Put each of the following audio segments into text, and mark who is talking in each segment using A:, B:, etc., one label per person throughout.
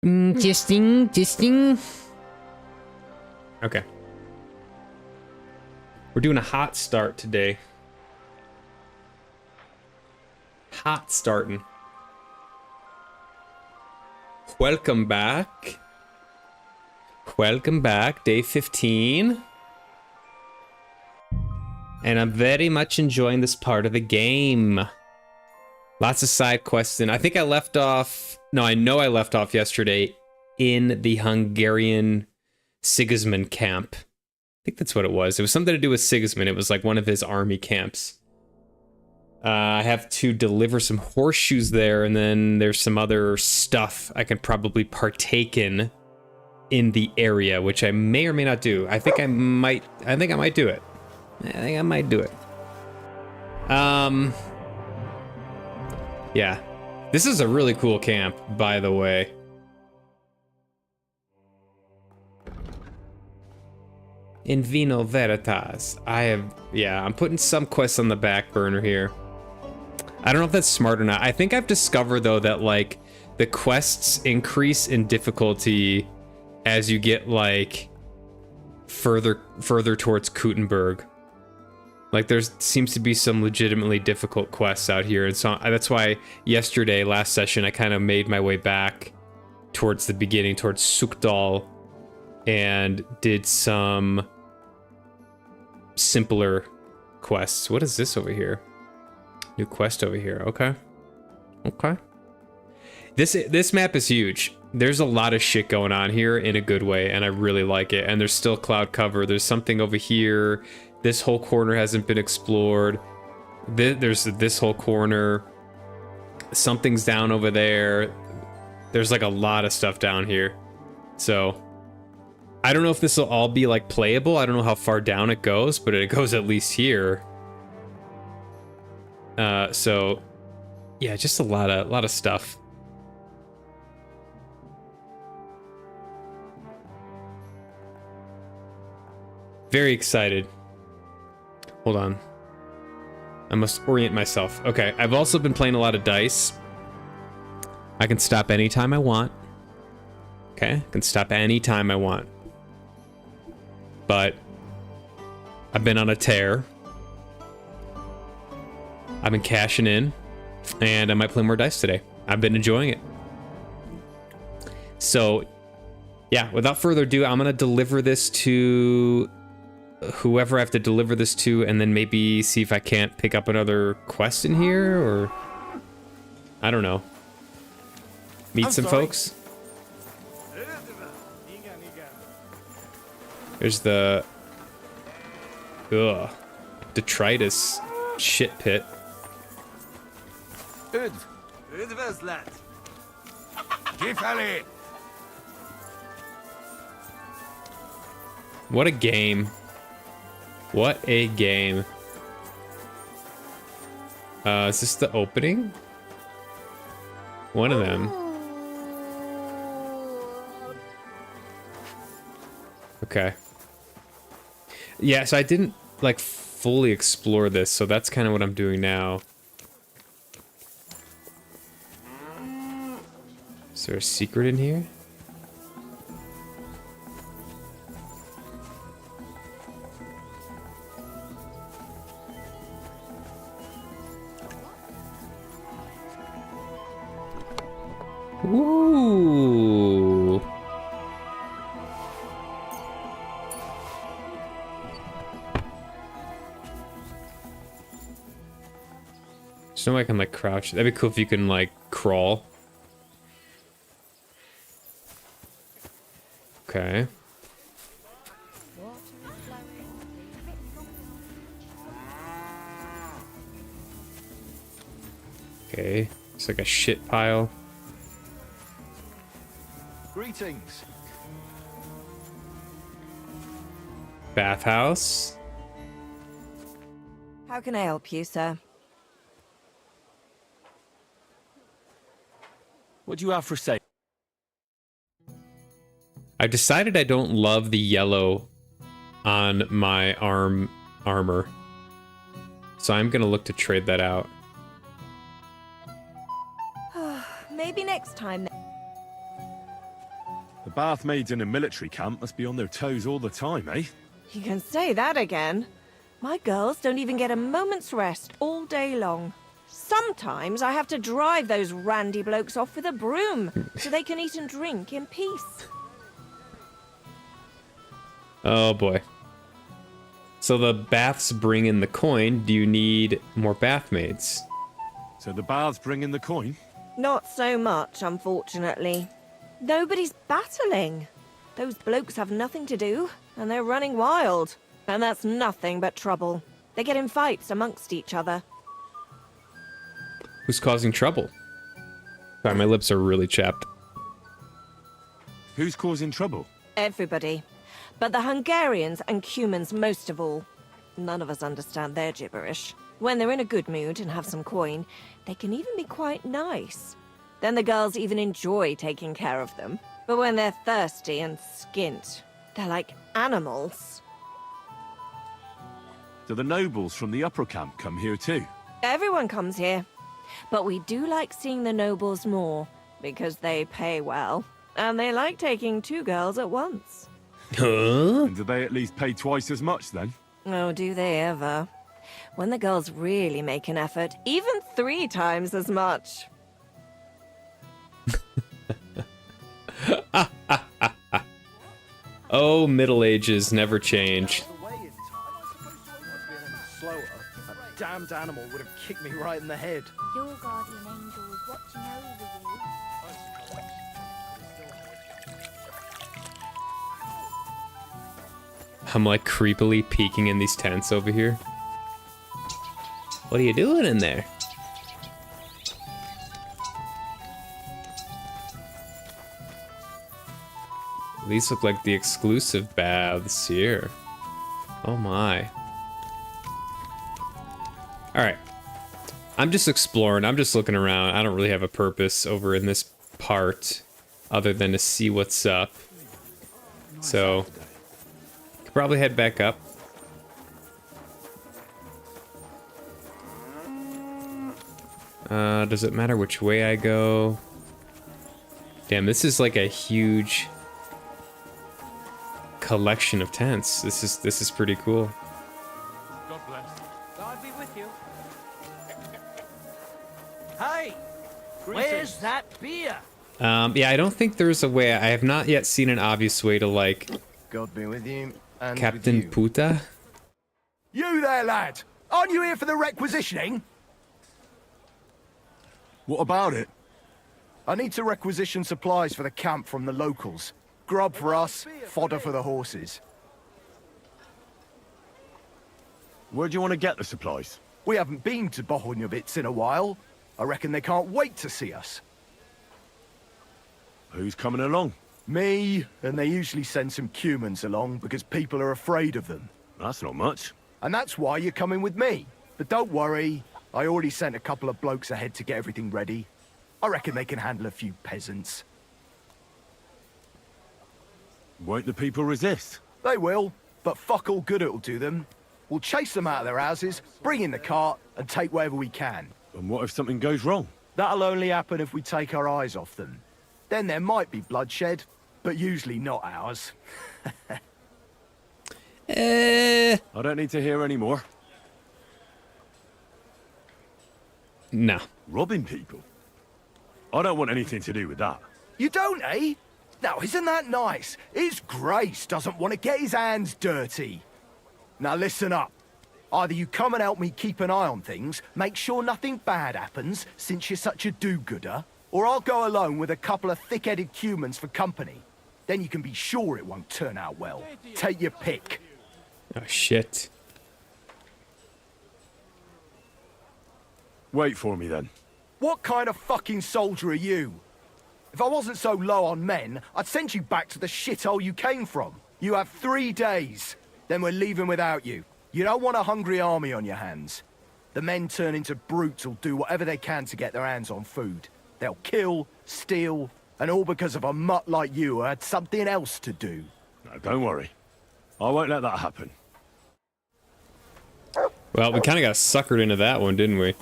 A: Testing. Okay. We're doing a hot start today. Hot starting. Welcome back. Welcome back, day 15. And I'm very much enjoying this part of the game. Lots of side quests, and I think I left off... No, I know I left off yesterday in the Hungarian Sigismund camp. I think that's what it was. It was something to do with Sigismund. It was like one of his army camps. I have to deliver some horseshoes there, and then there's some other stuff I can probably partake in the area, which I may or may not do. I think I might do it. I think I might do it. Yeah. This is a really cool camp, by the way. In Vino Veritas. I'm putting some quests on the back burner here. I don't know if that's smart or not. I think I've discovered, though, that, like, the quests increase in difficulty as you get, like, further towards Kuttenberg. Like, there seems to be some legitimately difficult quests out here, and so that's why yesterday, last session, I kind of made my way back towards the beginning, towards Sukdal, and did some simpler quests. What is this over here? New quest over here. Okay. Okay. This map is huge. There's a lot of shit going on here in a good way, and I really like it. And there's still cloud cover. There's something over here. This whole corner hasn't been explored. There's this whole corner. Something's down over there. There's like a lot of stuff down here. So I don't know if this will all be like playable. I don't know how far down it goes, but it goes at least here. So yeah, just a lot of stuff. Very excited. Hold on. I must orient myself. Okay, I've also been playing a lot of dice. I can stop anytime I want. Okay, I can stop anytime I want. But I've been on a tear. I've been cashing in, and I might play more dice today. I've been enjoying it. So, yeah, without further ado, I'm going to deliver this to whoever I have to deliver this to, and then maybe see if I can't pick up another quest in here, or I don't know. Meet some folks. There's the detritus shit pit. What a game. What a game. Is this the opening? One of them. Okay. Yeah, so I didn't, like, fully explore this, so that's kind of what I'm doing now. Is there a secret in here? Ooh. There's no way I can, like, crouch. That'd be cool if you can, like, crawl. Okay. Okay. It's like a shit pile.
B: Greetings.
A: Bathhouse.
C: How can I help you, sir?
B: What do you have for sale?
A: I've decided I don't love the yellow on my armor. So I'm gonna look to trade that out.
C: Maybe next time.
B: The bath maids in a military camp must be on their toes all the time, eh?
C: You can say that again. My girls don't even get a moment's rest all day long. Sometimes I have to drive those randy blokes off with a broom so they can eat and drink in peace.
A: Oh boy. So the baths bring in the coin. Do you need more bath maids?
B: So the baths bring in the coin?
C: Not so much, unfortunately. Nobody's battling. Those blokes have nothing to do, and they're running wild. And that's nothing but trouble. They get in fights amongst each other.
A: Who's causing trouble? Sorry, my lips are really chapped.
B: Who's causing trouble?
C: Everybody. But the Hungarians and Cumans most of all. None of us understand their gibberish. When they're in a good mood and have some coin, they can even be quite nice. Then the girls even enjoy taking care of them. But when they're thirsty and skint, they're like animals.
B: Do the nobles from the upper camp come here too?
C: Everyone comes here. But we do like seeing the nobles more, because they pay well. And they like taking 2 girls at once.
A: Huh?
B: And do they at least pay twice as much then?
C: Oh, do they ever? When the girls really make an effort, even 3 times as much.
A: Oh, Middle Ages never change.
D: That damned animal would have kicked me right in the head.
E: Your guardian angel is watching over you.
A: I'm like creepily peeking in these tents over here. What are you doing in there? These look like the exclusive baths here. Oh my. Alright. I'm just exploring. I'm just looking around. I don't really have a purpose over in this part other than to see what's up. So, could probably head back up. Does it matter which way I go? Damn, this is like a huge collection of tents. This is pretty cool.
B: God bless.
D: God be with you. Hey, where's that beer?
A: Yeah, I don't think there's a way. I have not yet seen an obvious way to like
D: God be with you. And
A: Captain
D: with you.
A: Puta.
F: You there, lad! Aren't you here for the requisitioning?
B: What about it?
F: I need to requisition supplies for the camp from the locals. Grub for us, fodder for the horses.
B: Where do you want to get the supplies?
F: We haven't been to Bohuniovitz in a while. I reckon they can't wait to see us.
B: Who's coming along?
F: Me, and they usually send some Cumans along because people are afraid of them.
B: That's not much.
F: And that's why you're coming with me. But don't worry, I already sent a couple of blokes ahead to get everything ready. I reckon they can handle a few peasants.
B: Won't the people resist?
F: They will, but fuck all good it'll do them. We'll chase them out of their houses, bring in the cart, and take whatever we can.
B: And what if something goes wrong?
F: That'll only happen if we take our eyes off them. Then there might be bloodshed, but usually not ours.
B: I don't need to hear any more.
A: No.
B: Robbing people? I don't want anything to do with that.
F: You don't, eh? Now, isn't that nice? His Grace doesn't want to get his hands dirty. Now listen up. Either you come and help me keep an eye on things, make sure nothing bad happens, since you're such a do-gooder, or I'll go alone with a couple of thick-headed Cumans for company. Then you can be sure it won't turn out well. Take your pick.
A: Oh shit.
B: Wait for me then.
F: What kind of fucking soldier are you? If I wasn't so low on men, I'd send you back to the shithole you came from. You have 3 days. Then we're leaving without you. You don't want a hungry army on your hands. The men turn into brutes who'll do whatever they can to get their hands on food. They'll kill, steal, and all because of a mutt like you who had something else to do.
B: No, don't worry. I won't let that happen.
A: Well, we kind of got suckered into that one, didn't we?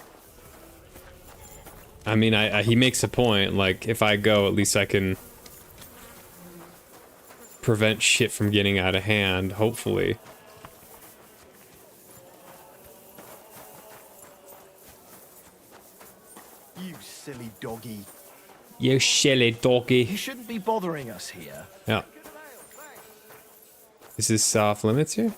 A: I mean, he makes a point. Like, if I go, at least I can prevent shit from getting out of hand, hopefully.
F: You silly doggy.
A: You silly
F: You
A: doggy.
F: shouldn't be bothering us here.
A: Yeah. Is this off limits here?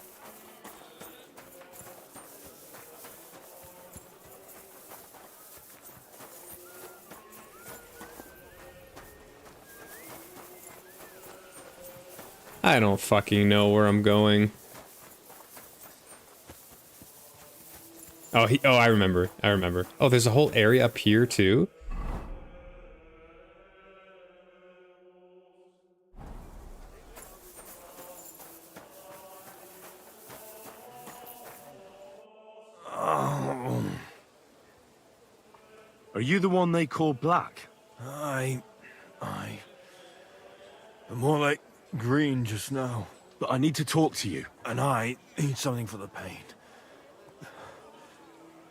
A: I don't fucking know where I'm going. Oh, I remember. I remember. Oh, there's a whole area up here too.
B: Are you the one they call Black?
F: I'm more like green just now.
B: But I need to talk to you.
F: And I need something for the pain.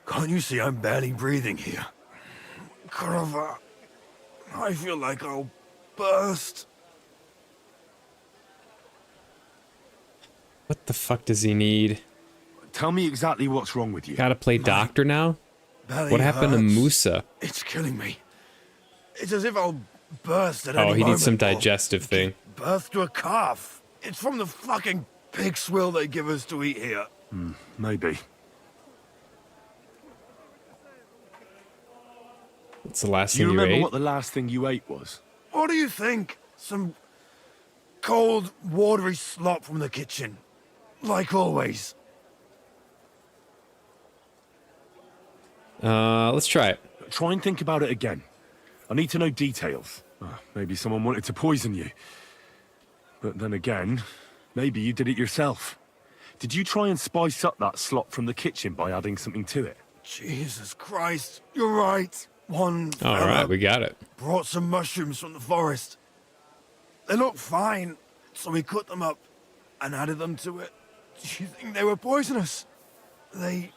F: Can't you see I'm barely breathing here? Carver, I feel like I'll burst.
A: What the fuck does he need?
B: Tell me exactly what's wrong with you.
A: Gotta play doctor now?
F: Belly
A: What happened to
F: hurts.
A: Musa?
F: It's killing me. It's as if I'll burst at
A: Oh,
F: any
A: he needs some
F: moment, or
A: digestive thing.
F: birth to a calf. It's from the fucking pig swill they give us to eat here.
B: Maybe.
A: What's the last
B: Do you
A: thing you
B: remember
A: ate?
B: what the last thing you ate was?
F: What do you think? Some cold, watery slop from the kitchen. Like always.
A: Let's try it.
B: Try and think about it again. I need to know details. Maybe someone wanted to poison you. But then again, maybe you did it yourself. Did you try and spice up that slop from the kitchen by adding something to it?
F: Jesus Christ, you're right. One
A: All
F: fella
A: right, we got it.
F: brought some mushrooms from the forest. They looked fine, so we cut them up and added them to it. Do you think they were poisonous? They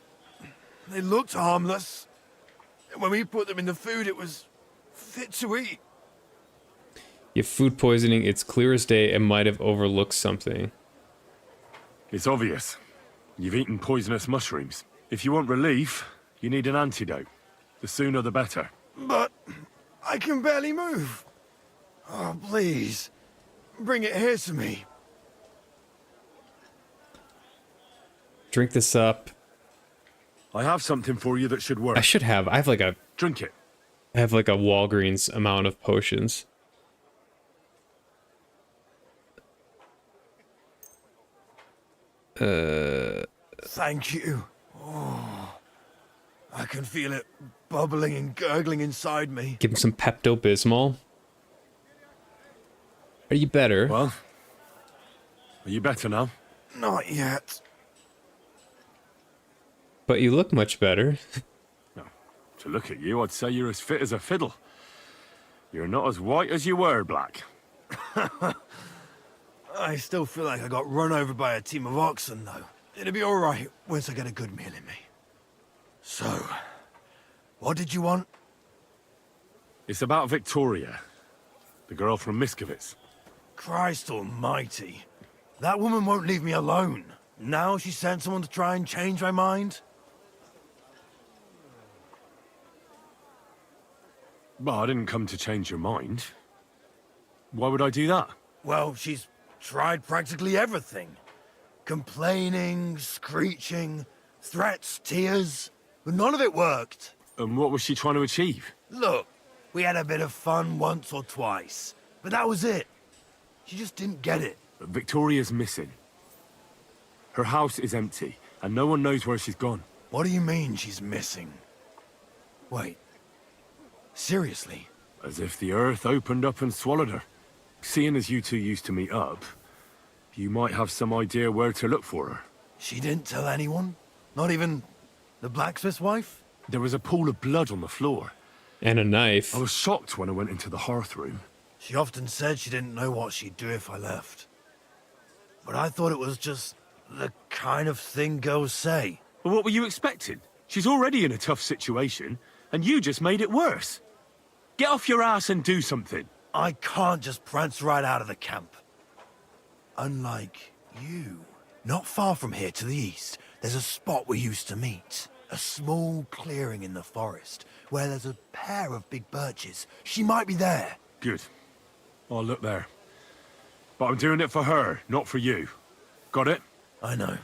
F: looked harmless. And when we put them in the food, it was fit to eat.
A: You have food poisoning. It's clear as day. It might have overlooked something.
B: It's obvious. You've eaten poisonous mushrooms. If you want relief, you need an antidote. The sooner the better.
F: But I can barely move. Oh, please. Bring it here to me.
A: Drink this up.
B: I have something for you that should work.
A: I should have. I have like a
B: Drink it.
A: Walgreens amount of potions.
F: Thank you. Oh, I can feel it bubbling and gurgling inside me.
A: Give him some Pepto-Bismol. Are you better?
B: Well, are you better now?
F: Not yet.
A: But you look much better.
B: No. To look at you, I'd say you're as fit as a fiddle. You're not as white as you were, Black.
F: I still feel like I got run over by a team of oxen, though. It'll be all right once I get a good meal in me. So, what did you want?
B: It's about Victoria, the girl from Miskovitz.
F: Christ almighty. That woman won't leave me alone. Now she sent someone to try and change my mind?
B: Well, I didn't come to change your mind. Why would I do that?
F: Well, she's tried practically everything. Complaining, screeching, threats, tears. But none of it worked.
B: And what was she trying to achieve?
F: Look, we had a bit of fun once or twice. But that was it. She just didn't get it.
B: Victoria's missing. Her house is empty, and no one knows where she's gone.
F: What do you mean she's missing? Wait. Seriously?
B: As if the earth opened up and swallowed her. Seeing as you two used to meet up, you might have some idea where to look for her.
F: She didn't tell anyone? Not even the blacksmith's wife?
B: There was a pool of blood on the floor.
A: And a knife.
B: I was shocked when I went into the hearth room.
F: She often said she didn't know what she'd do if I left. But I thought it was just the kind of thing girls say.
B: Well, what were you expecting? She's already in a tough situation, and you just made it worse. Get off your ass and do something.
F: I can't just prance right out of the camp.
G: unlike you. Not far from here to the east, there's a spot we used to meet. A small clearing in the forest where there's a pair of big birches. She might be there.
B: Good. I'll look there. But I'm doing it for her, not for you. Got it?
G: I know.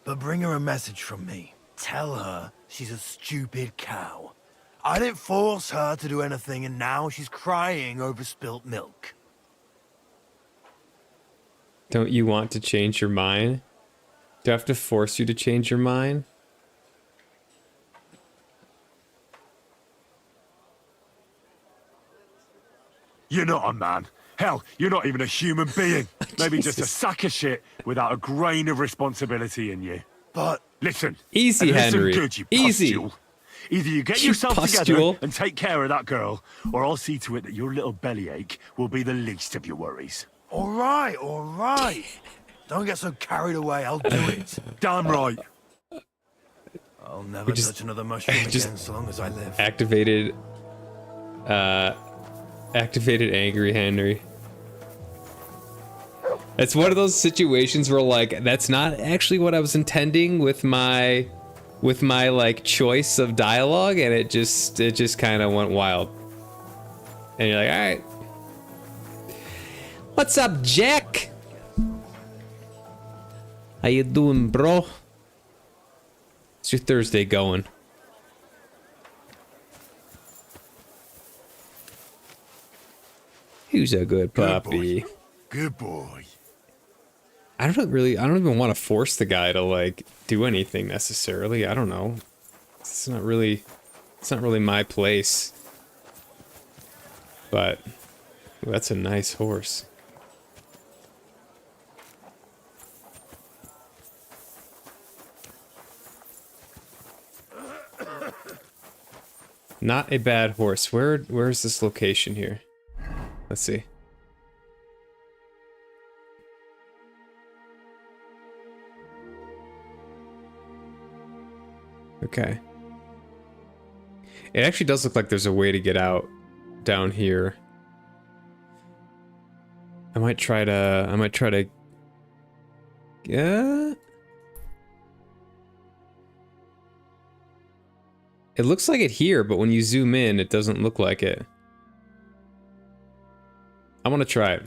G: But bring her a message from me. Tell her she's a stupid cow. I didn't force her to do anything, and now she's crying over spilt milk.
A: Don't you want to change your mind? Do I have to force you to change your mind?
B: You're not a man. Hell, you're not even a human being. Maybe just a sack of shit without a grain of responsibility in you.
G: But
B: listen.
A: Easy,
B: and listen
A: Henry.
B: good, you
A: Easy.
B: pustule. Either you get
A: You
B: yourself
A: pustule.
B: together and take care of that girl, or I'll see to it that your little bellyache will be the least of your worries.
G: all right, all right. Don't get so carried away. I'll do it.
B: Damn right.
G: I'll never
A: just-
G: touch another mushroom
A: just-
G: again so long as I live.
A: Activated angry Henry. It's one of those situations where like that's not actually what I was intending with my like choice of dialogue, and it just kind of went wild. And you're like, all right, what's up, Jack? How you doing, bro? How's your Thursday going? Who's a good puppy?
G: Good boy.
A: I don't even want to force the guy to like do anything necessarily. I don't know. It's not really my place. But ooh, that's a nice horse. Not a bad horse. Where's this location here? Let's see. Okay. It actually does look like there's a way to get out down here. I might try to yeah. It looks like it here, but when you zoom in, it doesn't look like it. I want to try it.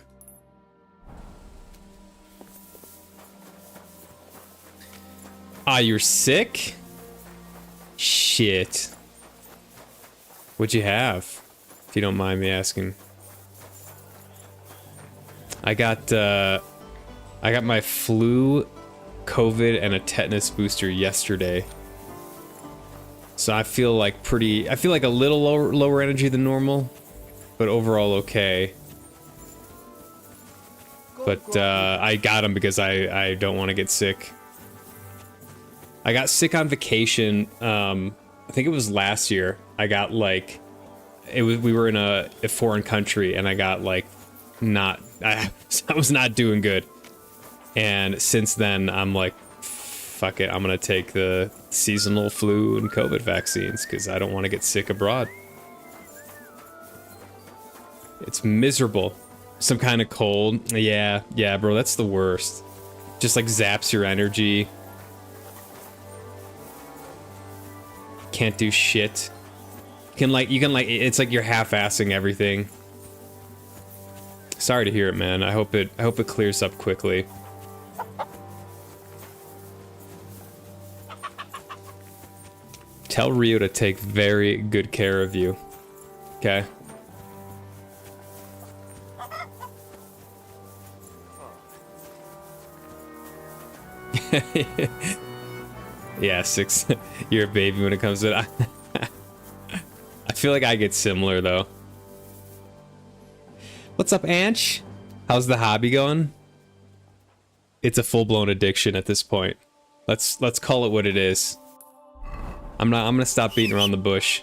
A: Ah, you're sick? Shit. What'd you have? If you don't mind me asking. I got my flu, COVID, and a tetanus booster yesterday. So I feel like a little lower energy than normal, but overall okay. But I got them because I don't want to get sick. I got sick on vacation. I think it was last year. I got like, we were in a foreign country, and I got like I was not doing good. And since then, I'm like, fuck it, I'm gonna take the seasonal flu and COVID vaccines because I don't want to get sick abroad. It's miserable. Some kind of cold. Yeah, bro, that's the worst. Just like zaps your energy. Can't do shit. You can like it's like you're half-assing everything. Sorry to hear it, man. I hope it clears up quickly. Tell Rio to take very good care of you. Okay? Yeah, 6. You're a baby when it comes to that. I feel like I get similar though. What's up, Anch? How's the hobby going? It's a full-blown addiction at this point. Let's call it what it is. I'm gonna stop beating around the bush.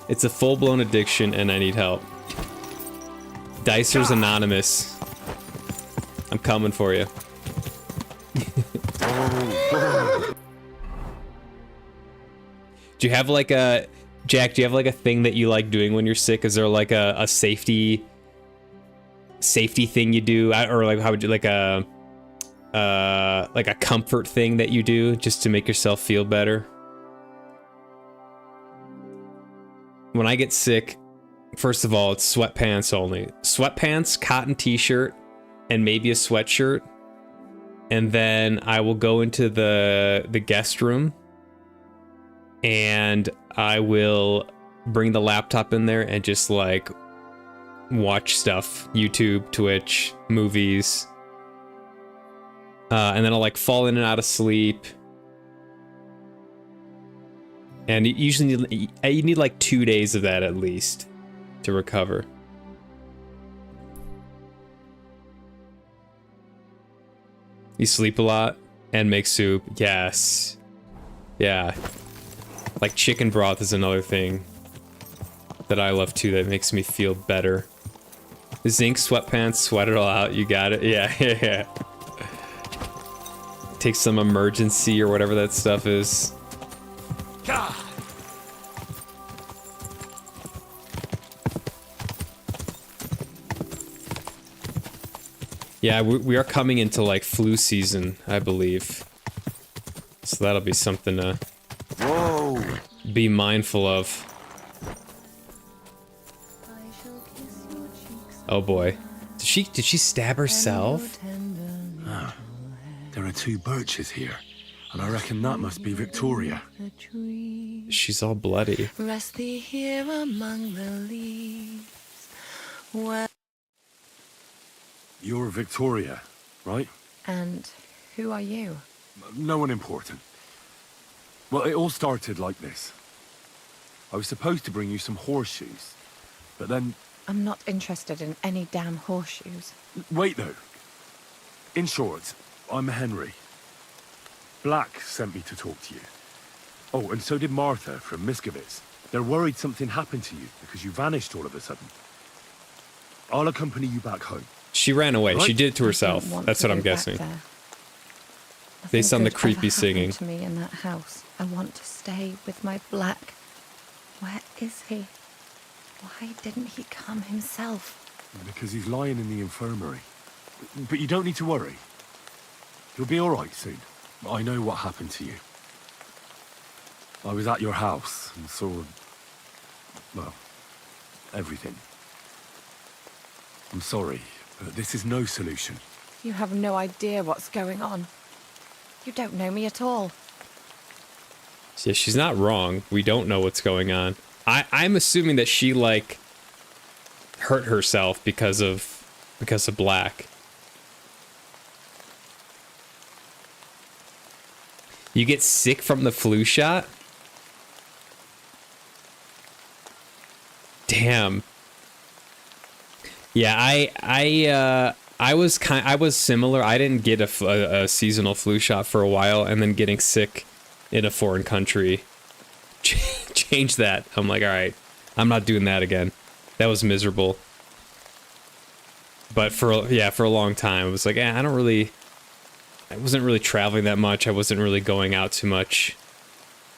A: It's a full-blown addiction and I need help. Dicer's Anonymous. I'm coming for you. Do you have like a... Jack, do you have like a thing that you like doing when you're sick? Is there like a safety safety thing you do, or like how would you like a comfort thing that you do just to make yourself feel better. When I get sick, first of all, it's sweatpants only. Sweatpants, cotton t-shirt, and maybe a sweatshirt. And then I will go into the guest room and I will bring the laptop in there and just like watch stuff, YouTube, Twitch, movies. And then I'll like fall in and out of sleep. And you need like 2 days of that at least to recover. You sleep a lot and make soup. Yes. Yeah. Like chicken broth is another thing that I love too that makes me feel better. Zinc sweatpants, sweat it all out. You got it. Yeah, yeah. Take some emergency or whatever that stuff is.
B: God.
A: Yeah, we are coming into like flu season, I believe. So that'll be something to be mindful of. Oh boy. Did she stab herself?
B: There are 2 birches here, and I reckon that must be Victoria.
A: She's all bloody.
H: Rest thee here among the leaves.
B: You're Victoria, right?
H: And who are you?
B: No one important. Well, it all started like this. I was supposed to bring you some horseshoes, but then...
H: I'm not interested in any damn horseshoes.
B: Wait, though. In short, I'm Henry. Black sent me to talk to you. Oh, and so did Martha from Miskovitz. They're worried something happened to you because you vanished all of a sudden. I'll accompany you back home.
A: She ran away.
B: Right?
A: She did it to herself. That's what I'm guessing. Based on the creepy singing.
H: To me in that house. I want to stay with my Black. Where is he? Why didn't he come himself?
B: Because he's lying in the infirmary. But you don't need to worry. You'll be all right soon. I know what happened to you. I was at your house and saw... well, everything. I'm sorry, but this is no solution.
H: You have no idea what's going on. You don't know me at all.
A: Yeah, she's not wrong. We don't know what's going on. I'm assuming that she like hurt herself because of Black. You get sick from the flu shot? Damn. Yeah, I was similar. I didn't get a seasonal flu shot for a while, and then getting sick in a foreign country changed that. I'm like, all right, I'm not doing that again. That was miserable. But for a long time, it was like, I wasn't really traveling that much. I wasn't really going out too much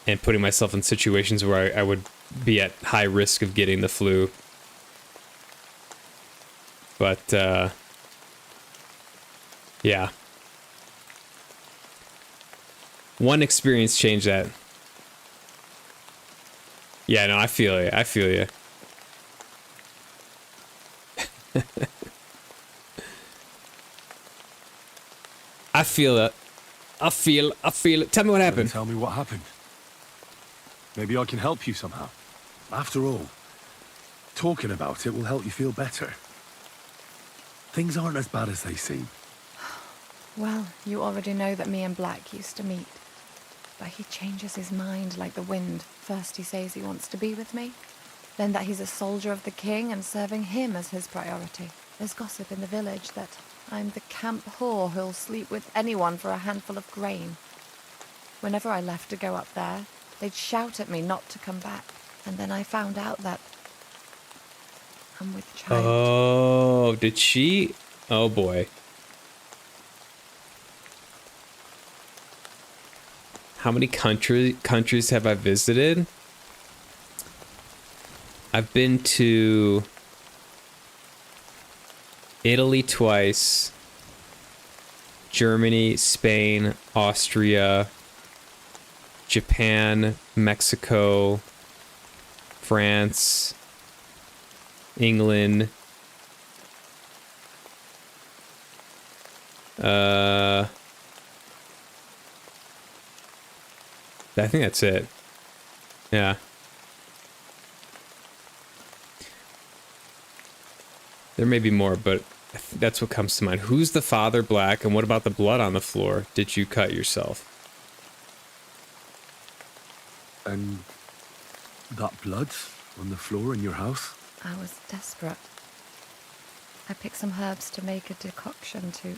A: and putting myself in situations where I would be at high risk of getting the flu. But, yeah. One experience changed that. Yeah, no, I feel you. I feel you. I feel it. I feel it. Tell me what happened.
B: Tell me what happened. Maybe I can help you somehow. After all, talking about it will help you feel better. Things aren't as bad as they seem.
H: Well, you already know that me and Black used to meet. But he changes his mind like the wind. First he says he wants to be with me, then that he's a soldier of the king and serving him as his priority. There's gossip in the village that I'm the camp whore who'll sleep with anyone for a handful of grain. Whenever I left to go up there, they'd shout at me not to come back. And then I found out that I'm with child.
A: Oh, did she? Oh boy. How many countries have I visited? I've been to Italy twice. Germany, Spain, Austria, Japan, Mexico, France, England. I think that's it. Yeah. There may be more, but that's what comes to mind. Who's the father, Black, and what about the blood on the floor? Did you cut yourself?
B: And that blood on the floor in your house?
H: I was desperate. I picked some herbs to make a decoction to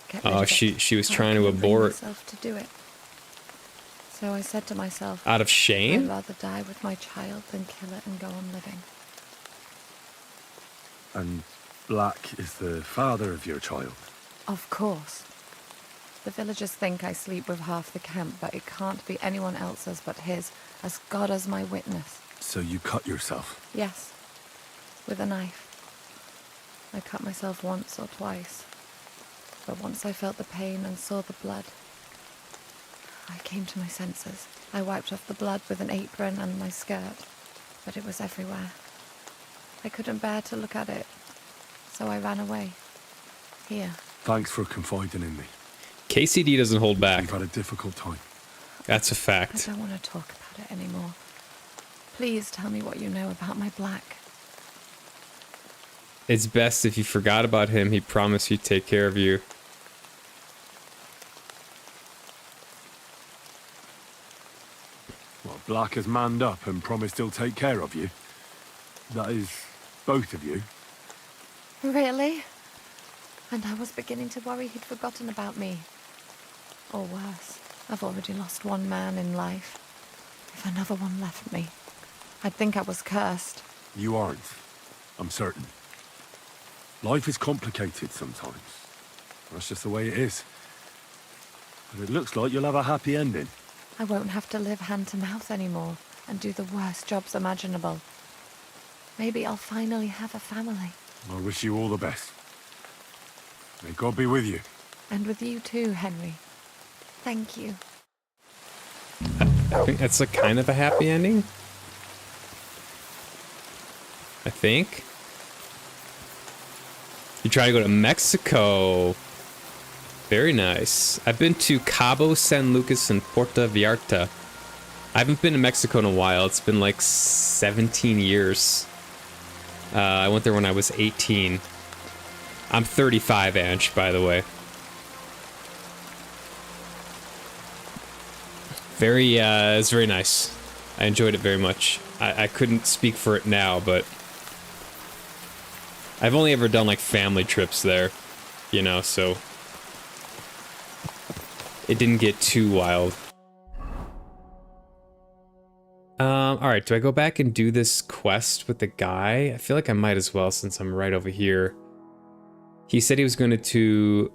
H: get rid
A: Oh,
H: of it.
A: she was
H: But I
A: trying to
H: couldn't bring
A: abort
H: myself to do it. So I said to myself,
A: out of
H: I'd
A: shame?
H: rather die with my child than kill it and go on living.
B: And Black is the father of your child?
H: Of course. The villagers think I sleep with half the camp, but it can't be anyone else's but his, as God is my witness.
B: So you cut yourself?
H: Yes, with a knife. I cut myself once or twice, but once I felt the pain and saw the blood, I came to my senses. I wiped off the blood with an apron and my skirt, but it was everywhere. I couldn't bear to look at it, so I ran away. Here.
B: Thanks for confiding in me.
A: KCD doesn't hold back.
B: You've had a difficult time.
A: That's a
H: I
A: fact.
H: don't want to talk about it anymore. Please tell me what you know about my Black.
A: It's best if you forgot about him. He promised he'd take care of you.
B: Well, Black has manned up and promised he'll take care of you. That is, both of you.
H: Really? And I was beginning to worry he'd forgotten about me. Or worse, I've already lost one man in life. If another one left me, I'd think I was cursed.
B: You aren't. I'm certain. Life is complicated sometimes. That's just the way it is. But it looks like you'll have a happy ending.
H: I won't have to live hand to mouth anymore and do the worst jobs imaginable. Maybe I'll finally have a family.
B: I wish you all the best. May God be with you.
H: And with you too, Henry. Thank you.
A: I think that's a kind of a happy ending. I think. You try to go to Mexico. Very nice. I've been to Cabo San Lucas and Puerto Vallarta. I haven't been to Mexico in a while. It's been like 17 years. I went there when I was 18. I'm 35, Ange, by the way. It's very nice. I enjoyed it very much. I couldn't speak for it now, but I've only ever done like family trips there, you know, so it didn't get too wild. Alright, do I go back and do this quest with the guy? I feel like I might as well since I'm right over here. He said he was going to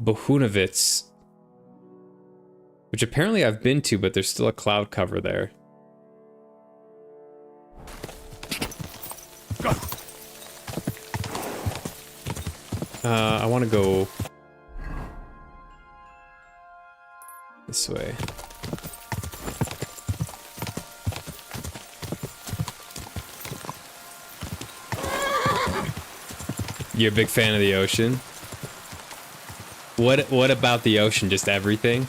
A: Bohunovitz, which apparently I've been to, but there's still a cloud cover there.
B: Go.
A: I want to go this way. You're a big fan of the ocean? What about the ocean? Just everything?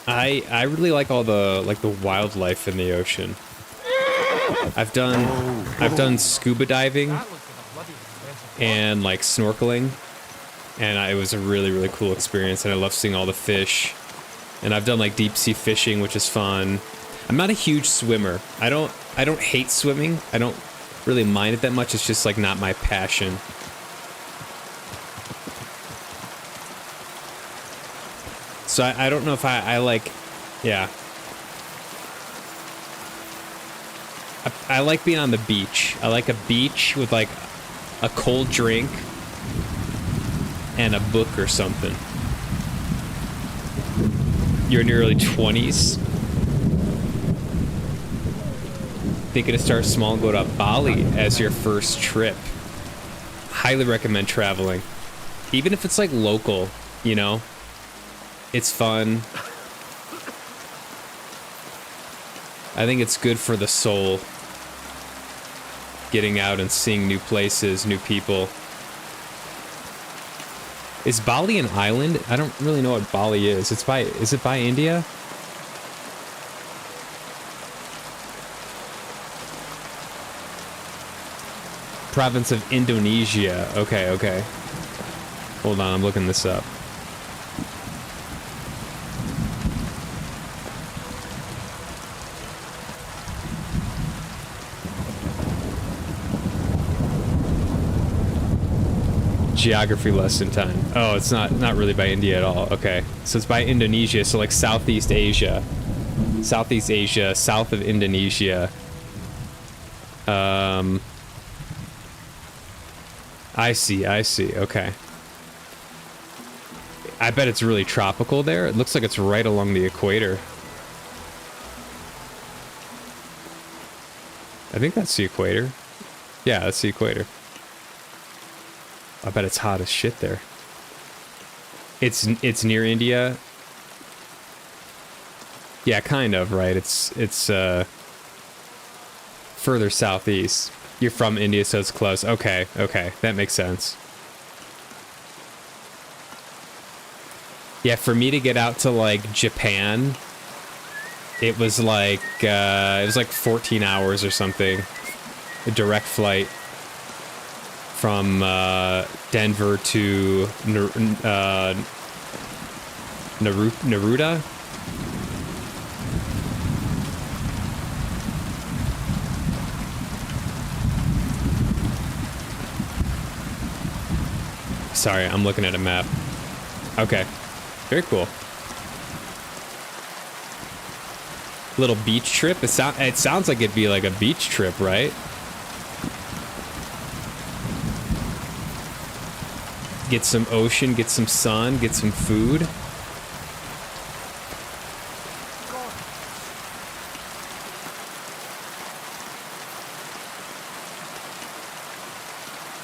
A: I really like all the wildlife in the ocean. I've done scuba diving and like snorkeling, and it was a really cool experience, and I love seeing all the fish. And I've done like deep sea fishing, which is fun. I'm not a huge swimmer. I don't hate swimming. I don't really mind it that much. It's just like not my passion. So I don't know if I like, yeah. I like being on the beach. I like a beach with like a cold drink and a book or something. You're in your early 20s. thinking to start small and go to Bali as your first trip, highly recommend traveling. Even if it's like local, you know, it's fun. I think it's good for the soul. Getting out and seeing new places, new people. Is Bali an island? I don't really know what Bali is. Is it by India? Province of Indonesia. Okay, okay. Hold on, I'm looking this up. Geography lesson time. Oh, it's not really by India at all. Okay, so it's by Indonesia, so like Southeast Asia, south of Indonesia. I see. Okay. I bet it's really tropical there. It looks like it's right along the equator. I think that's the equator. Yeah, that's the equator. I bet it's hot as shit there. It's near India. Yeah, kind of, right? It's further southeast. You're from India, so it's close. Okay, that makes sense. Yeah, for me to get out to like Japan, it was like 14 hours or something. A direct flight from Denver to Naruto. Sorry, I'm looking at a map. Okay, very cool. Little beach trip. It sounds like it'd be like a beach trip, right? Get some ocean, get some sun, get some food.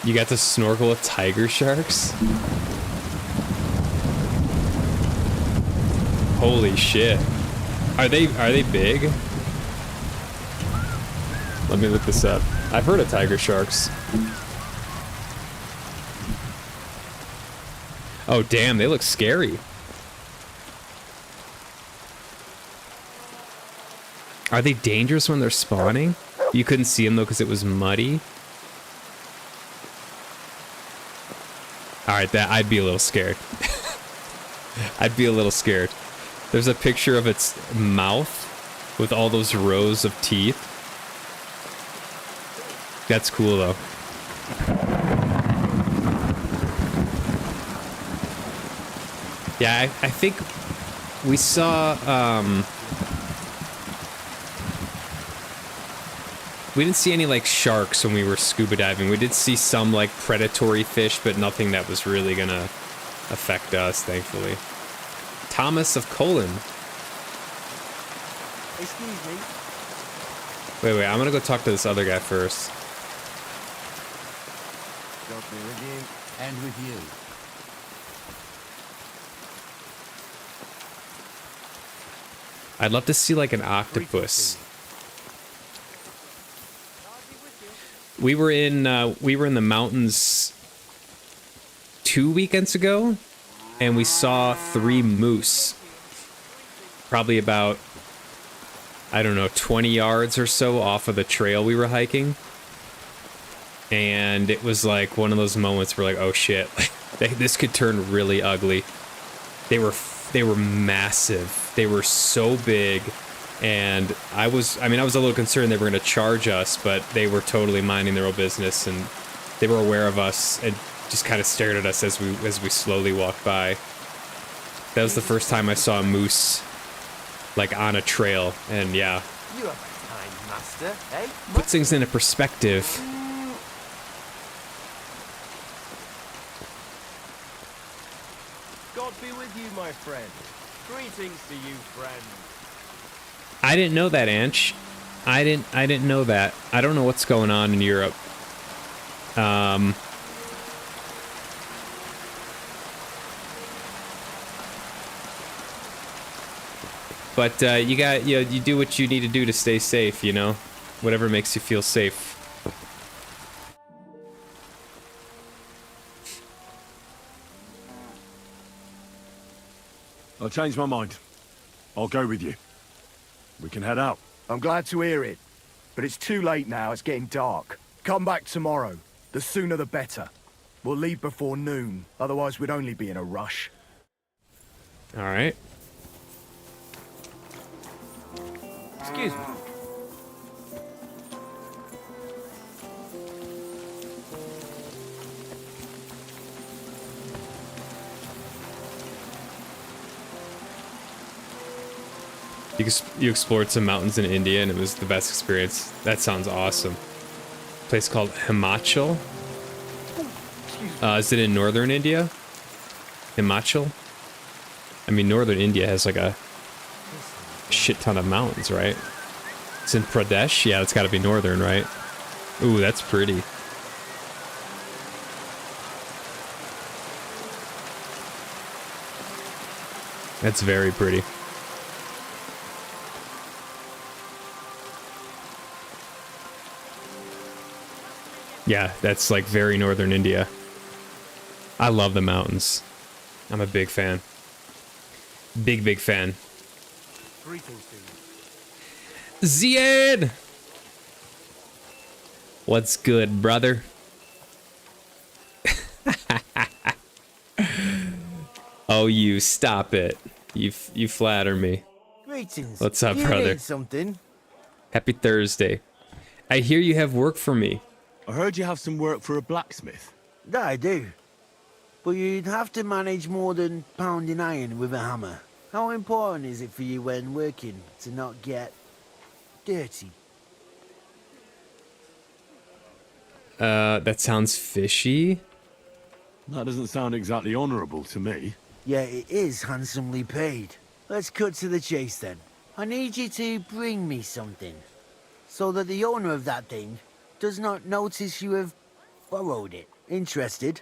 A: You got to snorkel with tiger sharks? Holy shit. Are they big? Let me look this up. I've heard of tiger sharks. Oh damn, they look scary. Are they dangerous when they're spawning? You couldn't see them though because it was muddy. Alright, I'd be a little scared. I'd be a little scared. There's a picture of its mouth with all those rows of teeth. That's cool though. Yeah, I think we saw, we didn't see any like sharks when we were scuba diving. We did see some like predatory fish, but nothing that was really gonna affect us, thankfully. Thomas of Colon.
D: Excuse me.
A: Wait, I'm gonna go talk to this other guy first.
D: God be with you. And with you.
A: I'd love to see like an octopus. We were in the mountains 2 weekends ago, and we saw 3 moose. Probably about, I don't know, 20 yards or so off of the trail we were hiking. And it was like one of those moments where like, oh shit, like, this could turn really ugly. They were massive. They were so big. And I was a little concerned they were going to charge us, but they were totally minding their own business, and they were aware of us and just kind of stared at us as we slowly walked by. That was the first time I saw a moose, like, on a trail, and yeah.
D: You are a kind master, eh?
A: Puts things into perspective.
D: God be with you, my friend. Greetings to you, friend.
A: I didn't know that, Anch. I didn't know that. I don't know what's going on in Europe. But you got, you know, you do what you need to do to stay safe, you know? Whatever makes you feel safe.
B: I changed my mind. I'll go with you. We can head out.
F: I'm glad to hear it. But it's too late now, it's getting dark. Come back tomorrow. The sooner the better. We'll leave before noon, otherwise we'd only be in a rush.
A: Alright.
D: Excuse me.
A: You explored some mountains in India and it was the best experience. That sounds awesome. Place called Himachal. Is it in northern India? Himachal? I mean, northern India has like a shit ton of mountains, right? It's in Pradesh? Yeah, it's gotta be northern, right? Ooh, that's pretty. That's very pretty. Yeah, that's like very northern India. I love the mountains. I'm a big fan. Big fan.
D: Greetings to you.
A: Ziad! What's good, brother? Oh, you stop it. You flatter me.
I: Greetings.
A: What's up,
I: You
A: brother?
I: need something?
A: Happy Thursday. I hear you have work for me.
B: I heard you have some work for a blacksmith.
I: That I do. But you'd have to manage more than pounding iron with a hammer. How important is it for you when working to not get dirty?
A: That sounds fishy.
B: That doesn't sound exactly honourable to me.
I: Yeah, it is handsomely paid. Let's cut to the chase then. I need you to bring me something, so that the owner of that thing does not notice you have borrowed it. Interested?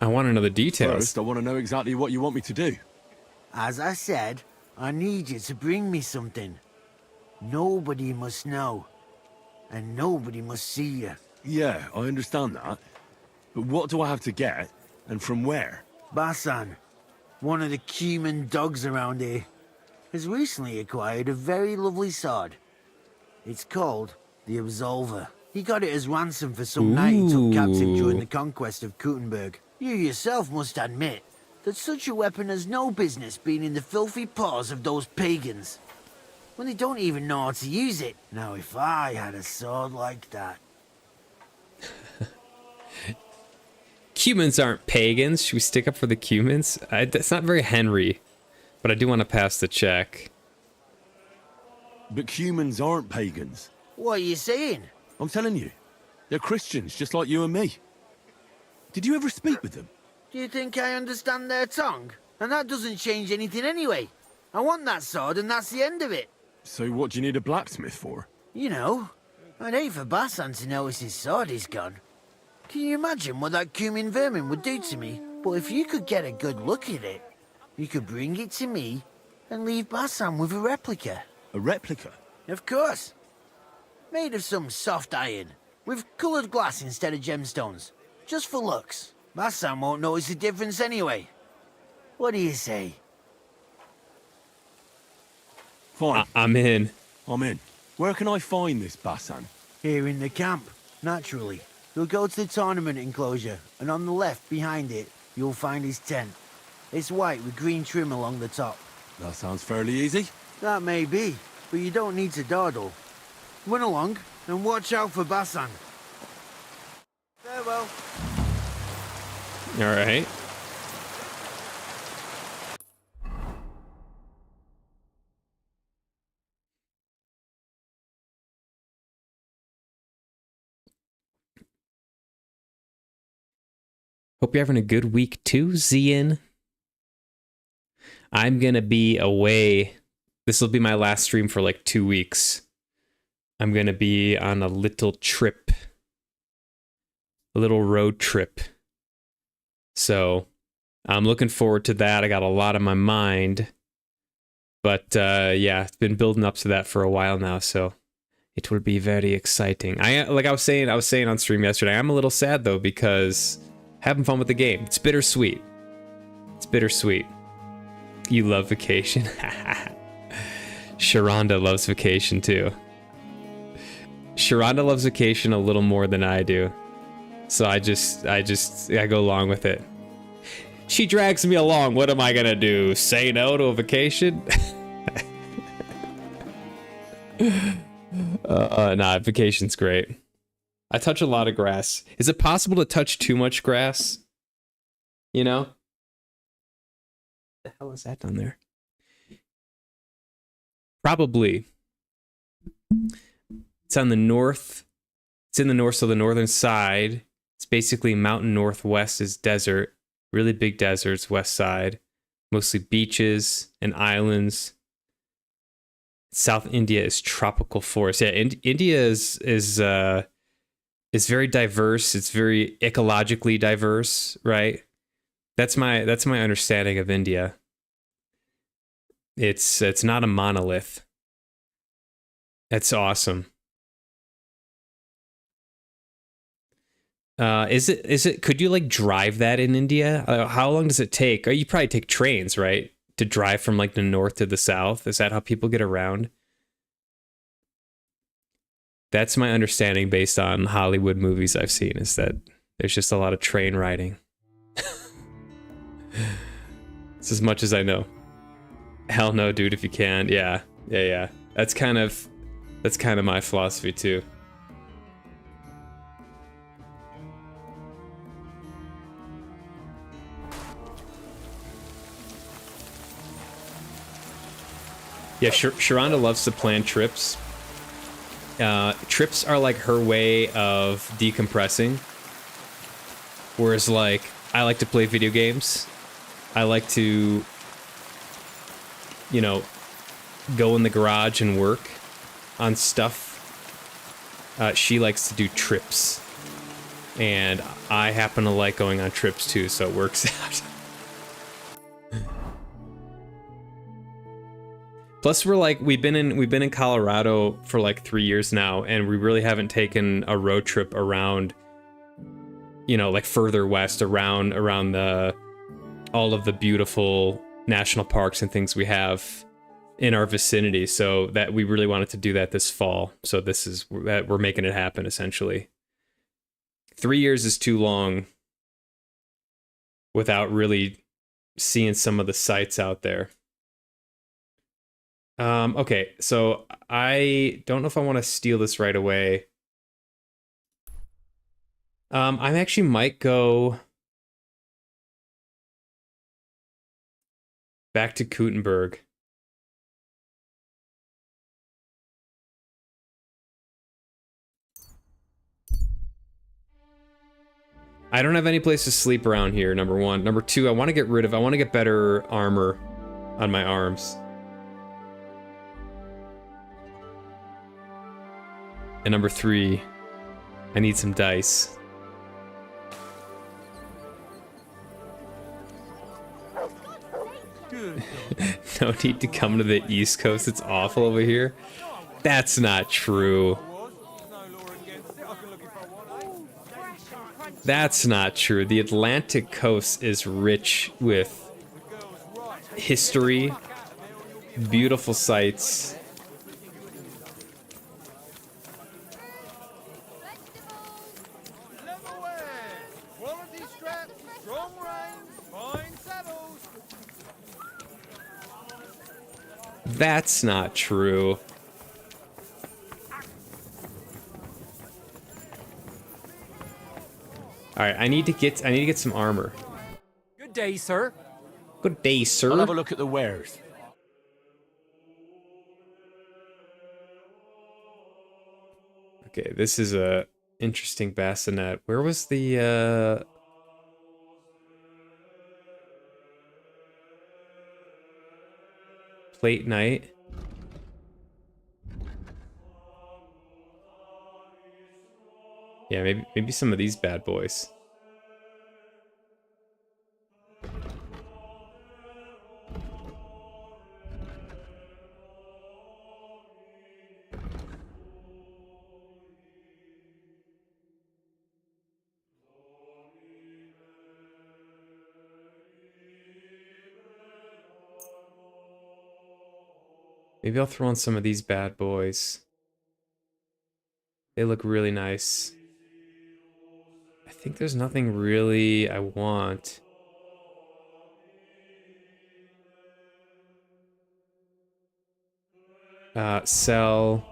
A: I want to know the details.
B: First, I want to know exactly what you want me to do.
I: As I said, I need you to bring me something. Nobody must know, and nobody must see you.
B: Yeah, I understand that. But what do I have to get, and from where?
I: Basan, one of the cumin dogs around here, has recently acquired a very lovely sword. It's called the Absolver. He got it as ransom for some knight he took captive during the conquest of Kuttenberg. You yourself must admit that such a weapon has no business being in the filthy paws of those pagans, when they don't even know how to use it. Now, if I had a sword like that...
A: Cumans aren't pagans. Should we stick up for the Cumans? That's not very Henry, but I do want to pass the check.
B: But humans aren't pagans.
I: What are you saying?
B: I'm telling you. They're Christians, just like you and me. Did you ever speak with them?
I: Do you think I understand their tongue? And that doesn't change anything anyway. I want that sword and that's the end of it.
B: So what do you need a blacksmith for?
I: You know, I'd hate for Basan to notice his sword is gone. Can you imagine what that cumin vermin would do to me? But if you could get a good look at it, you could bring it to me and leave Basan with a replica.
B: A replica?
I: Of course. Made of some soft iron, with coloured glass instead of gemstones. Just for looks. Basan won't notice the difference anyway. What do you say?
B: Fine.
A: I'm in.
B: I'm in. Where can I find this Basan?
I: Here in the camp, naturally. You'll go to the tournament enclosure, and on the left, behind it, you'll find his tent. It's white with green trim along the top.
B: That sounds fairly easy.
I: That may be, but you don't need to dawdle. Run along, and watch out for Basan. Farewell.
A: All right. Hope you're having a good week too, Zian. I'm gonna be away This will be my last stream for like 2 weeks. I'm gonna be on a little trip, a little road trip. So I'm looking forward to that. I got a lot on my mind, but yeah, it's been building up to that for a while now. So it will be very exciting. I was saying on stream yesterday, I'm a little sad though because having fun with the game. It's bittersweet. It's bittersweet. You love vacation. Sharonda loves vacation too. Sharonda loves vacation a little more than I do. So I go along with it. She drags me along. What am I gonna do? Say no to a vacation? Nah, vacation's great. I touch a lot of grass. Is it possible to touch too much grass? You know? What the hell is that down there? Probably. It's on the north. It's in the north, so the northern side. It's basically mountain northwest is desert. Really big deserts, west side. Mostly beaches and islands. South India is tropical forest. Yeah, India is very diverse. It's very ecologically diverse, right? That's my understanding of India. It's not a monolith. That's awesome. Is it could you like drive that in India? How long does it take? You probably take trains, right? To drive from like the north to the south. Is that how people get around? That's my understanding based on Hollywood movies I've seen, is that there's just a lot of train riding. It's as much as I know. Hell no, dude, if you can. Yeah. That's kind of my philosophy too. Yeah, Sharonda loves to plan trips. Trips are like her way of decompressing. Whereas like, I like to play video games. I like to, you know, go in the garage and work on stuff. She likes to do trips. And I happen to like going on trips too, so it works out. Plus, we've been in Colorado for like 3 years now, and we really haven't taken a road trip around, you know, like further west around all of the beautiful national parks and things we have in our vicinity. So that we really wanted to do that this fall. So this is that we're making it happen essentially. 3 years is too long without really seeing some of the sights out there. Okay, so I don't know if I want to steal this right away. I actually might go back to Kuttenberg. I don't have any place to sleep around here, number one. Number two, I want to get better armor on my arms. And number three, I need some dice. No need to come to the East Coast, it's awful over here. That's not true. That's not true. The Atlantic coast is rich with history, beautiful sights. That's not true. All right, I need to get some armor.
J: Good day, sir.
A: Good day, sir.
J: I'll have a look at the wares.
A: Okay, this is a interesting bassinet. Where was the plate night? Yeah, maybe some of these bad boys. Maybe I'll throw on some of these bad boys. They look really nice. I think there's nothing really I want. Sell.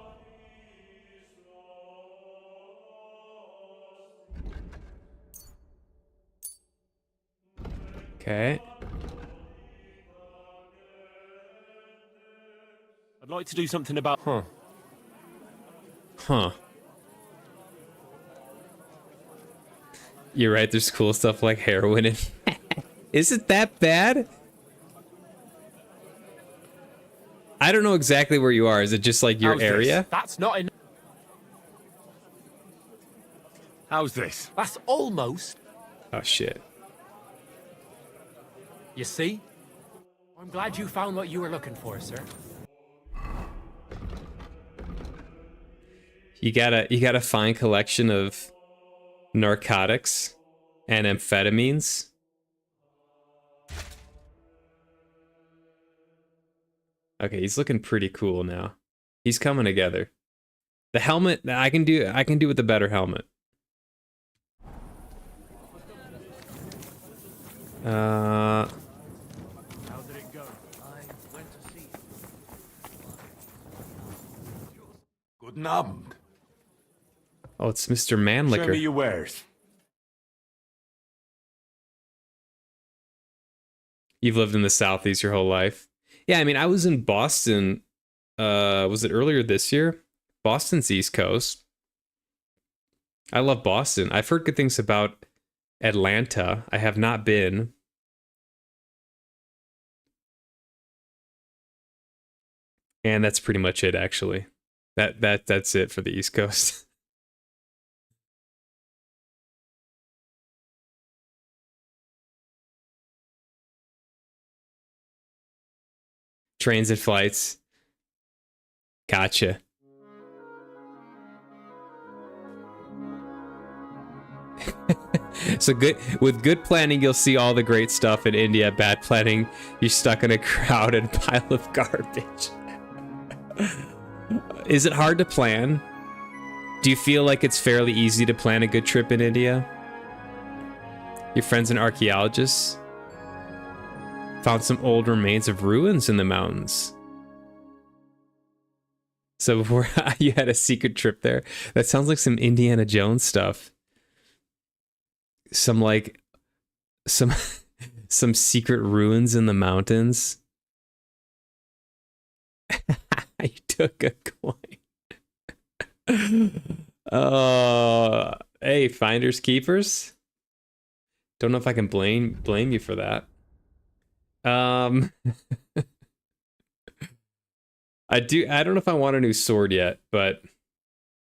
A: Okay.
J: I'd like to do something about... Huh.
A: Huh. You're right, there's cool stuff like heroin and... Is it that bad? I don't know exactly where you are. Is it just like your
B: How's this?
A: area?
J: That's not enough.
B: How's this?
J: That's almost...
A: Oh, shit.
J: You see? I'm glad you found what you were looking for, sir.
A: You got a fine collection of narcotics and amphetamines. Okay, he's looking pretty cool now. He's coming together. The helmet, I can do with the better helmet.
F: How did it go? I went to see.
B: Guten Abend.
A: Oh, it's Mr.
B: Show me
A: Manlicker.
B: your wares.
A: You've lived in the Southeast your whole life. Yeah, I mean, I was in Boston, was it earlier this year? Boston's East Coast. I love Boston. I've heard good things about Atlanta. I have not been. And that's pretty much it, actually. That's it for the East Coast. Transit flights. Gotcha. So with good planning, you'll see all the great stuff in India. Bad planning, you're stuck in a crowded pile of garbage. Is it hard to plan? Do you feel like it's fairly easy to plan a good trip in India? Your friend's an archaeologist. Found some old remains of ruins in the mountains. So before you had a secret trip there, that sounds like some Indiana Jones stuff. Some secret ruins in the mountains. You took a coin. Hey, finders keepers. Don't know if I can blame you for that. I don't know if I want a new sword yet, but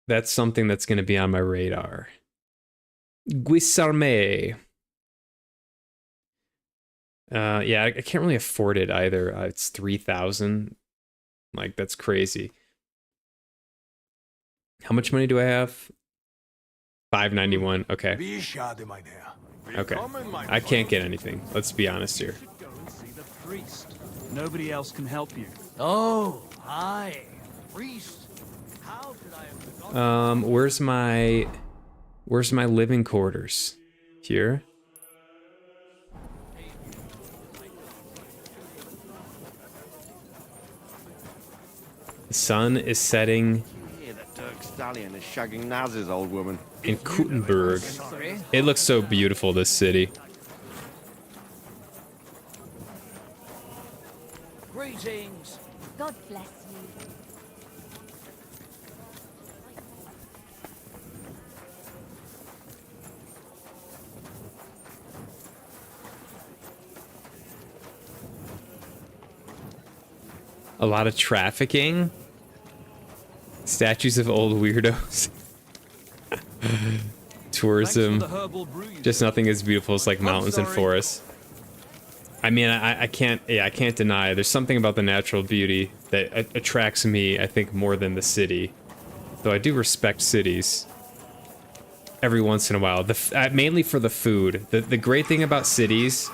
A: that's something that's going to be on my radar. Guisarme. Yeah, I can't really afford it either. It's 3,000. Like, that's crazy. How much money do I have? 591. Okay. Okay. I can't get anything. Let's be honest here.
K: Nobody else can help you.
F: Oh, hi, priest. How could I have forgotten?
A: Where's my living quarters? Here. The sun is setting
D: Yeah, that Turk stallion is shagging Naz's old woman.
A: in Kuttenberg. It looks so beautiful, this city.
F: Greetings.
E: God bless you.
A: A lot of trafficking. Statues of old weirdos. tourism. Just nothing as beautiful as like mountains and forests. I mean, I can't deny there's something about the natural beauty that attracts me, I think, more than the city. Though I do respect cities every once in a while. Mainly for the food. The great thing about cities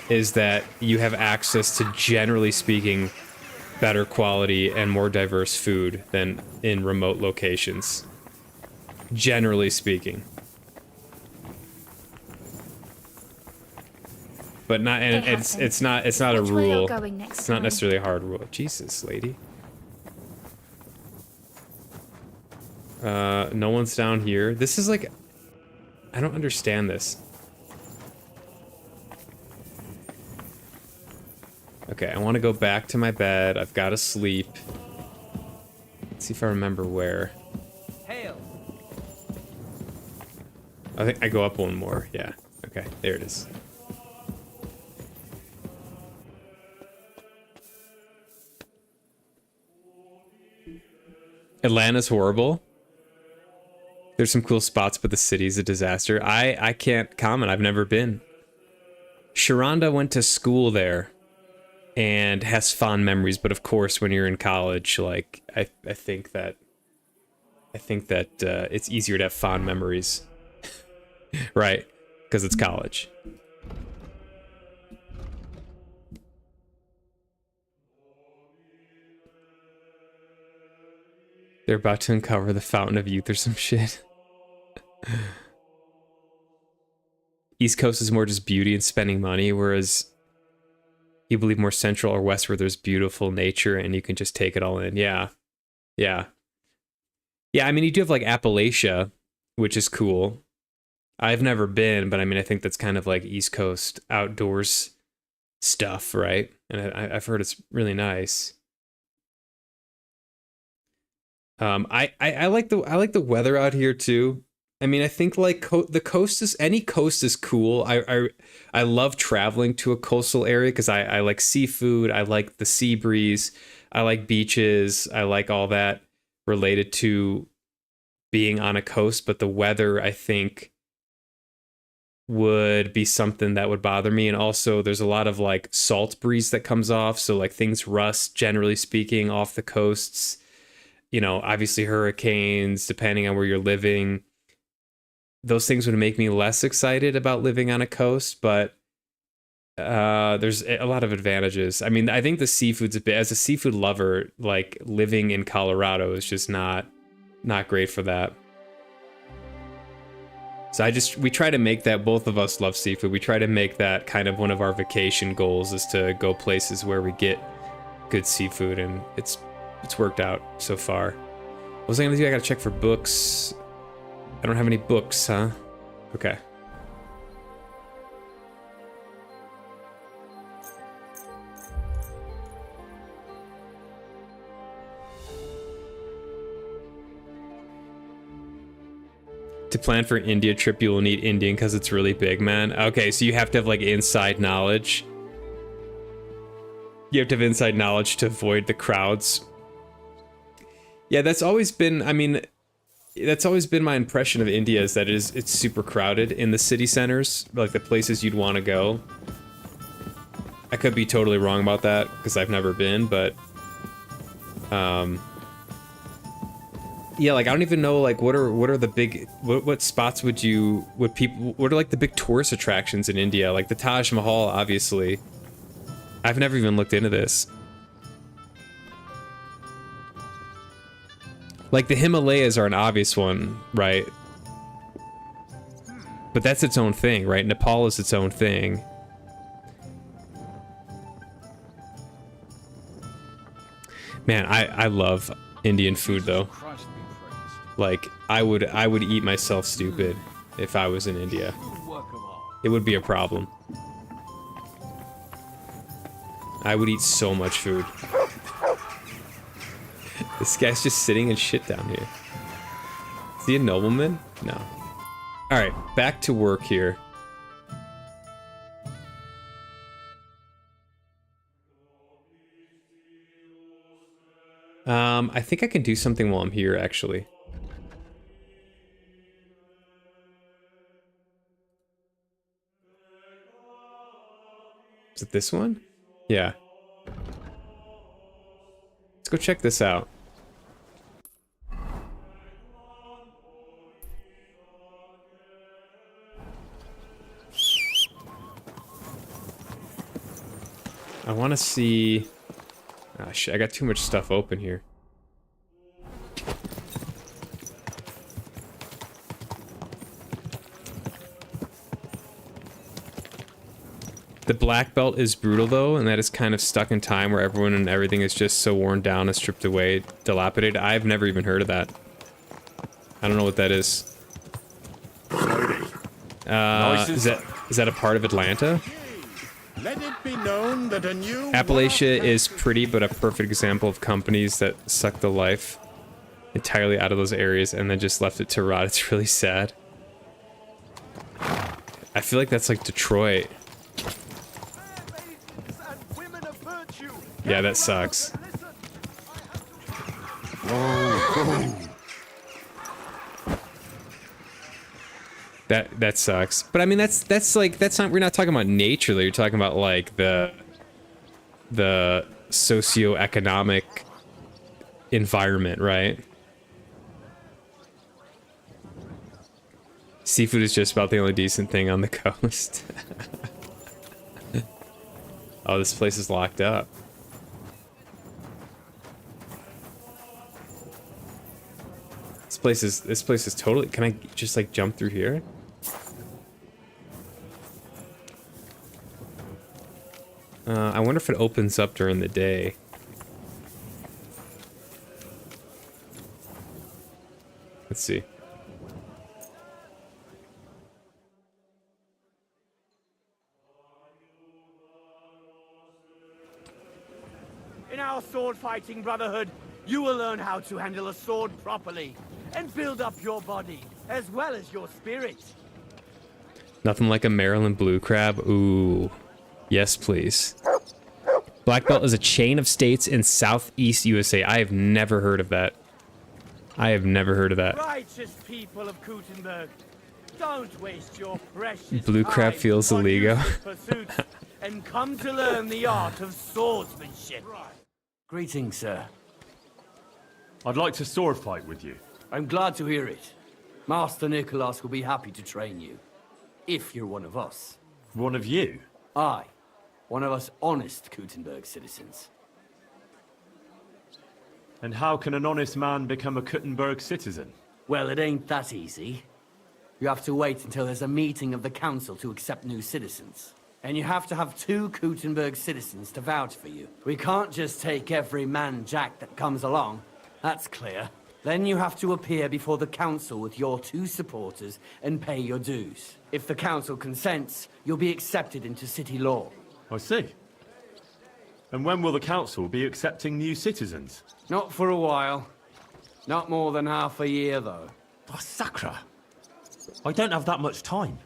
A: is that you have access to, generally speaking, better quality and more diverse food than in remote locations. Generally speaking. But not, and it's not a rule. It's not necessarily a hard rule. Jesus, lady. No one's down here. This is like, I don't understand this. Okay, I want to go back to my bed. I've got to sleep. Let's see if I remember where.
D: Hail.
A: I think I go up one more. Yeah. Okay, there it is. Atlanta's horrible. There's some cool spots, but the city's a disaster. I can't comment. I've never been. Sharonda went to school there and has fond memories, but of course, when you're in college, like I think that it's easier to have fond memories, right? Because it's college. They're about to uncover the fountain of youth or some shit. East Coast is more just beauty and spending money, whereas you believe more central or west where there's beautiful nature and you can just take it all in. Yeah. Yeah. Yeah, I mean, you do have like Appalachia, which is cool. I've never been, but I mean, I think that's kind of like East Coast outdoors stuff, right? And I've heard it's really nice. I like the weather out here too. I mean, I think like the coast is, any coast is cool. I love traveling to a coastal area because I like seafood. I like the sea breeze. I like beaches. I like all that related to being on a coast. But the weather, I think, would be something that would bother me. And also, there's a lot of like salt breeze that comes off. So like things rust, generally speaking, off the coasts. You know, obviously hurricanes, depending on where you're living. Those things would make me less excited about living on a coast, but there's a lot of advantages. I mean, I think the seafood's a bit, as a seafood lover, like living in Colorado is just not great for that. So we try to make that, both of us love seafood. We try to make that kind of one of our vacation goals, is to go places where we get good seafood, and it's worked out so far. What was I gonna do? I gotta check for books. I don't have any books, huh? Okay. To plan for India trip, you will need Indian because it's really big, man. Okay, so you have to have like inside knowledge. You have to have inside knowledge to avoid the crowds. Yeah, that's always been, I mean, that's always been my impression of India, is that it's super crowded in the city centers, like the places you'd want to go. I could be totally wrong about that because I've never been, but yeah, like I don't even know like what are the big, what spots what are like the big tourist attractions in India? Like the Taj Mahal, obviously. I've never even looked into this. Like the Himalayas are an obvious one, right? But that's its own thing, right? Nepal is its own thing. Man, I love Indian food though. Like I would eat myself stupid if I was in India. It would be a problem. I would eat so much food. This guy's just sitting and shit down here. Is he a nobleman? No. Alright, back to work here. I think I can do something while I'm here, actually. Is it this one? Yeah. Let's go check this out. I want to see... Ah, shit, I got too much stuff open here. The black belt is brutal though, and that is kind of stuck in time where everyone and everything is just so worn down and stripped away, dilapidated. I've never even heard of that. I don't know what that is. Is that a part of Atlanta?
K: Let it be known that a new
A: Appalachia is pretty, but a perfect example of companies that suck the life entirely out of those areas and then just left it to rot. It's really sad. I feel like that's like Detroit. Yeah, that sucks. That sucks. But I mean, that's not, we're not talking about nature. You're talking about like the socioeconomic environment, right? Seafood is just about the only decent thing on the coast. Oh, this place is locked up. This place is totally... Can I just like jump through here? I wonder if it opens up during the day. Let's see.
J: In our sword fighting brotherhood, you will learn how to handle a sword properly and build up your body as well as your spirit.
A: Nothing like a Maryland blue crab. Ooh. Yes, please. Black Belt is a chain of states in southeast USA. I have never heard of that. I have never heard of that.
J: Righteous people of Kuttenberg, don't waste your precious
A: Blue crab
J: time
A: feels
J: on
A: illegal.
J: useless pursuits and come to learn the art of swordsmanship. Greetings, sir.
B: I'd like to sword fight with you.
J: I'm glad to hear it. Master Nicholas will be happy to train you, if you're one of us.
B: One of you?
J: Aye, one of us honest Kuttenberg citizens.
B: And how can an honest man become a Kuttenberg citizen?
J: Well, it ain't that easy. You have to wait until there's a meeting of the council to accept new citizens. And you have to have 2 Kuttenberg citizens to vouch for you. We can't just take every man jack that comes along. That's clear. Then you have to appear before the council with your 2 supporters and pay your dues. If the council consents, you'll be accepted into city law.
B: I see. And when will the council be accepting new citizens?
J: Not for a while. Not more than half a year, though.
B: Oh, Sakra. I don't have that much time.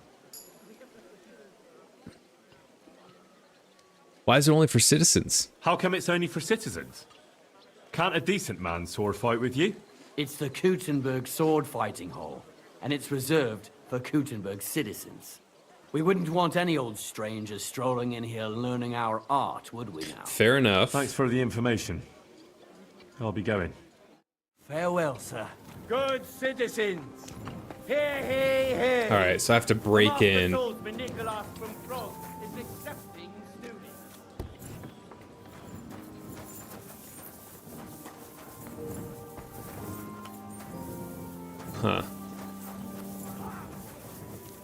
A: Why is it only for citizens?
B: How come it's only for citizens? Can't a decent man sword fight with you?
J: It's the Kuttenberg sword fighting hall, and it's reserved for Kuttenberg citizens. We wouldn't want any old strangers strolling in here learning our art, would we now?
A: Fair enough.
B: Thanks for the information. I'll be going.
J: Farewell, sir. Good citizens. Hear, hear, hear.
A: All right, so I have to break in.
J: Swordsman Nicholas from Prague is accepting students.
A: Huh.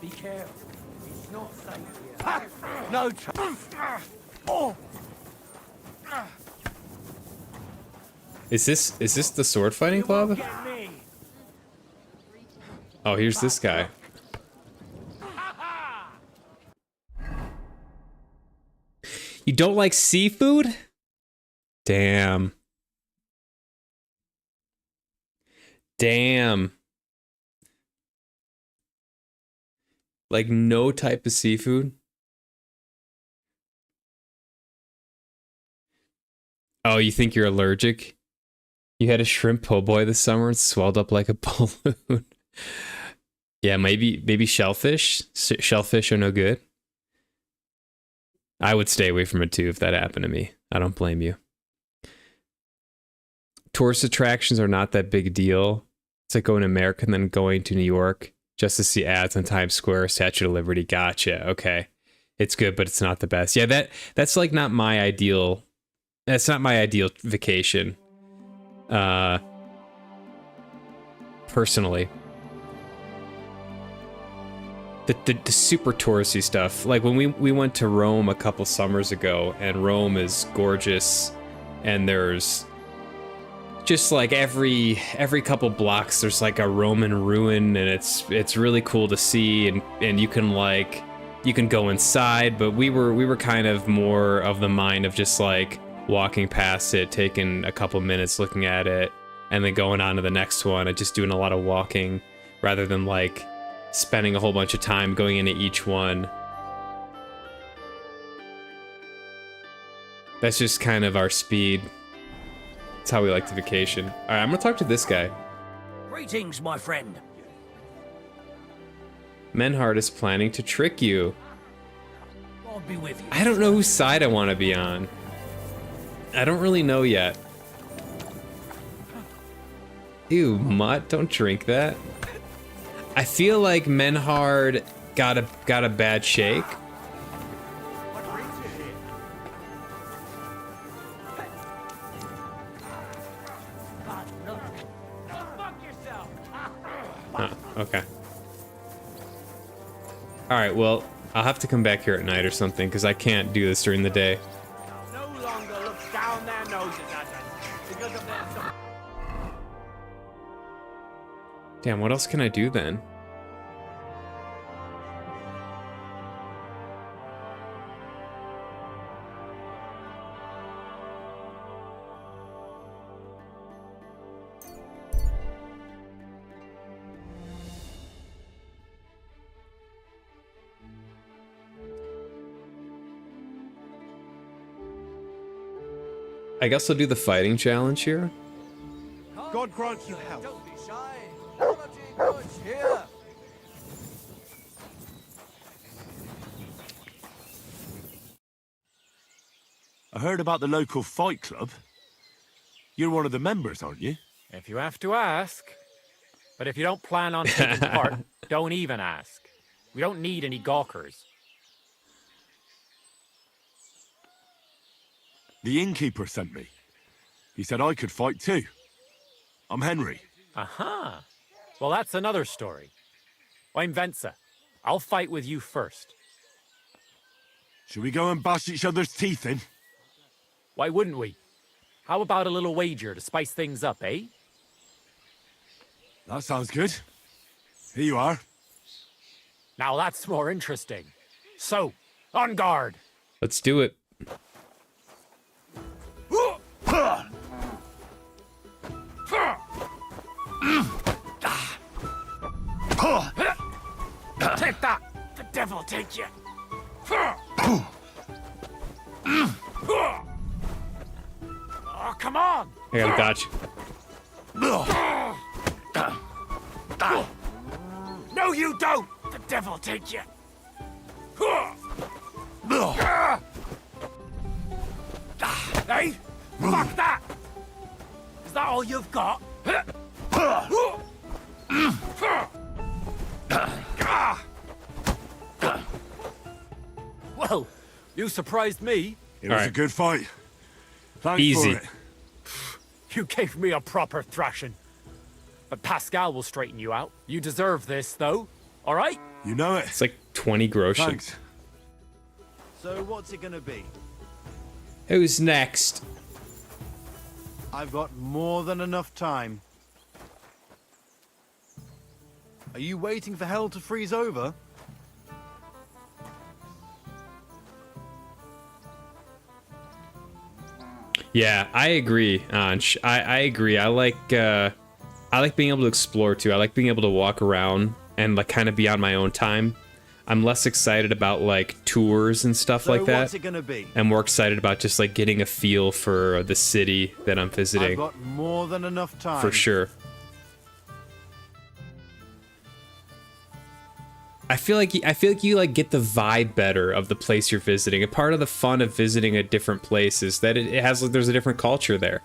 J: Be careful. It's not safe here. No chance. Oh.
A: Is this the sword fighting club?
J: Get me.
A: Oh, here's this guy. You don't like seafood? Damn. Damn. Like no type of seafood? Oh, you think you're allergic? You had a shrimp po' boy this summer and swelled up like a balloon. Yeah, maybe shellfish. Shellfish are no good. I would stay away from it too if that happened to me. I don't blame you. Tourist attractions are not that big a deal. It's like going to America and then going to New York just to see ads on Times Square, Statue of Liberty. Gotcha. Okay. It's good, but it's not the best. Yeah, that's like not my ideal. That's not my ideal vacation. Personally. The super touristy stuff. Like when we went to Rome a couple summers ago, and Rome is gorgeous, and there's just like every couple blocks there's like a Roman ruin, and it's really cool to see, and you can go inside, but we were kind of more of the mind of just like walking past it, taking a couple minutes looking at it, and then going on to the next one, and just doing a lot of walking rather than like spending a whole bunch of time going into each one. That's just kind of our speed. That's how we like to vacation. All right, I'm gonna talk to this guy.
L: Greetings, my friend.
A: Menhard is planning to trick you.
L: I'll be with you.
A: I don't know whose side I want to be on. I don't really know yet. Ew, mutt, don't drink that. I feel like Menhard got a bad shake. Okay. Alright, well, I'll have to come back here at night or something, because I can't do this during the day.
D: No longer look down their noses at us because of their...
A: Damn, what else can I do then? I guess I'll do the fighting challenge here.
D: God grant you health.
F: Don't be shy. Quality goods here.
B: I heard about the local fight club. You're one of the members, aren't you?
M: If you have to ask. But if you don't plan on taking part, don't even ask. We don't need any gawkers.
B: The innkeeper sent me. He said I could fight too. I'm Henry.
M: Aha. Well, that's another story. I'm Venza. I'll fight with you first.
B: Should we go and bash each other's teeth in?
M: Why wouldn't we? How about a little wager to spice things up, eh?
B: That sounds good. Here you are.
M: Now that's more interesting. So, on guard.
A: Let's do it.
M: Take that! The devil take you! Oh, come on!
A: I got a dodge.
M: No, you don't! The devil take you! Hey! Fuck that! Is that all you've got? Well, you surprised me.
B: It was a good fight. Thanks
A: Easy.
B: for it.
M: You gave me a proper thrashing. But Pascal will straighten you out. You deserve this, though. All right?
B: You know it.
A: It's like 20 groschen.
B: Thanks.
N: So what's it gonna be?
A: Who's next?
N: I've got more than enough time. Are you waiting for hell to freeze over?
A: Yeah, I agree, Ansh. I agree. I like being able to explore too. I like being able to walk around and like kind of be on my own time. I'm less excited about like tours and stuff like that.
N: What's it gonna be?
A: I'm more excited about just like getting a feel for the city that I'm visiting.
N: I've got more than enough time.
A: For sure. I feel like you like get the vibe better of the place you're visiting. A part of the fun of visiting a different place is that there's a different culture there,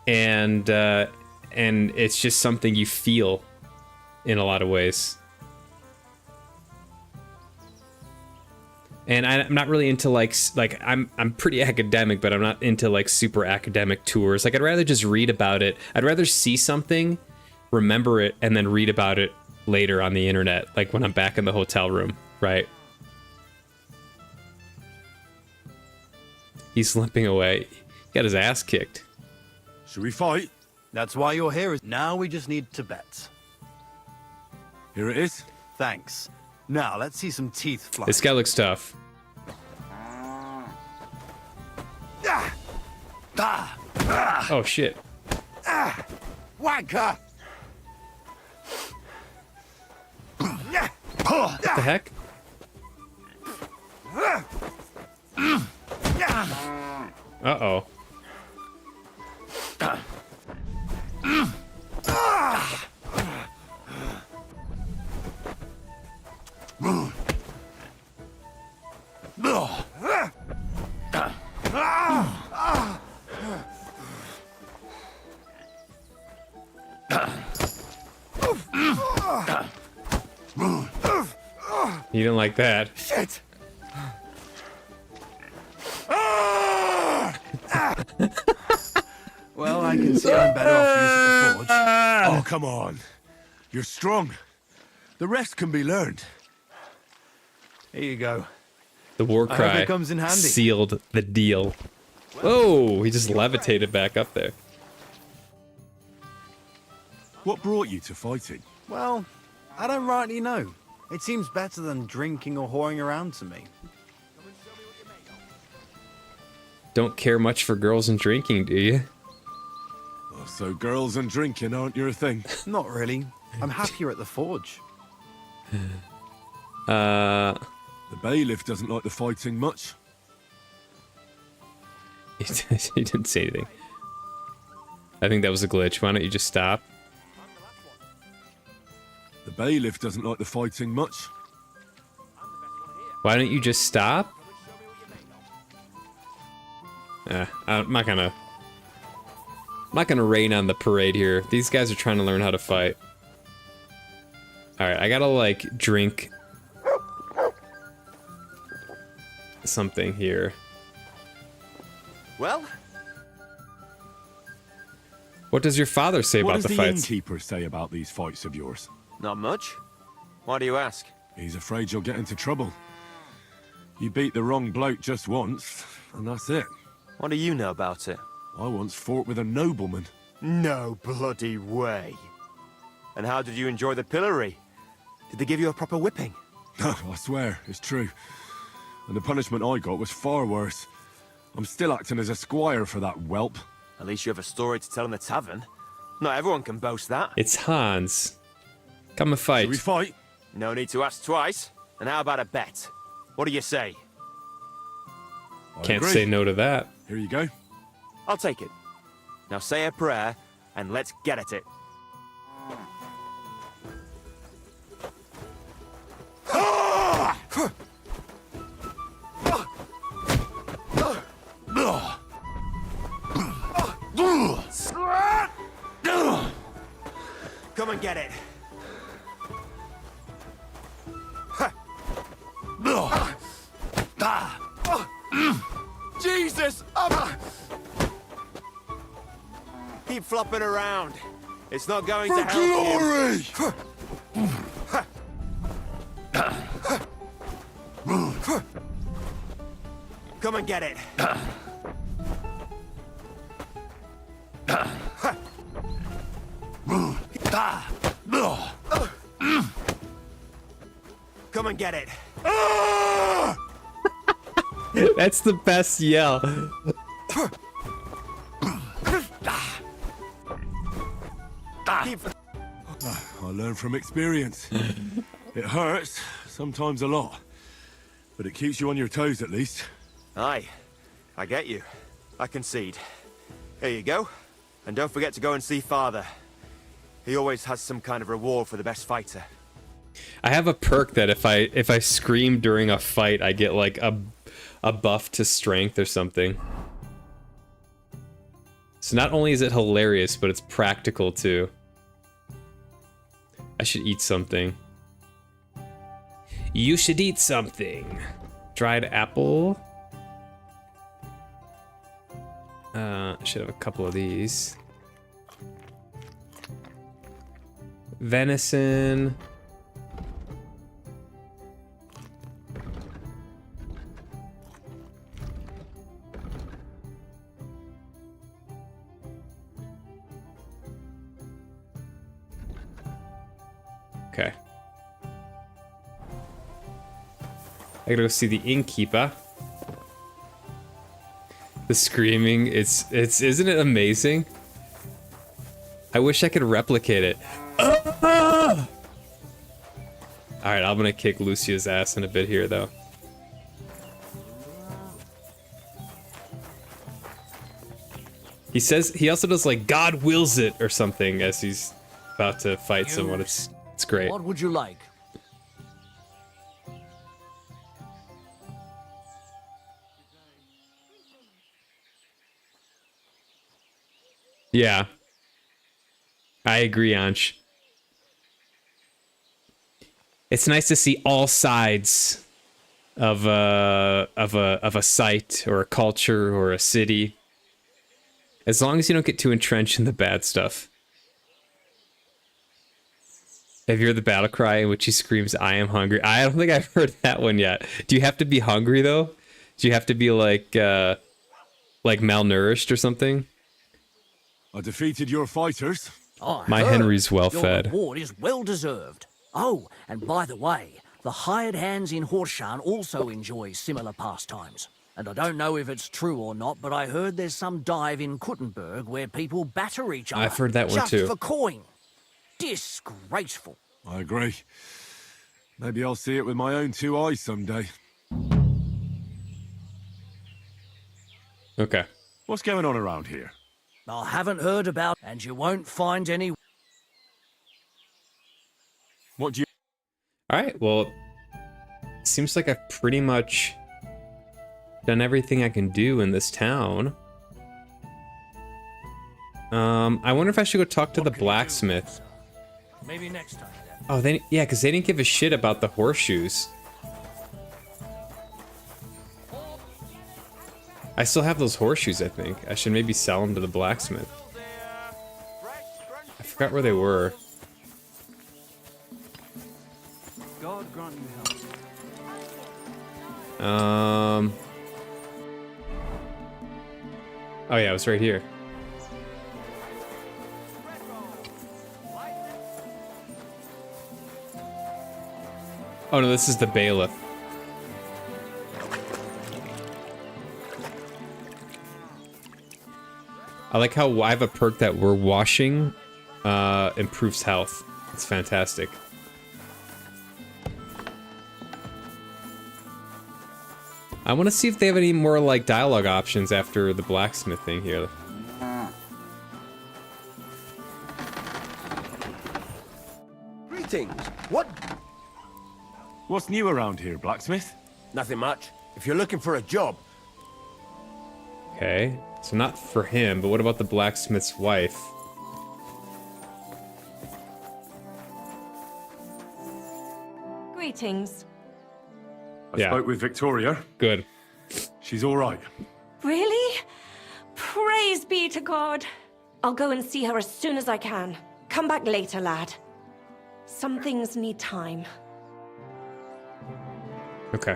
A: and it's just something you feel in a lot of ways. And I'm not really into like I'm pretty academic, but I'm not into like super academic tours. Like I'd rather just read about it. I'd rather see something, remember it, and then read about it later on the internet, like when I'm back in the hotel room, right? He's limping away. He got his ass kicked.
B: Should we fight?
N: That's why you're here. Now we just need to bet.
B: Here it is.
N: Thanks. Now let's see some teeth fly.
A: This guy looks tough. Oh shit.
F: Wanker!
A: What the heck? Uh-oh. You didn't like that.
F: Shit!
N: Well, I can see I'm better off using the forge.
B: Oh, come on. You're strong. The rest can be learned.
N: Here you go.
A: The war
N: I hope
A: cry
N: it comes in handy.
A: sealed the deal. Oh, he just levitated back up there.
B: What brought you to fighting?
N: Well, I don't rightly know. It seems better than drinking or whoring around to me.
A: Don't care much for girls and drinking, do you?
B: Oh, so girls and drinking aren't your thing?
N: Not really. I'm happier at the forge.
B: The bailiff doesn't like the fighting much.
A: He didn't say anything. I think that was a glitch. Why don't you just stop?
B: The bailiff doesn't like the fighting much.
A: Why don't you just stop? I'm not gonna rain on the parade here. These guys are trying to learn how to fight. Alright, I gotta like drink something here.
B: Well?
A: What does your father say
B: What
A: about
B: does
A: the
B: the
A: fights?
B: innkeeper say about these fights of yours?
O: Not much. Why do you ask?
B: He's afraid you'll get into trouble. You beat the wrong bloke just once, and that's it.
O: What do you know about it?
B: I once fought with a nobleman.
O: No bloody way. And how did you enjoy the pillory? Did they give you a proper whipping?
B: No, I swear, it's true. And the punishment I got was far worse. I'm still acting as a squire for that whelp.
O: At least you have a story to tell in the tavern. Not everyone can boast that.
A: It's Hans. Come and fight.
B: Should we fight?
O: No need to ask twice. And how about a bet? What do you say?
B: I
A: Can't
B: agree.
A: say no to that.
B: Here you go.
O: I'll take it. Now say a prayer, and let's get at it. Come and get it.
F: Jesus!
O: Keep flopping around. It's not going to help you. Come and get it. Come and get it.
A: That's the best yell.
B: I learn from experience. It hurts, sometimes a lot. But it keeps you on your toes at least.
O: Aye, I get you. I concede. Here you go. And don't forget to go and see Father. He always has some kind of reward for the best fighter.
A: I have a perk that if I scream during a fight, I get like a buff to strength or something. So not only is it hilarious, but it's practical too. I should eat something. You should eat something. Dried apple. I should have a couple of these. Venison. Okay. I gotta go see the innkeeper. The screaming, it's isn't it amazing? I wish I could replicate it. Alright, I'm gonna kick Lucia's ass in a bit here though. He also does like God wills it or something as he's about to fight someone. It's great.
L: What would you like?
A: Yeah. I agree, Ansh. It's nice to see all sides of a site or a culture or a city. As long as you don't get too entrenched in the bad stuff. Have you heard the battle cry in which he screams, "I am hungry"? I don't think I've heard that one yet. Do you have to be hungry though? Do you have to be like malnourished or something?
B: I defeated your fighters.
A: My Henry's well fed.
L: Your reward is well deserved. Oh, and by the way, the hired hands in Horseshan also enjoy similar pastimes. And I don't know if it's true or not, but I heard there's some dive in Kuttenberg where people batter each other.
A: I've heard that one
L: just
A: too.
L: for coin. Disgraceful.
B: I agree. Maybe I'll see it with my own two eyes someday.
A: Okay.
B: What's going on around here?
L: I haven't heard about, and you won't find any.
B: What do you...
A: Alright, well, seems like I've pretty much done everything I can do in this town. I wonder if I should go talk to the blacksmith.
L: Maybe next time then.
A: Oh, yeah, because they didn't give a shit about the horseshoes. I still have those horseshoes, I think. I should maybe sell them to the blacksmith. I forgot where they were.
M: God grant you health.
A: Oh yeah, it was right here. Oh no, this is the bailiff. I like how I have a perk that we're washing improves health. It's fantastic. I want to see if they have any more like dialogue options after the blacksmith thing here.
P: Greetings.
B: What's new around here, blacksmith?
P: Nothing much. If you're looking for a job.
A: Okay, so not for him, but what about the blacksmith's wife?
C: Greetings.
B: I spoke with Victoria.
A: Good.
B: She's all right.
C: Really? Praise be to God. I'll go and see her as soon as I can. Come back later, lad. Some things need time.
A: Okay.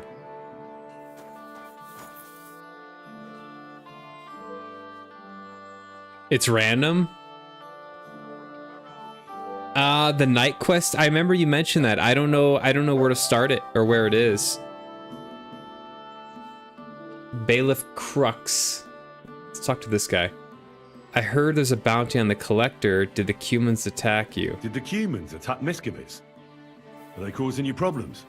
A: It's random? The night quest? I remember you mentioned that. I don't know where to start it or where it is. Bailiff Crux. Let's talk to this guy. I heard there's a bounty on the collector. Did the Cumans attack you?
B: Did the Cumans attack Miskovitz? Are they causing you problems?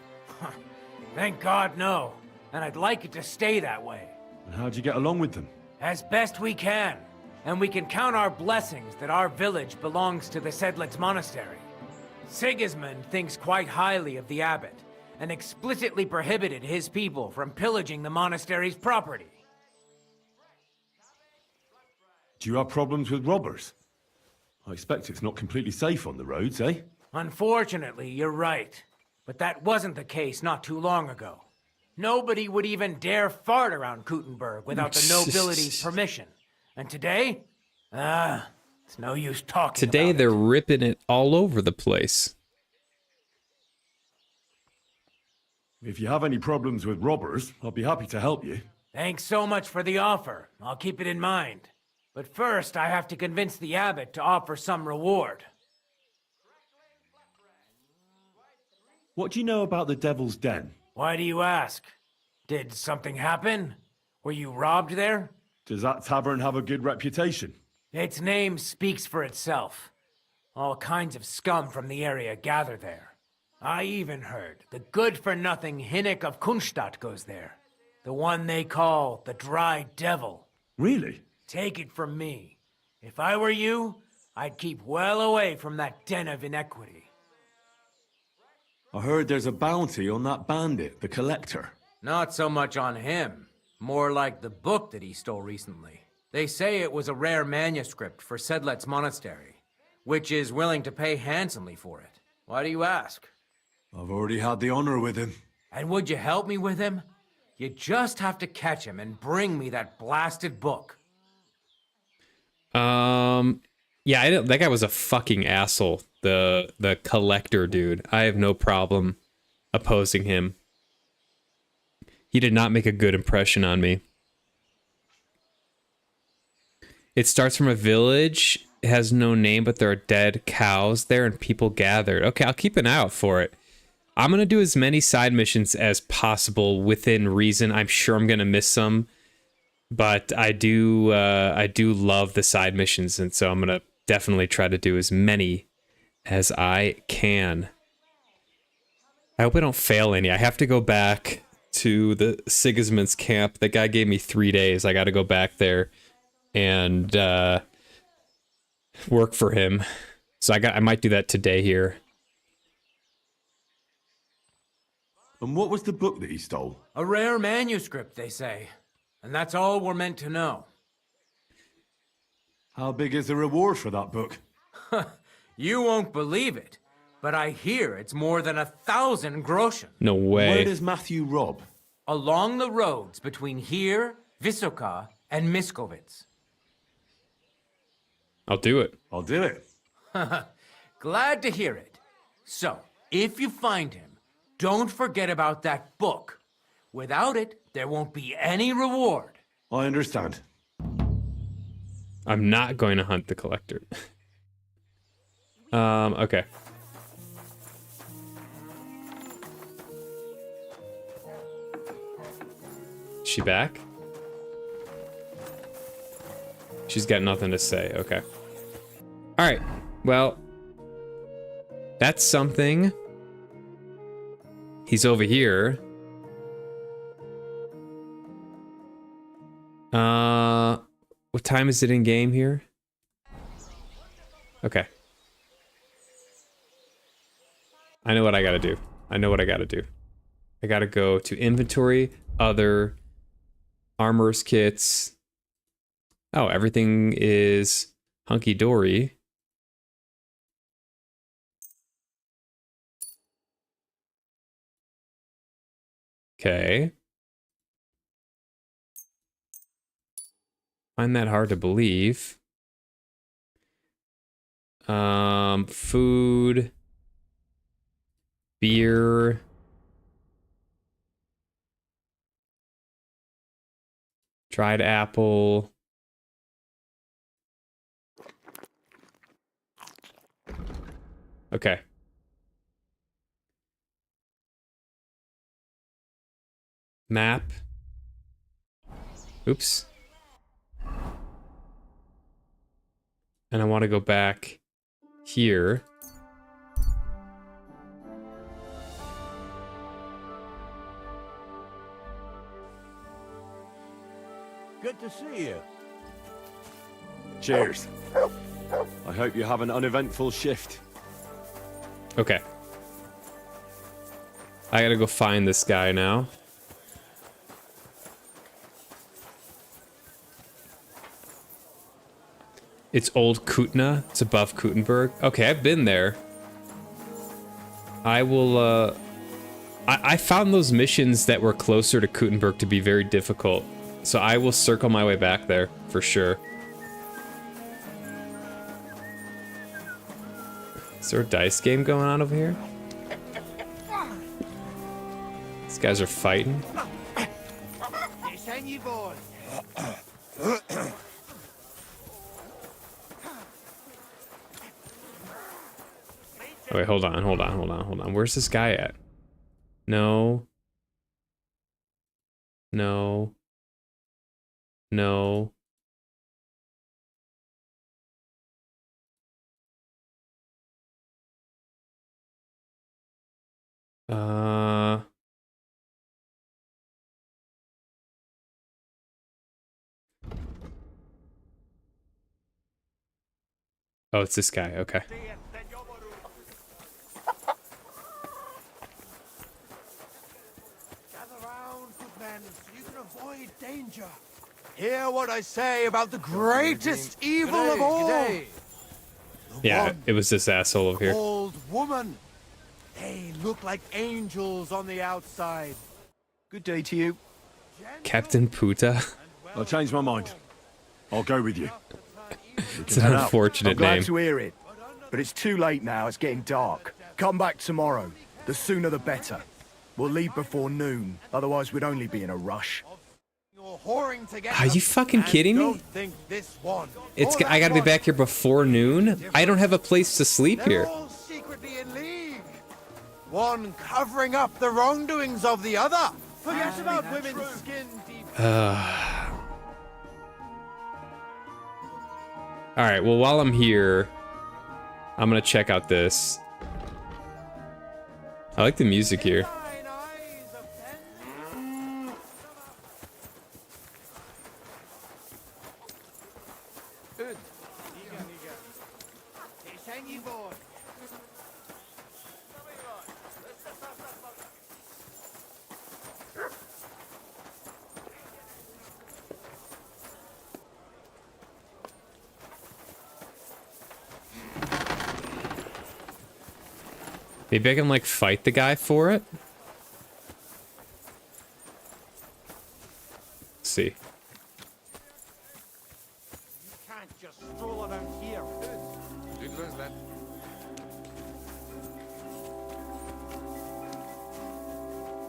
D: Thank God, no. And I'd like it to stay that way.
B: And how'd you get along with them?
D: As best we can. And we can count our blessings that our village belongs to the Sedlitz Monastery. Sigismund thinks quite highly of the abbot, and explicitly prohibited his people from pillaging the monastery's property.
B: Do you have problems with robbers? I expect it's not completely safe on the roads, eh?
D: Unfortunately, you're right. But that wasn't the case not too long ago. Nobody would even dare fart around Kuttenberg without the nobility's permission. And today? It's no use talking
A: Today
D: about
A: they're ripping it all over the place.
B: If you have any problems with robbers, I'll be happy to help you.
D: Thanks so much for the offer. I'll keep it in mind. But first, I have to convince the abbot to offer some reward.
B: What do you know about the Devil's Den?
D: Why do you ask? Did something happen? Were you robbed there?
B: Does that tavern have a good reputation?
D: Its name speaks for itself. All kinds of scum from the area gather there. I even heard the good-for-nothing Hinnick of Kunstadt goes there. The one they call the Dry Devil.
B: Really?
D: Take it from me. If I were you, I'd keep well away from that den of inequity.
B: I heard there's a bounty on that bandit, the Collector.
D: Not so much on him. More like the book that he stole recently. They say it was a rare manuscript for Sedlet's monastery, which is willing to pay handsomely for it. Why do you ask?
B: I've already had the honor with him.
D: And would you help me with him? You just have to catch him and bring me that blasted book.
A: Yeah, that guy was a fucking asshole. The Collector dude. I have no problem opposing him. He did not make a good impression on me. It starts from a village. It has no name, but there are dead cows there and people gathered. Okay, I'll keep an eye out for it. I'm going to do as many side missions as possible within reason. I'm sure I'm going to miss some, but I do love the side missions, and so I'm going to definitely try to do as many as I can. I hope I don't fail any. I have to go back to the Sigismund's camp. The guy gave me 3 days. I got to go back there and work for him. So I might do that today here.
B: And what was the book that he stole?
D: A rare manuscript, they say. And that's all we're meant to know.
B: How big is the reward for that book?
D: You won't believe it, but I hear it's more than 1,000 groschen.
A: No way.
B: Where does Matthew rob?
D: Along the roads between here, Vysoka, and Miskovitz.
A: I'll do it.
B: I'll do it.
D: Glad to hear it. So, if you find him, don't forget about that book. Without it, there won't be any reward.
B: I understand.
A: I'm not going to hunt the Collector. Okay. Is she back? She's got nothing to say. Okay. All right. Well, that's something. He's over here. What time is it in game here? Okay. I know what I gotta do. I know what I gotta do. I gotta go to inventory, other, armor's kits. Oh, everything is hunky-dory. Okay. Find that hard to believe. Food. Beer. Dried apple. Okay. Map. Oops. And I want to go back here.
P: Good to see you.
B: Cheers. I hope you have an uneventful shift.
A: Okay. I gotta go find this guy now. It's Old Kutna. It's above Kutenberg. Okay, I've been there. I will, I found those missions that were closer to Kutenberg to be very difficult. So I will circle my way back there, for sure. Is there a dice game going on over here? These guys are fighting. Oh, wait, hold on. Where's this guy at? No. No. No. Oh, it's this guy. Okay.
G: Gather round, good men, so you can avoid danger. Hear what I say about the greatest evil of all.
A: Yeah, it was this asshole over here.
G: Old woman. They look like angels on the outside.
F: Good day to you.
A: Captain Puta.
B: I changed my mind. I'll go with you.
A: It's an unfortunate
F: I'm glad
A: name.
F: to hear it, but it's too late now. It's getting dark. Come back tomorrow. The sooner the better. We'll leave before noon. Otherwise, we'd only be in a rush.
A: Are you fucking kidding me? I gotta be back here before noon? I don't have a place to sleep here.
G: Secretly in league. One covering up the wrongdoings of the other. Forget about women's skin deep.
A: Alright, well, while I'm here, I'm gonna check out this. I like the music here. Maybe I can, like, fight the guy for it? Let's see.
G: Can't just stroll around here.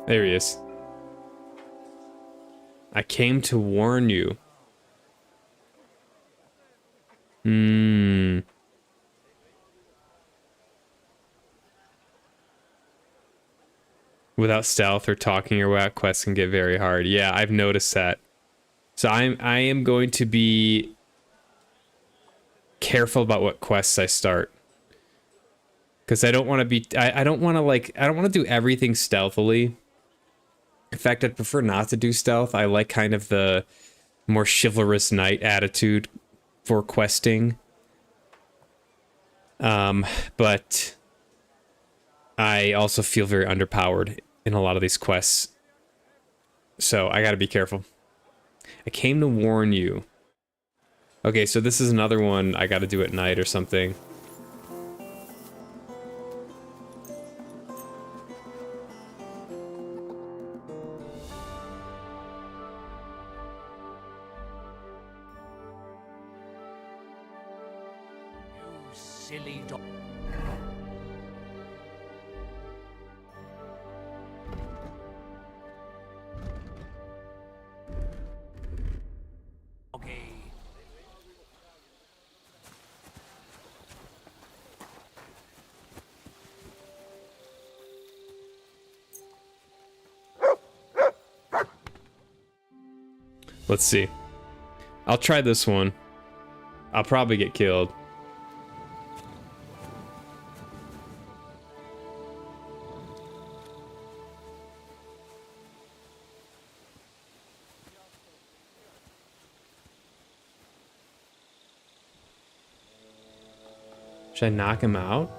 A: There he is. I came to warn you. Without stealth or talking your way out, quests can get very hard. Yeah, I've noticed that. So I am going to be careful about what quests I start. Because I don't want to be... I don't want to do everything stealthily. In fact, I'd prefer not to do stealth. I like kind of the more chivalrous knight attitude for questing. But I also feel very underpowered in a lot of these quests. So I gotta be careful. I came to warn you. Okay, so this is another one I gotta do at night or something.
L: You silly dog.
A: Let's see. I'll try this one. I'll probably get killed. Should I knock him out?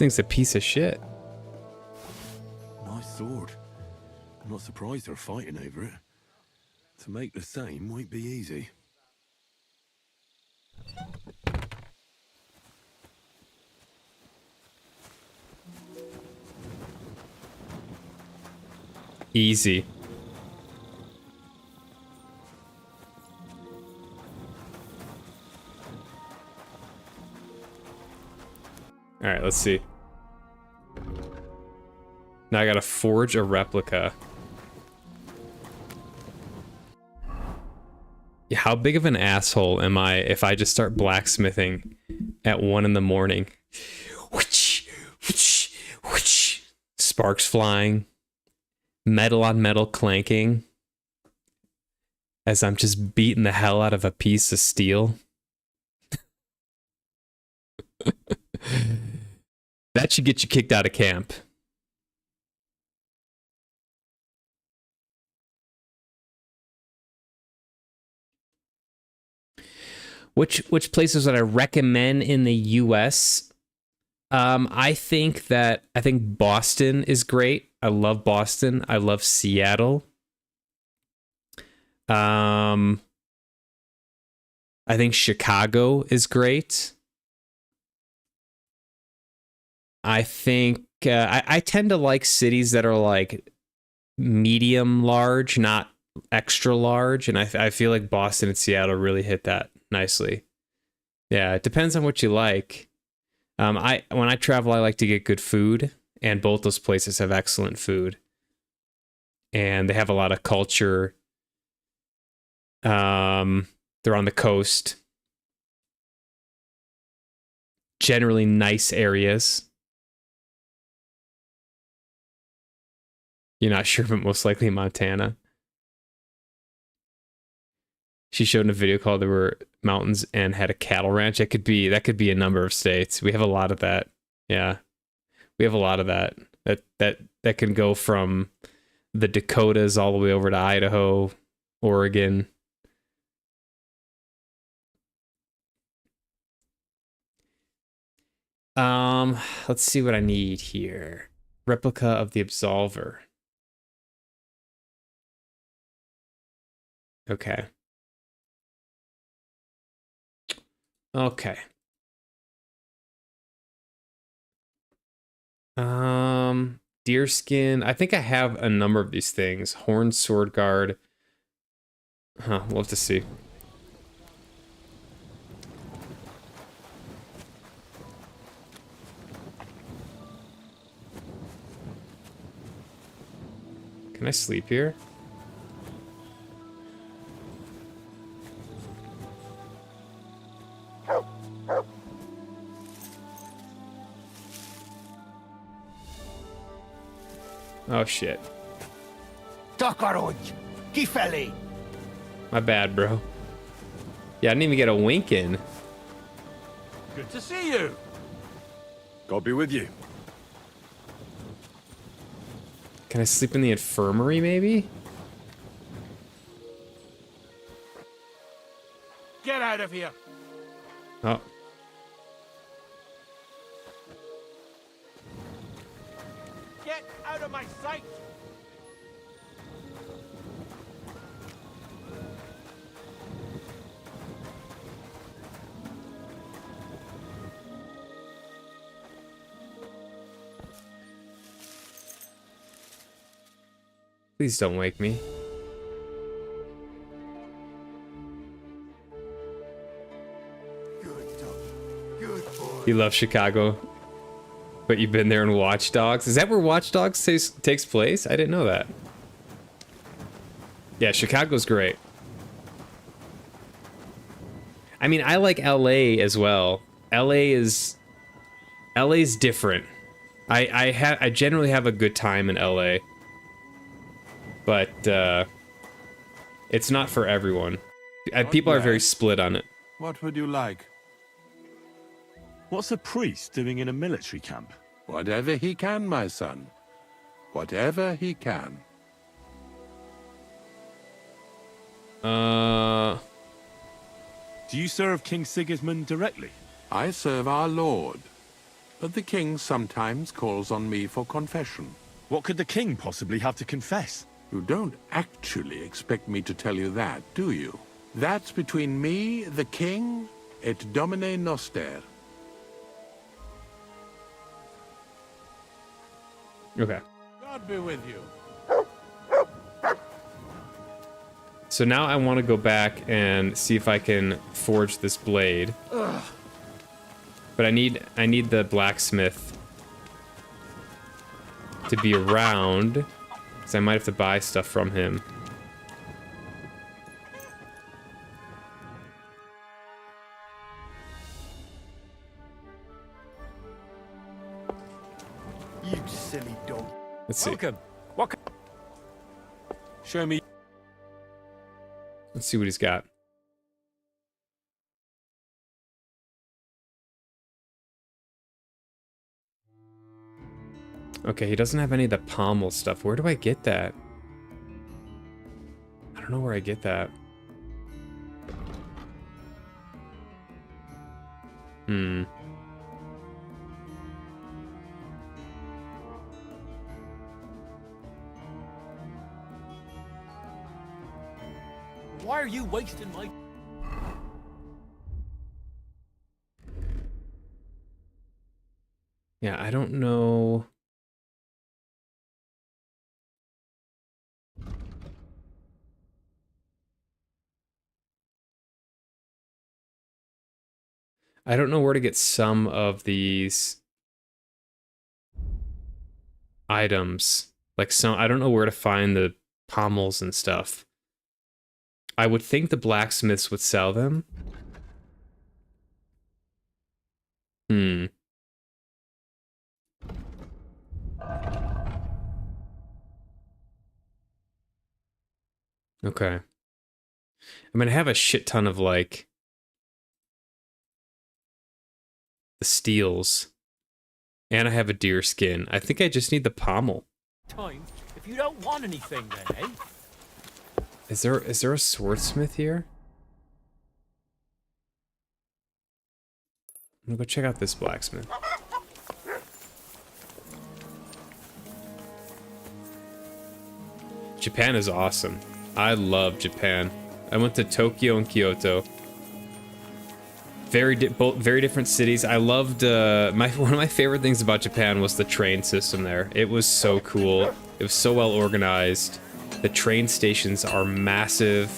A: thing's a piece of shit.
B: Nice sword. I'm not surprised they're fighting over it. To make the same won't be easy.
A: Easy. All right, let's see. Now I gotta forge a replica. Yeah, how big of an asshole am I if I just start blacksmithing at 1 in the morning? Whoosh, whoosh, whoosh. Sparks flying, metal on metal clanking, as I'm just beating the hell out of a piece of steel. That should get you kicked out of camp. Which places would I recommend in the US? I think Boston is great. I love Boston. I love Seattle. I think Chicago is great. I think I tend to like cities that are like medium large, not extra large, and I feel like Boston and Seattle really hit that nicely. Yeah, it depends on what you like. When I travel, I like to get good food, and both those places have excellent food, and they have a lot of culture. They're on the coast, generally nice areas. You're not sure, but most likely Montana. She showed in a video call there were mountains and had a cattle ranch. That could be a number of states. We have a lot of that. Yeah. We have a lot of that. That can go from the Dakotas all the way over to Idaho, Oregon. Let's see what I need here. Replica of the Absolver. Okay. Okay. Deerskin. I think I have a number of these things. Horned sword guard. Huh, we'll have to see. Can I sleep here? Oh shit. My bad, bro. Yeah, I didn't even get a wink in.
K: Good to see you.
B: God be with you.
A: Can I sleep in the infirmary, maybe?
K: Get out of here.
A: Oh.
K: Get out of my sight.
A: Please don't wake me. You love Chicago, but you've been there in Watch Dogs. Is that where Watch Dogs takes place? I didn't know that. Yeah, Chicago's great. I mean, I like LA as well. LA's different. I generally have a good time in LA. But it's not for everyone. People are very split on it.
K: What would you like?
B: What's a priest doing in a military camp?
K: Whatever he can, my son. Whatever he can.
B: Do you serve King Sigismund directly?
K: I serve our Lord. but the king sometimes calls on me for confession.
B: What could the king possibly have to confess?
K: You don't actually expect me to tell you that, do you? That's between me, the king, et Domine Noster.
A: Okay.
K: God be with you.
A: So now I want to go back and see if I can forge this blade.
F: Ugh.
A: But I need the blacksmith to be around, because I might have to buy stuff from him.
F: You silly dog.
A: Let's see.
B: Welcome. What? Show me.
A: Let's see what he's got. Okay, he doesn't have any of the pommel stuff. Where do I get that? I don't know where I get that. Hmm.
P: Why are you wasting my...
A: Yeah, I don't know. I don't know where to get some of these items. Like some, I don't know where to find the pommels and stuff. I would think the blacksmiths would sell them. Hmm. Okay. I'm gonna have a shit ton of like the steels, and I have a deer skin. I think I just need the pommel.
P: time if you don't want anything then, eh?
A: Is there a swordsmith here? I'm gonna go check out this blacksmith. Japan is awesome. I love Japan. I went to Tokyo and Kyoto. Both very different cities. I loved one of my favorite things about Japan was the train system there. It was so cool. It was so well organized. The train stations are massive.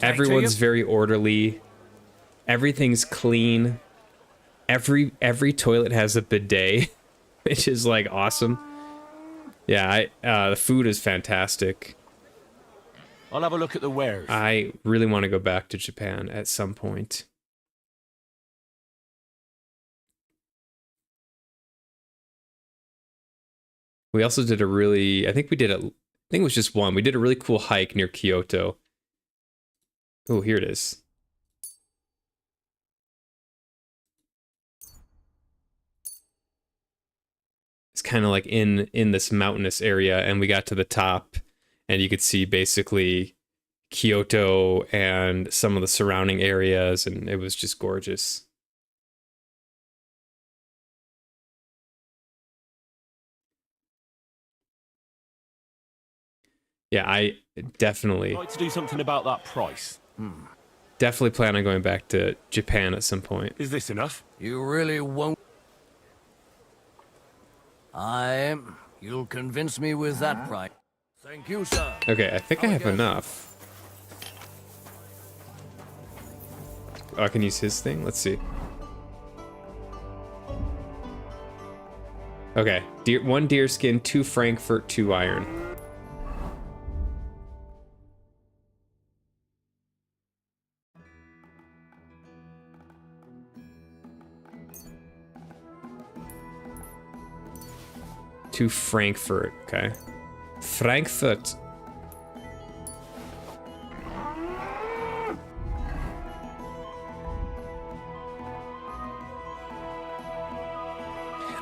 A: Everyone's very orderly. Everything's clean. Every toilet has a bidet, which is like awesome. Yeah, the food is fantastic.
P: I'll have a look at the wares.
A: I really want to go back to Japan at some point. We also did I think it was just one. We did a really cool hike near Kyoto. Oh, here it is. It's kind of like in this mountainous area, and we got to the top, and you could see basically Kyoto and some of the surrounding areas, and it was just gorgeous. Yeah, I definitely...
B: I'd like to do something about that price.
A: Definitely plan on going back to Japan at some point.
B: Is this enough?
L: You really won't. You'll convince me with that price. Thank you, sir.
A: Okay, I think I have enough. Oh, I can use his thing? Let's see. Okay, 1 deer skin, 2 Frankfurt, 2 iron. To Frankfurt, okay. Frankfurt.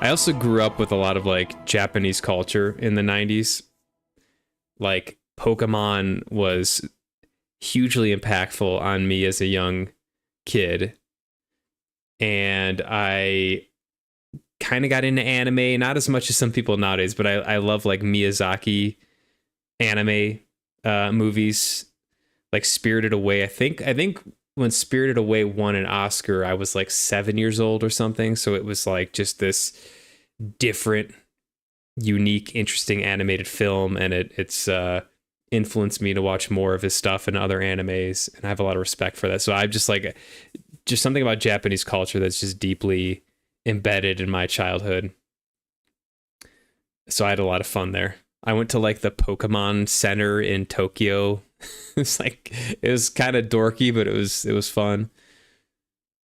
A: I also grew up with a lot of like Japanese culture in the 90s. Like Pokemon was hugely impactful on me as a young kid. and I kind of got into anime, not as much as some people nowadays, but I love like Miyazaki anime movies, like Spirited Away. I think when Spirited Away won an Oscar, I was like 7 years old or something. So it was like just this different, unique, interesting animated film, and it's influenced me to watch more of his stuff and other animes, and I have a lot of respect for that. So I'm just like, just something about Japanese culture that's just deeply embedded in my childhood. So I had a lot of fun there. I went to like the Pokemon Center in Tokyo. It's like, it was kind of dorky, but it was fun.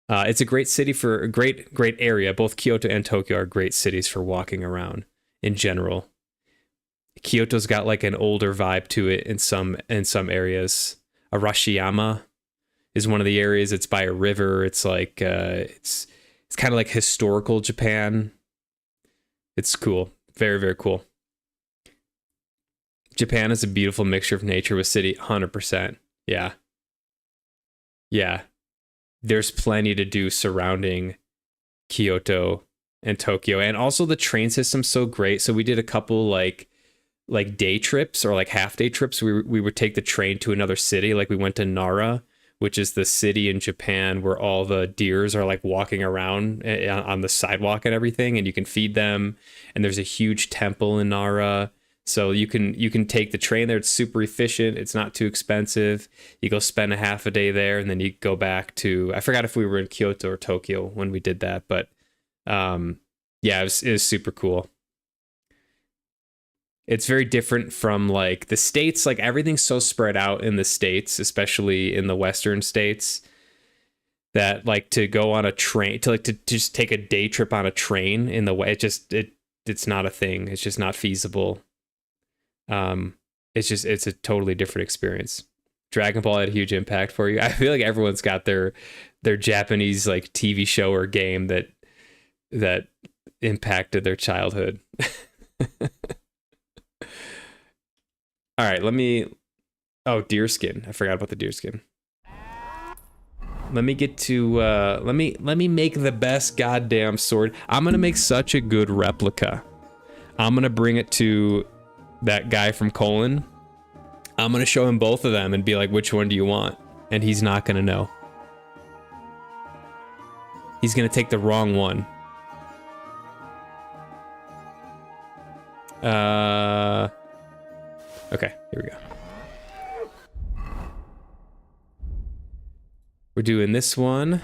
A: It's a great city for a great area. Both Kyoto and Tokyo are great cities for walking around in general. Kyoto's got like an older vibe to it in some areas. Arashiyama is one of the areas. It's by a river. It's like it's kind of like historical Japan. It's cool. Very, very cool. Japan is a beautiful mixture of nature with city. 100%. Yeah. Yeah. There's plenty to do surrounding Kyoto and Tokyo. And also the train system's so great. So we did a couple like day trips or like half day trips. We would take the train to another city. Like we went to Nara, which is the city in Japan where all the deers are like walking around on the sidewalk and everything, and you can feed them. And there's a huge temple in Nara. So you can take the train there. It's super efficient. It's not too expensive. You go spend a half a day there, and then you go back to, I forgot if we were in Kyoto or Tokyo when we did that, but yeah, it was super cool. It's very different from like the States. Like everything's so spread out in the States, especially in the Western states, that like to go on a train, to just take a day trip on a train in the way, it's not a thing. It's just not feasible. It's a totally different experience. Dragon Ball had a huge impact for you. I feel like everyone's got their Japanese like TV show or game that impacted their childhood. All right, deerskin. I forgot about the deerskin. Let me get to let me make the best goddamn sword. I'm gonna make such a good replica. I'm gonna bring it to that guy from Colon. I'm gonna show him both of them and be like, which one do you want? And he's not gonna know. He's gonna take the wrong one. Okay, here we go. We're doing this one.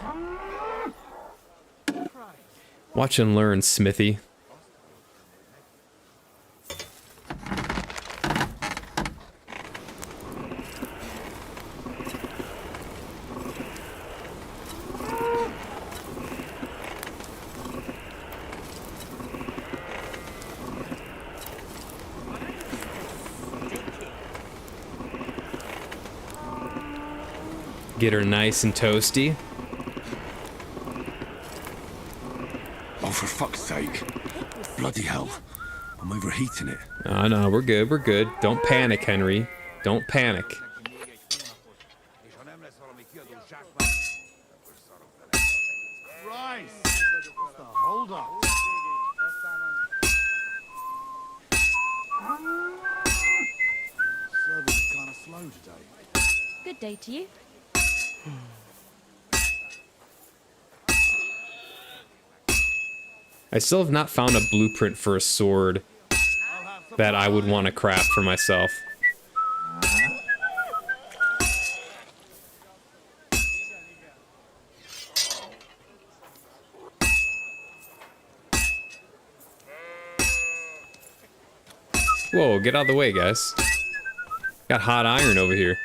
A: Watch and learn, Smithy. Get her nice and toasty.
B: Oh, for fuck's sake. Bloody hell. I'm overheating it.
A: Oh, no, we're good, we're good. Don't panic, Henry. Don't panic.
F: Christ! What's the hold up? Service is kind of slow today.
E: Good day to you.
A: I still have not found a blueprint for a sword that I would want to craft for myself. Whoa, get out of the way, guys. Got hot iron over here.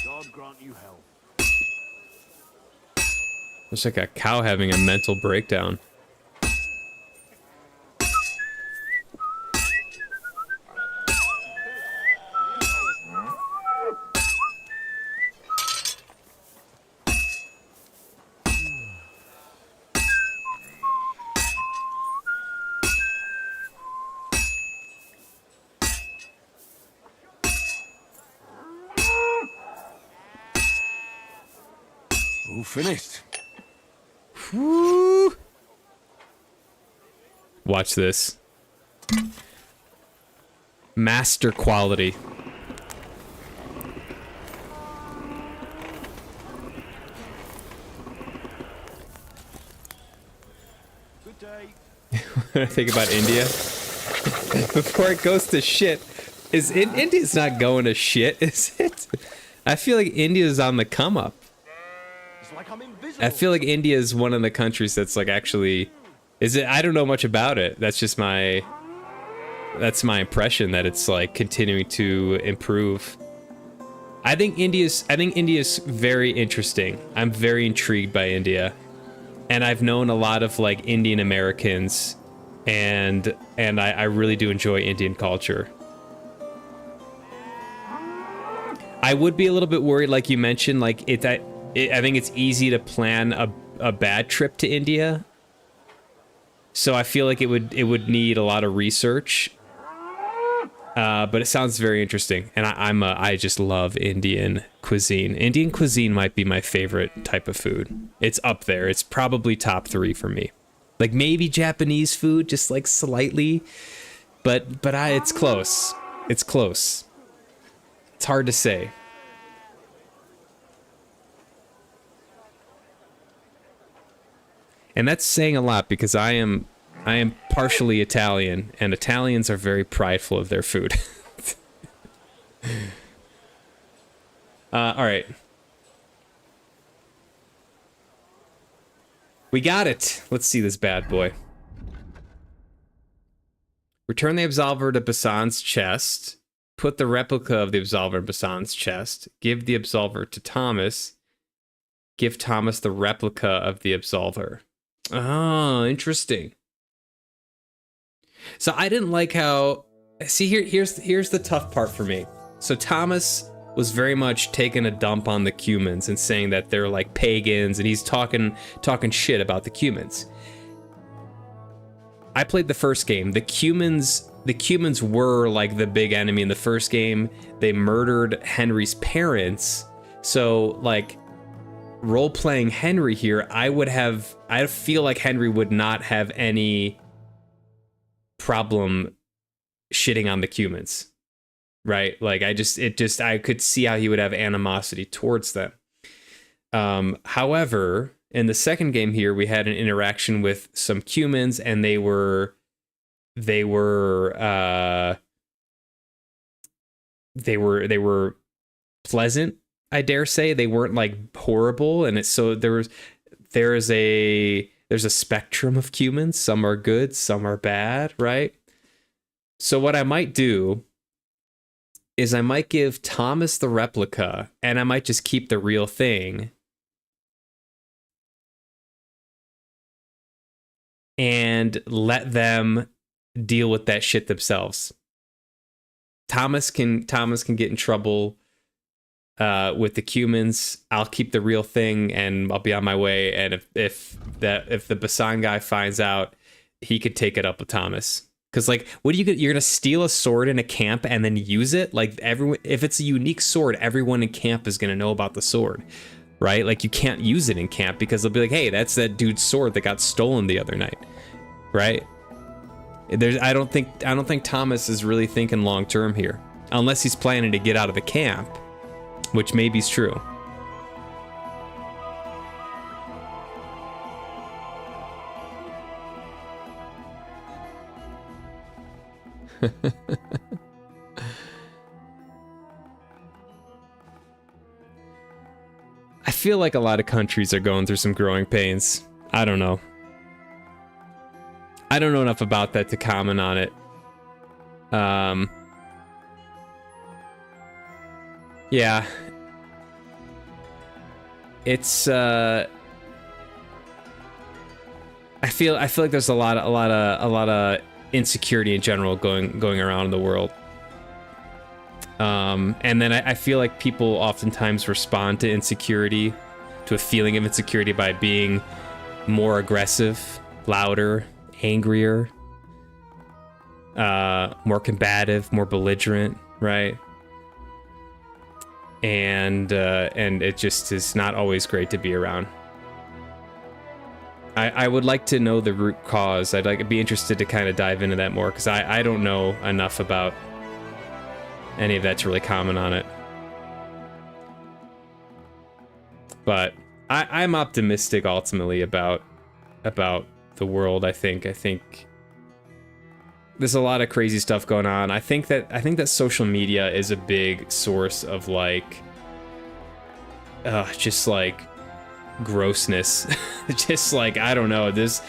F: God grant you health.
A: Looks like a cow having a mental breakdown.
B: All finished.
A: Woo. Watch this. Master quality.
F: Good day.
A: When I think about India, before it goes to shit, India's not going to shit, is it? I feel like India's on the come up.
F: It's like I'm invisible.
A: I feel like India is one of the countries that's like actually, is it? I don't know much about it. That's just my impression that it's like continuing to improve. I think India's very interesting. I'm very intrigued by India, and I've known a lot of like Indian Americans, and I really do enjoy Indian culture. I would be a little bit worried, like you mentioned, like I think it's easy to plan a bad trip to India. So I feel like it would need a lot of research. But it sounds very interesting, and I just love Indian cuisine. Indian cuisine might be my favorite type of food. It's up there. It's probably top 3 for me. Like maybe Japanese food, just like slightly, but it's close. It's close. It's hard to say. And that's saying a lot because I am partially Italian, and Italians are very prideful of their food. All right. We got it. Let's see this bad boy. Return the Absolver to Basan's chest. Put the replica of the Absolver in Basan's chest. Give the Absolver to Thomas. Give Thomas the replica of the Absolver. Oh, interesting. So I didn't like how... See, here's the tough part for me. So Thomas was very much taking a dump on the Cumans and saying that they're like pagans, and he's talking shit about the Cumans. I played the first game. The Cumans were like the big enemy in the first game. They murdered Henry's parents. So like role-playing Henry here, I feel like Henry would not have any problem shitting on the Cumans, right? Like I could see how he would have animosity towards them. However, in the second game here, we had an interaction with some Cumans, and they were pleasant, I dare say. They weren't like horrible, and there's a spectrum of Cumans. Some are good, some are bad, right? So what I might do is I might give Thomas the replica, and I might just keep the real thing. And let them deal with that shit themselves. Thomas can get in trouble with the Cumans. I'll keep the real thing, and I'll be on my way. And if the Basan guy finds out, he could take it up with Thomas. Because like, what do you're gonna steal a sword in a camp and then use it? Like if it's a unique sword, everyone in camp is gonna know about the sword, right? Like you can't use it in camp because they'll be like, hey, that's that dude's sword that got stolen the other night, right? I don't think Thomas is really thinking long term here, unless he's planning to get out of the camp, which maybe is true. I feel like a lot of countries are going through some growing pains. I don't know. I don't know enough about that to comment on it. Yeah. It's I feel like there's a lot of insecurity in general going around in the world. And then I feel like people oftentimes respond to insecurity, to a feeling of insecurity, by being more aggressive, louder, angrier, more combative, more belligerent, right? and it just is not always great to be around. I would like to know the root cause. I'd be interested to kind of dive into that more, because I don't know enough about any of that to really comment on it. But I'm optimistic ultimately about the world. I think there's a lot of crazy stuff going on. I think that social media is a big source of like just like grossness. Just like, I don't know, there's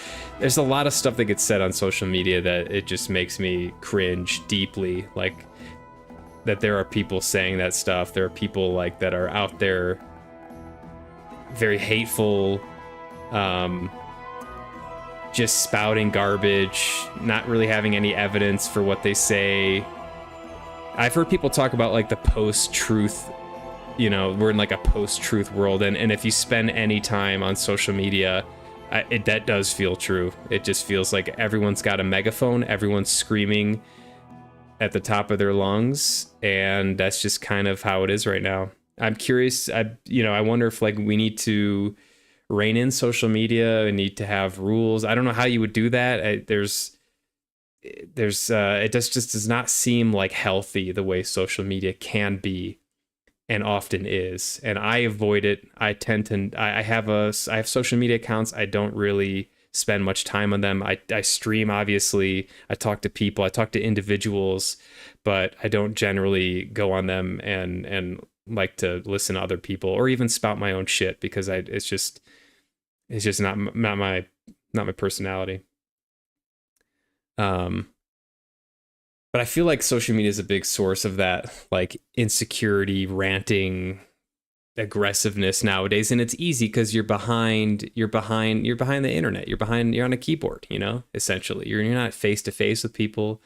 A: a lot of stuff that gets said on social media that it just makes me cringe deeply. Like, that there are people saying that stuff. There are people like that are out there very hateful, just spouting garbage, not really having any evidence for what they say. I've heard people talk about like the post-truth, you know, we're in like a post-truth world, and if you spend any time on social media, that does feel true. It just feels like everyone's got a megaphone, everyone's screaming at the top of their lungs, and that's just kind of how it is right now. I'm curious, I wonder if like we need to rein in social media and need to have rules. I don't know how you would do that. It just does not seem like healthy the way social media can be and often is. And I avoid it. I have social media accounts. I don't really spend much time on them. I stream, obviously. I talk to people. I talk to individuals, but I don't generally go on them and like to listen to other people or even spout my own shit, because it's just not my personality. But I feel like social media is a big source of that, like insecurity, ranting, aggressiveness nowadays, and it's easy because you're behind the internet. You're on a keyboard, you know, essentially. You're not face to face with people.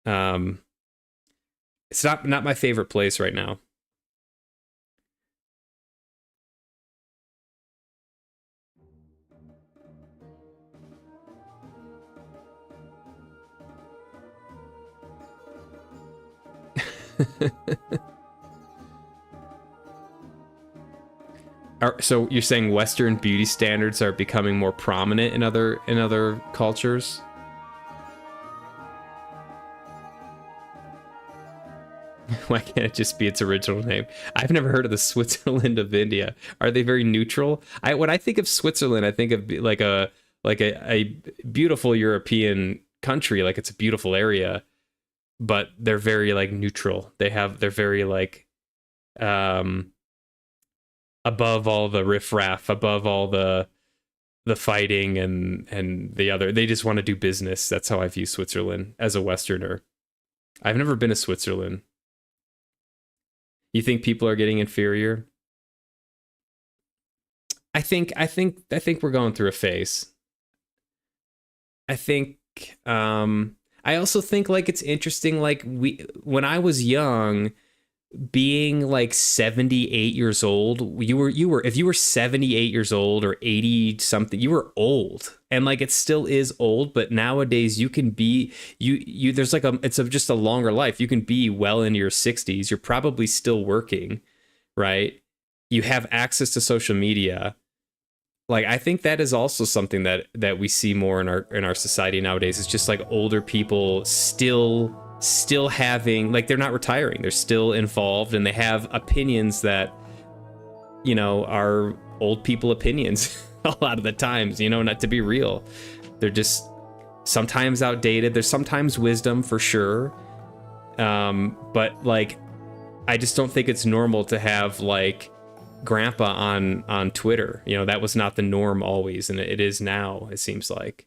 A: It's not my favorite place right now. So you're saying Western beauty standards are becoming more prominent in other cultures? Why can't it just be its original name? I've never heard of the Switzerland of India. Are they very neutral? When I think of Switzerland, I think of like a beautiful European country, like it's a beautiful area, but they're very like neutral. They're very like above all the riffraff, above all the fighting and the other. They just want to do business. That's how I view Switzerland as a Westerner. I've never been to Switzerland. You think people are getting inferior? I think we're going through a phase. I think I also think like it's interesting, like when I was young, being like 78 years old, you were if you were 78 years old or 80 something, you were old. And like it still is old, but nowadays you can be there's like just a longer life. You can be well into your 60s. You're probably still working, right? You have access to social media. Like I think that is also something that we see more in our society nowadays. It's just like older people still having, like, they're not retiring, they're still involved, and they have opinions that, you know, are old people opinions a lot of the times, you know, not to be real. They're just sometimes outdated. There's sometimes wisdom for sure. But like, I just don't think it's normal to have like grandpa on Twitter. You know, that was not the norm always, and it is now, it seems like.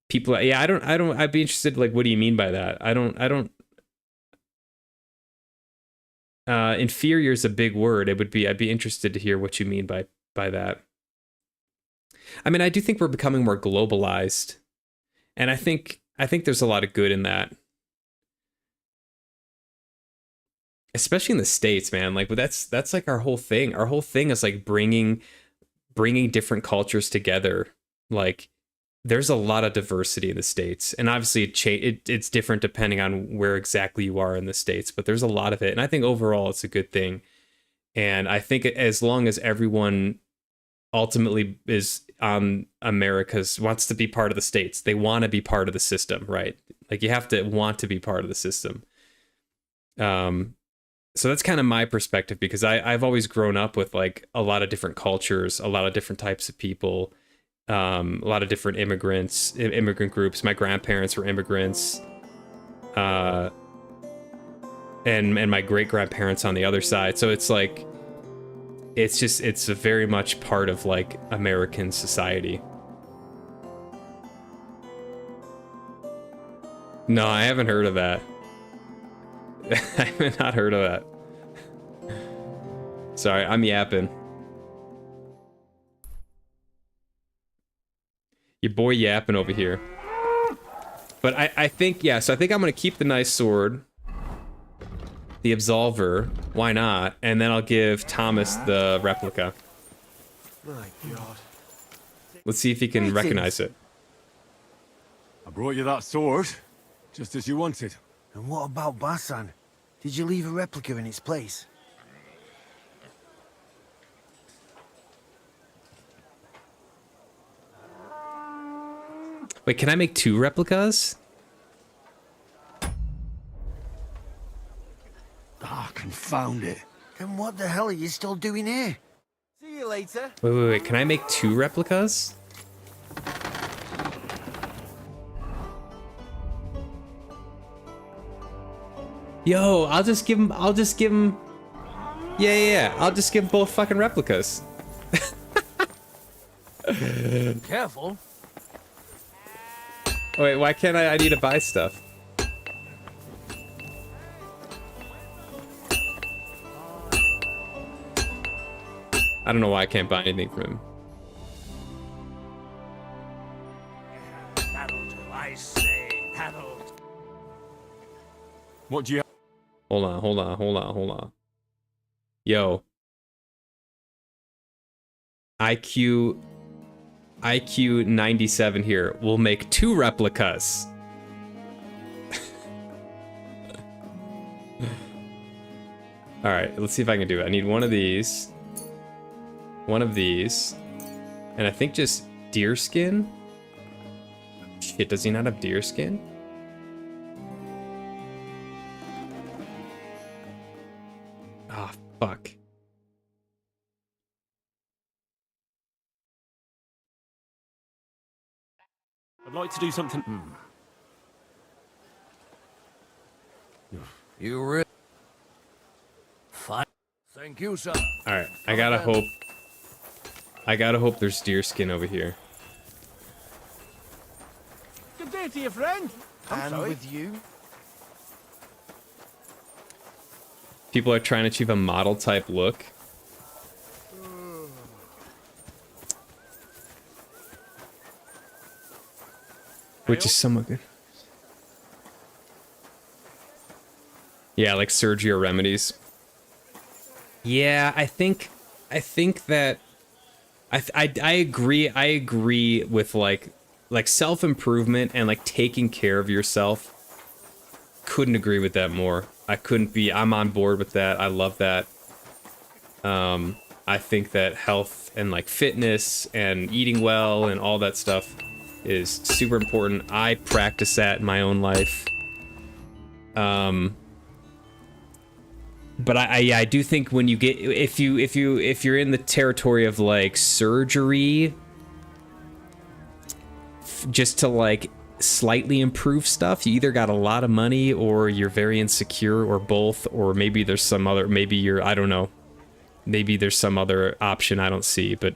A: People, yeah, I'd be interested, like, what do you mean by that? I don't inferior is a big word. I'd be interested to hear what you mean by that. I mean, I do think we're becoming more globalized, and I think there's a lot of good in that. Especially in the States, man. Like, that's like our whole thing. Our whole thing is like bringing different cultures together. Like, there's a lot of diversity in the States, and obviously it's different depending on where exactly you are in the States, but there's a lot of it, and I think overall it's a good thing. And I think as long as everyone ultimately is on America's wants to be part of the States, they want to be part of the system, right? Like you have to want to be part of the system. So that's kind of my perspective, because I've always grown up with like a lot of different cultures, a lot of different types of people, a lot of different immigrant groups. My grandparents were immigrants, and my great grandparents on the other side. So it's like, it's a very much part of like American society. No, I haven't heard of that. I have not heard of that. Sorry, I'm yapping. Your boy yapping over here. But I think, yeah, so I think I'm going to keep the nice sword. The Absolver. Why not? And then I'll give Thomas the replica.
O: My God.
A: Let's see if he can recognize it.
B: I brought you that sword, just as you wanted.
I: And what about Basan? Did you leave a replica in its place?
A: Wait, can I make 2 replicas?
I: Ah, confound it. Then what the hell are you still doing here?
O: See you later.
A: Wait. Can I make 2 replicas? Yo, I'll just give him. Yeah. I'll just give him both fucking replicas.
L: Careful.
A: Oh, wait, why can't I need to buy stuff? I don't know why I can't buy anything from him.
L: That'll do, I say. That'll do.
B: What do you...
A: Hold on. Yo. IQ 97 here. We'll make 2 replicas. All right, let's see if I can do it. I need one of these. One of these. And I think just deer skin. Shit, does he not have deer skin? Ah, fuck.
B: I'd like to do something...
L: You really... Fine. Thank you, sir.
A: Alright, I gotta hope there's deer skin over here.
F: Good day to you, friend. And with you?
A: People are trying to achieve a model type look. Which is somewhat good. Yeah, like Sergio Remedies. Yeah, I think that I agree with like self-improvement and like taking care of yourself. Couldn't agree with that more. I'm on board with that. I love that. I think that health and like fitness and eating well and all that stuff is super important. I practice that in my own life. But I do think when you get if you're in the territory of like surgery just to like slightly improve stuff, you either got a lot of money or you're very insecure or both, or maybe there's some other, I don't know. Maybe there's some other option I don't see, but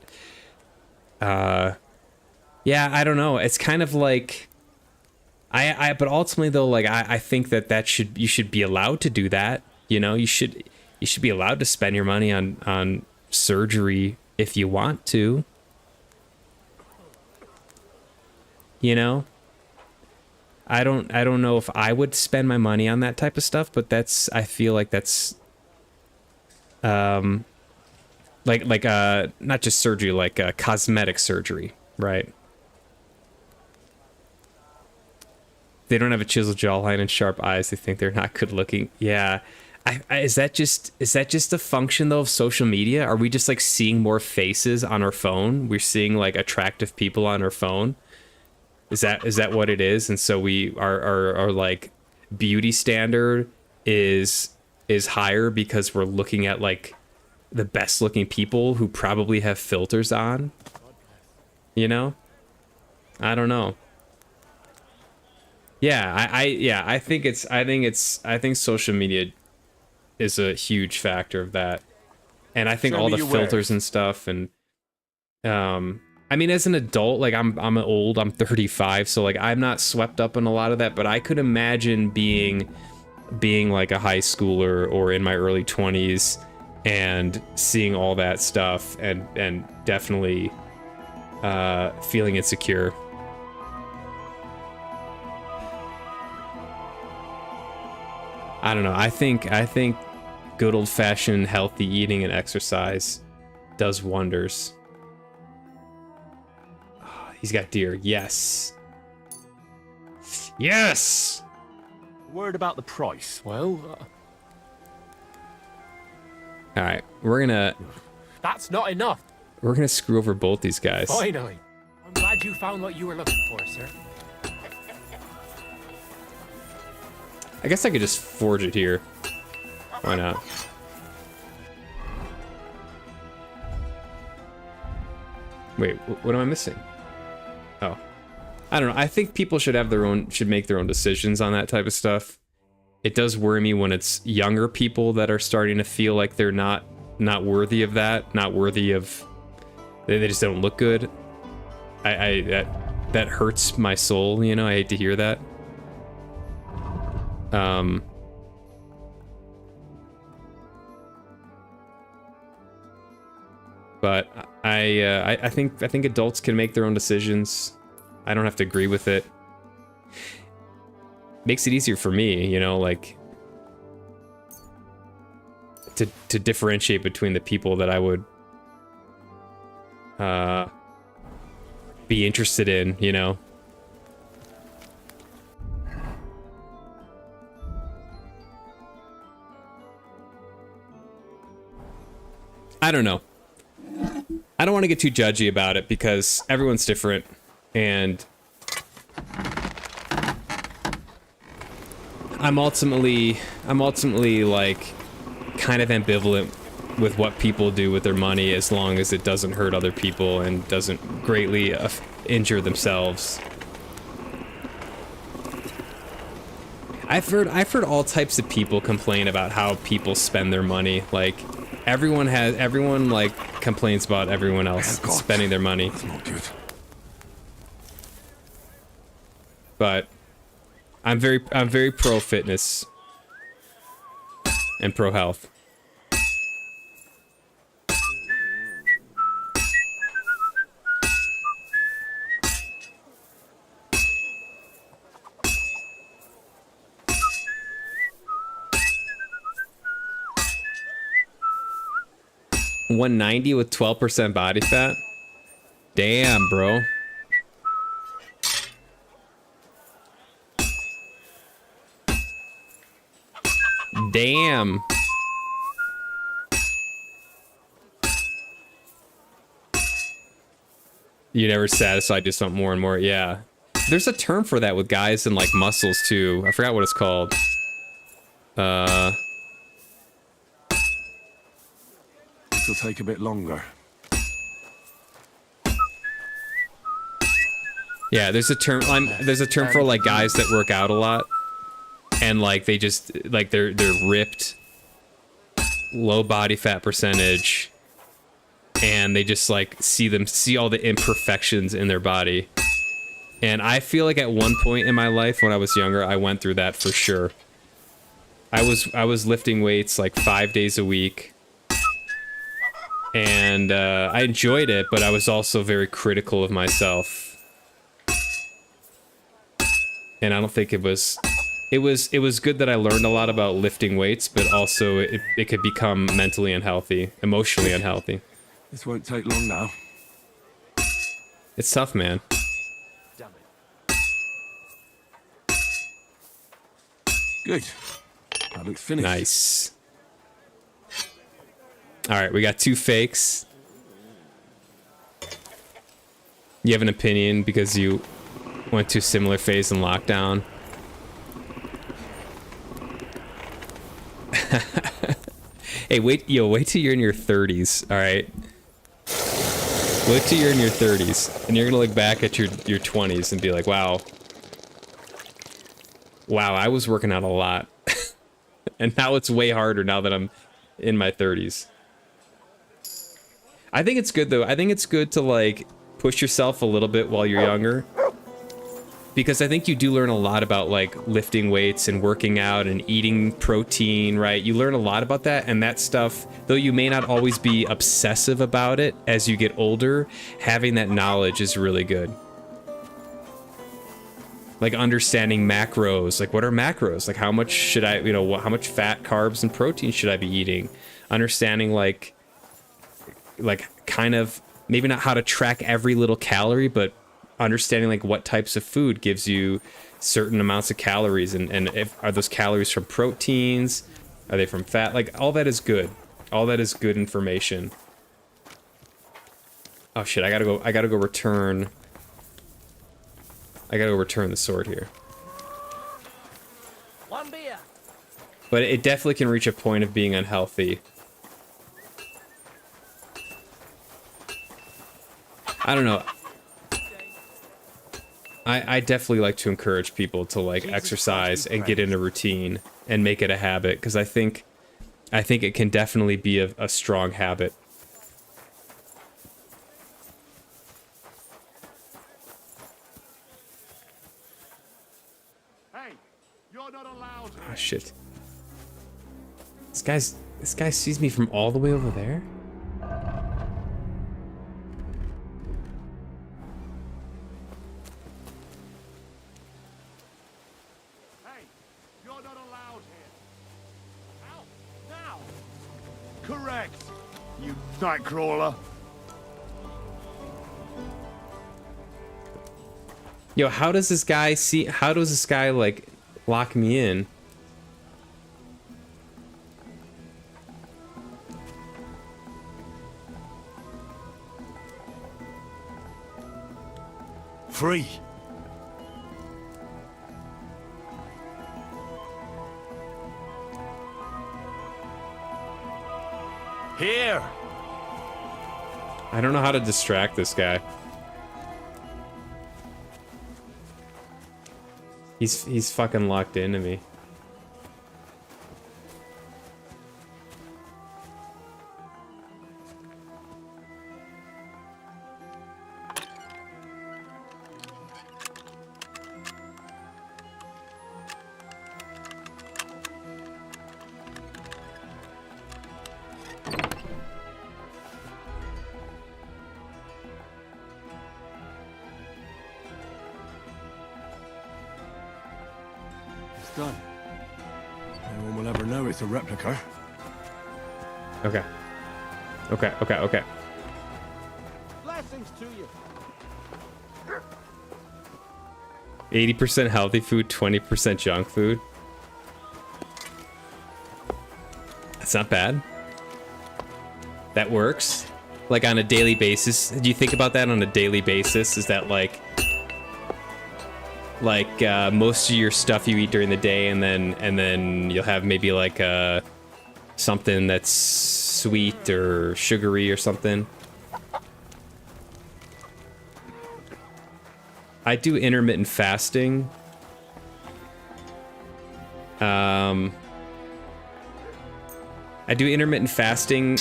A: yeah, I don't know. It's kind of like but ultimately though, like I think that you should be allowed to do that. You know, you should be allowed to spend your money on surgery if you want to. You know? I don't know if I would spend my money on that type of stuff, but I feel like that's not just surgery, like cosmetic surgery, right? They don't have a chiseled jawline and sharp eyes. They think they're not good looking. Yeah. Is that just a function though of social media? Are we just like seeing more faces on our phone? We're seeing like attractive people on our phone. Is that what it is? And so our like beauty standard is higher because we're looking at like the best looking people who probably have filters on. You know? I don't know. Yeah, I think social media is a huge factor of that. And I think all the filters and stuff, and I mean, as an adult, like I'm 35, so like I'm not swept up in a lot of that, but I could imagine being like a high schooler or in my early 20s and seeing all that stuff and definitely feeling insecure. I don't know. I think good old-fashioned healthy eating and exercise does wonders. Oh, he's got deer. Yes. Yes.
B: Word about the price. Well,
A: all right, we're gonna.
M: That's not enough.
A: We're gonna screw over both these guys.
M: Finally. I'm glad you found what you were looking for, sir.
A: I guess I could just forge it here. Why not? Wait, what am I missing? Oh, I don't know. I think people should make their own decisions on that type of stuff. It does worry me when it's younger people that are starting to feel like they're not worthy of that, not worthy of. They just don't look good. That hurts my soul. You know, I hate to hear that. But I think adults can make their own decisions. I don't have to agree with it. Makes it easier for me, you know, like to differentiate between the people that I would be interested in, you know. I don't know. I don't want to get too judgy about it because everyone's different, and I'm ultimately like kind of ambivalent with what people do with their money as long as it doesn't hurt other people and doesn't greatly injure themselves. I've heard all types of people complain about how people spend their money. Like everyone like complains about everyone else spending their money.
B: That's not good.
A: But I'm very pro fitness and pro health. $190 with 12% body fat? Damn, bro. Damn. You're never satisfied, just want more and more. Yeah. There's a term for that with guys and like muscles too. I forgot what it's called.
B: It'll take a bit longer.
A: Yeah, there's a term for like guys that work out a lot and like they just like they're ripped, low body fat percentage, and they just like see all the imperfections in their body. And I feel like at one point in my life when I was younger, I went through that for sure. I was lifting weights like 5 days a week. And I enjoyed it, but I was also very critical of myself. And I don't think it was good that I learned a lot about lifting weights, but also it could become mentally unhealthy, emotionally unhealthy.
B: This won't take long now.
A: It's tough, man.
B: Damn it. Good. That looks finished.
A: Nice. All right, we got 2 fakes. You have an opinion because you went to a similar phase in lockdown. Hey, wait till you're in your 30s, all right? Wait till you're in your 30s, and you're gonna look back at your 20s and be like, wow, I was working out a lot. And now it's way harder now that I'm in my 30s. I think it's good, though. I think it's good to, like, push yourself a little bit while you're younger. Because I think you do learn a lot about, like, lifting weights and working out and eating protein, right? You learn a lot about that, and that stuff, though you may not always be obsessive about it as you get older, having that knowledge is really good. Like, understanding macros. Like, what are macros? Like, how much should I, how much fat, carbs, and protein should I be eating? Understanding, like kind of, maybe not how to track every little calorie, but understanding like what types of food gives you certain amounts of calories, and if are those calories from proteins, are they from fat? Like, all that is good. All that is good information. Oh shit, I gotta go return the sword here.
L: One beer.
A: But it definitely can reach a point of being unhealthy. I don't know. I definitely like to encourage people to like exercise and get in a routine and make it a habit, because I think it can definitely be a strong habit.
B: Hey, you're not allowed here.
A: Oh shit. This guy sees me from all the way over there?
B: Correct, you nightcrawler.
A: Yo, how does this guy like lock me in?
B: Free. Here.
A: I don't know how to distract this guy. He's fucking locked into me.
B: Done. No one will ever know it's a replica.
A: Okay. Okay.
P: Blessings to you.
A: 80% healthy food, 20% junk food. That's not bad. That works. Like on a daily basis. Do you think about that on a daily basis? Is that like most of your stuff you eat during the day, and then you'll have maybe like something that's sweet or sugary or something? I do intermittent fasting. I do intermittent fasting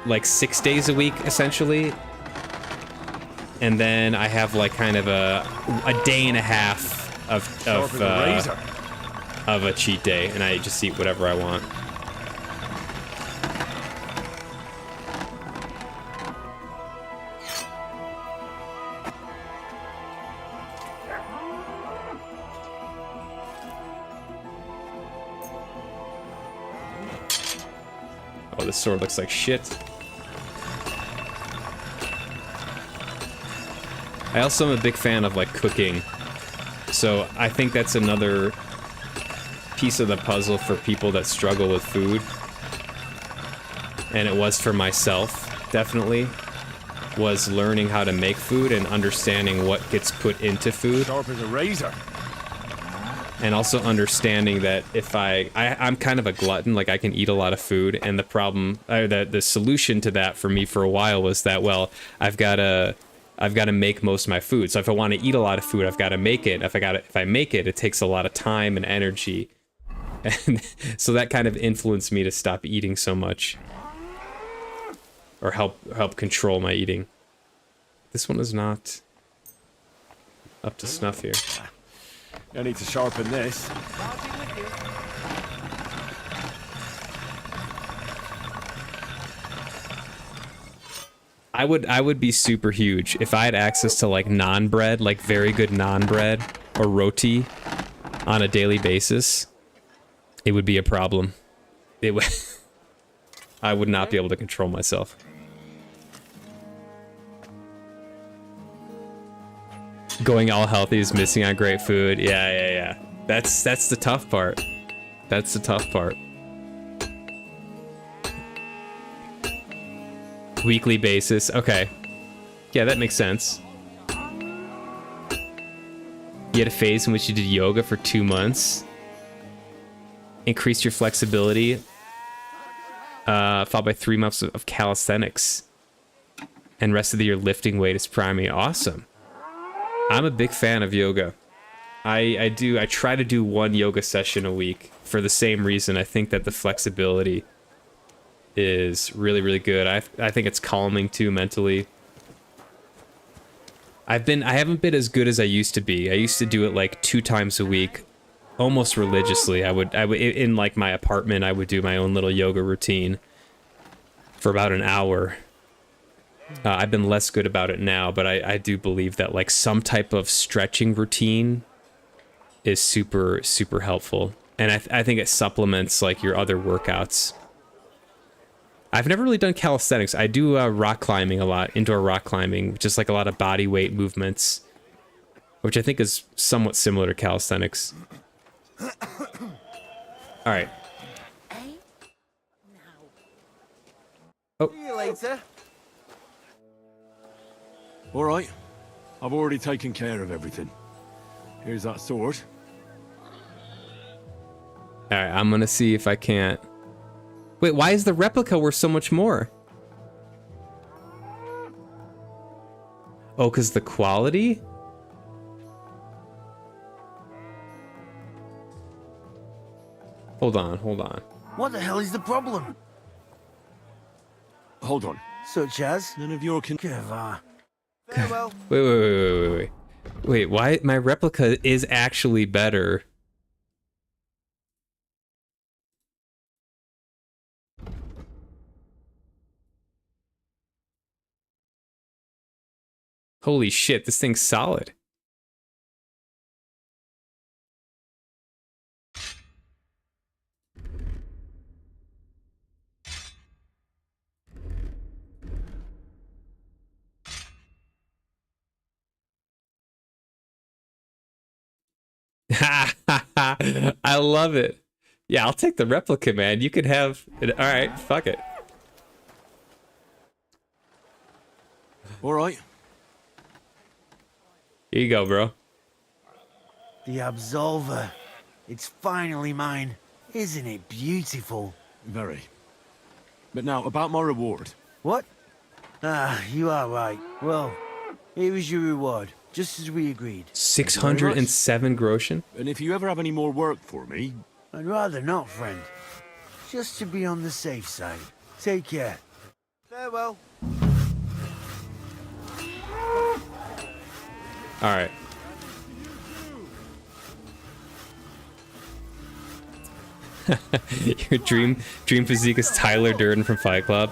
A: like 6 days a week, essentially. And then I have like kind of a day and a half of a cheat day, and I just eat whatever I want. Oh, this sword looks like shit. I also am a big fan of like cooking, so I think that's another piece of the puzzle for people that struggle with food. And it was for myself, definitely, was learning how to make food and understanding what gets put into food.
B: Sharp as a razor.
A: And also understanding that if I'm kind of a glutton, like I can eat a lot of food, and the problem, the solution to that for me for a while was that, well, I've got to make most of my food. So if I want to eat a lot of food, I've got to make it. If I make it, it takes a lot of time and energy. And so that kind of influenced me to stop eating so much. Or help control my eating. This one is not up to snuff here.
B: I need to sharpen this.
A: I would be super huge if I had access to like naan bread, like very good naan bread or roti on a daily basis. It would be a problem. It would. I would not be able to control myself. Going all healthy is missing on great food. Yeah. That's the tough part. That's the tough part. Weekly basis. Okay. Yeah, that makes sense. You had a phase in which you did yoga for 2 months. Increased your flexibility. Followed by 3 months of calisthenics. And rest of the year lifting weight is primary. Awesome. I'm a big fan of yoga. I try to do 1 yoga session a week for the same reason. I think that the flexibility is really, really good. I think it's calming too mentally. I haven't been as good as I used to be. I used to do it like 2 times a week, almost religiously. I would in like my apartment, I would do my own little yoga routine for about an hour. I've been less good about it now, but I do believe that like some type of stretching routine is super, super helpful. And I think it supplements like your other workouts. I've never really done calisthenics. I do rock climbing a lot, indoor rock climbing, just like a lot of body weight movements, which I think is somewhat similar to calisthenics. All right. Oh.
F: See you later.
B: All right. I've already taken care of everything. Here's that sword.
A: All right, I'm gonna see if I can't. Wait, why is the replica worth so much more? Oh, because the quality? Hold on.
I: What the hell is the problem?
B: Hold on.
I: Such as?
B: None of your
F: Farewell.
A: Wait. Wait, why? My replica is actually better. Holy shit, this thing's solid. I love it. Yeah, I'll take the replica, man. You could have it. All right, fuck it.
B: All right.
A: Here you go, bro.
I: The Absolver. It's finally mine. Isn't it beautiful?
B: Very. But now, about my reward.
I: What? Ah, you are right. Well, here is your reward, just as we agreed.
A: 607 groschen?
B: And if you ever have any more work for me...
I: I'd rather not, friend. Just to be on the safe side. Take care.
F: Farewell.
A: All right. Your dream physique is Tyler Durden from Fight Club.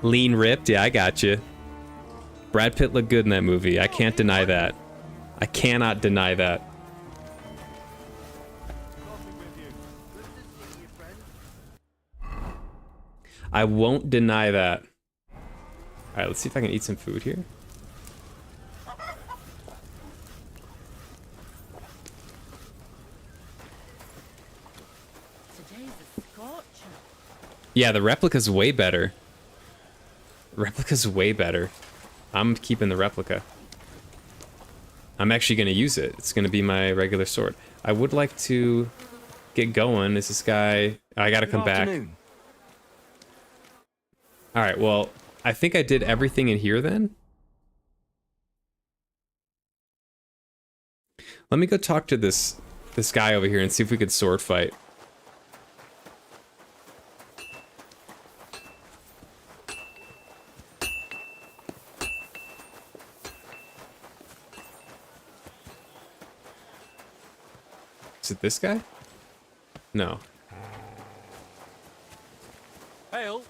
A: Lean, ripped. Yeah, I got you. Brad Pitt looked good in that movie. I can't deny that. I cannot deny that. I won't deny that. All right, let's see if I can eat some food here. Yeah, the replica's way better. Replica's way better. I'm keeping the replica. I'm actually going to use it. It's going to be my regular sword. I would like to get going. Is this guy... I got to come back. Alright, well, I think I did everything in here then. Let me go talk to this guy over here and see if we could sword fight. Is it this guy? No.
M: Hail.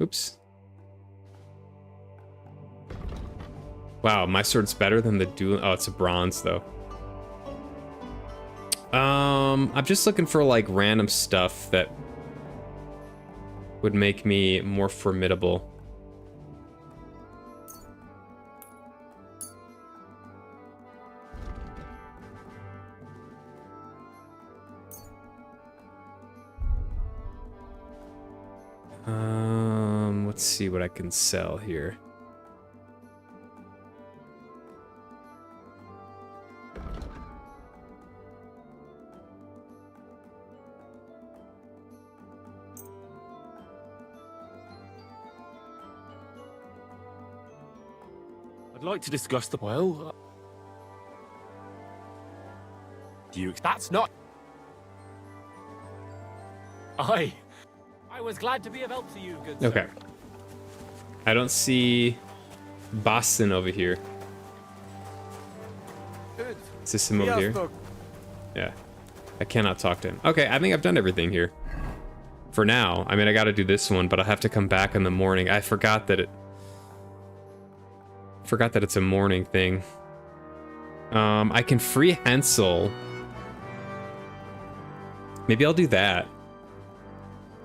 A: Oops. Wow, my sword's better than the dual. Oh, it's a bronze though. I'm just looking for like random stuff that would make me more formidable. Let's see what I can sell here.
B: I'd like to discuss the... Well... Do you...
M: That's not... I was glad to be of help to you, good
A: Okay.
M: sir.
A: I don't see Boston over here. Is this him over here? Yeah. I cannot talk to him. Okay, I think I've done everything here. For now. I mean, I gotta do this one, but I'll have to come back in the morning. I forgot that it's a morning thing. I can free Hensel. Maybe I'll do that.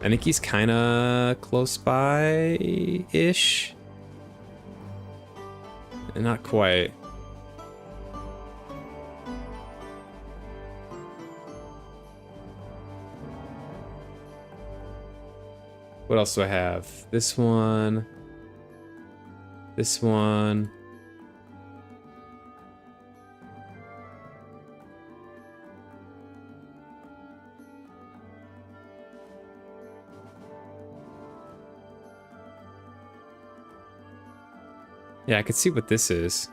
A: I think he's kind of close by-ish. Not quite. What else do I have? This one. This one. Yeah, I could see what this is.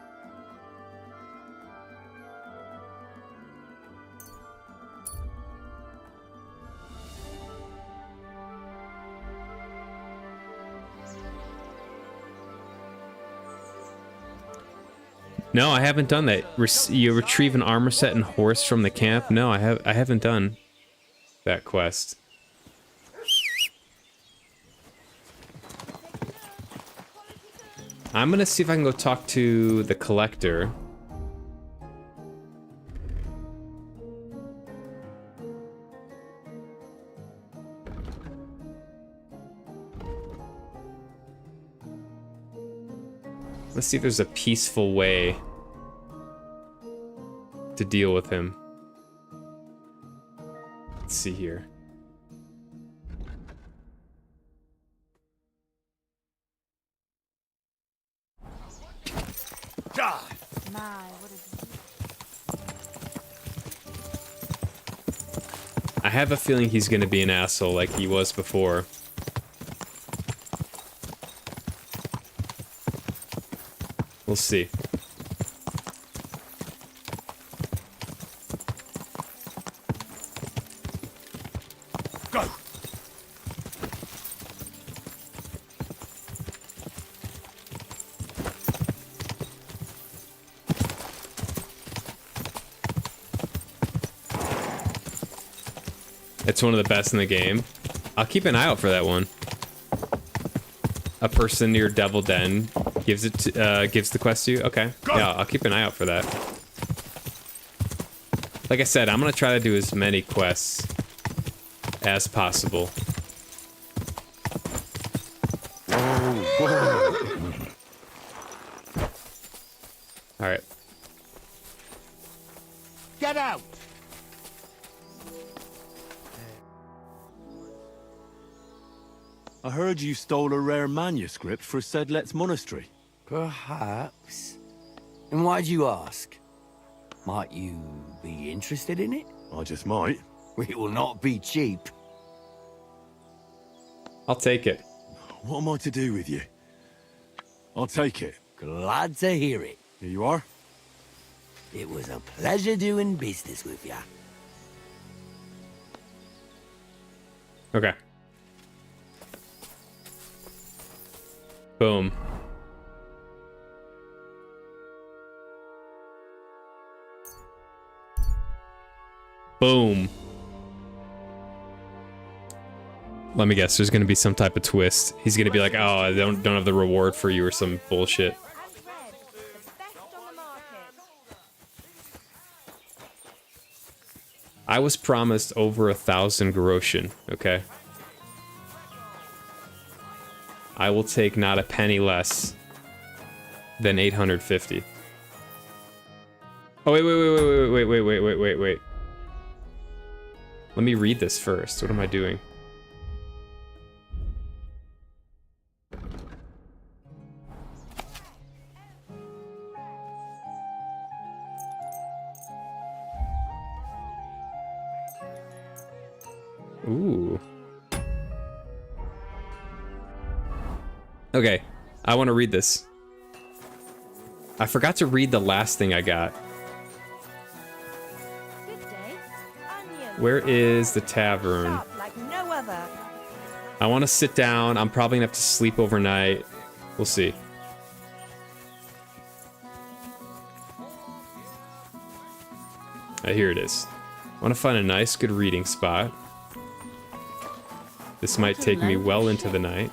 A: No, I haven't done that. You retrieve an armor set and horse from the camp? No, I haven't done that quest. I'm gonna see if I can go talk to the collector. Let's see if there's a peaceful way to deal with him. Let's see here. I have a feeling he's gonna be an asshole like he was before. We'll see.
B: Go.
A: It's one of the best in the game. I'll keep an eye out for that one. A person near Devil Den gives it gives the quest to you. Okay. Yeah, I'll keep an eye out for that. Like I said, I'm gonna try to do as many quests as possible. All right.
I: Get out!
B: I heard you stole a rare manuscript for Sedlet's monastery.
J: Perhaps. And why'd you ask? Might you be interested in it?
B: I just might.
J: It will not be cheap.
A: I'll take it.
B: What am I to do with you? I'll take it.
J: Glad to hear it.
B: Here you are.
J: It was a pleasure doing business with ya.
A: Okay. Boom. Boom. Let me guess, there's gonna be some type of twist. He's gonna be like, oh, I don't have the reward for you or some bullshit. I was promised over 1,000 groschen, okay? I will take not a penny less than 850. Oh, wait. Let me read this first. What am I doing? Ooh. Okay, I want to read this. I forgot to read the last thing I got. Where is the tavern?
C: Like no other.
A: I want to sit down. I'm probably gonna have to sleep overnight. We'll see. Here it is. I want to find a nice, good reading spot. This might take me well into the night.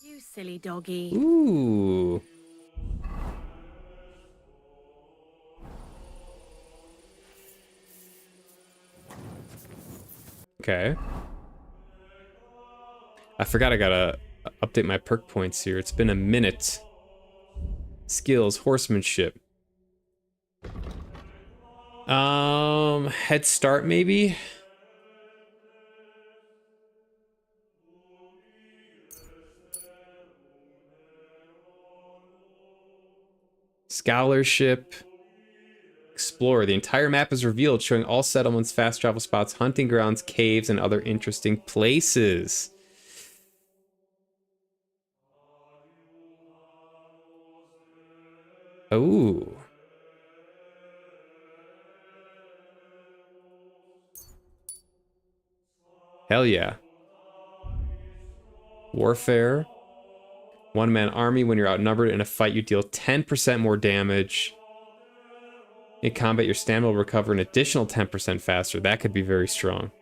E: You silly doggy.
A: Ooh. Okay. I forgot I gotta update my perk points here. It's been a minute. Skills, horsemanship. Head start maybe? Scholarship. Explore. The entire map is revealed, showing all settlements, fast travel spots, hunting grounds, caves, and other interesting places. Ooh. Hell yeah. Warfare. One-man army. When you're outnumbered in a fight, you deal 10% more damage. In combat, your stamina will recover an additional 10% faster. That could be very strong.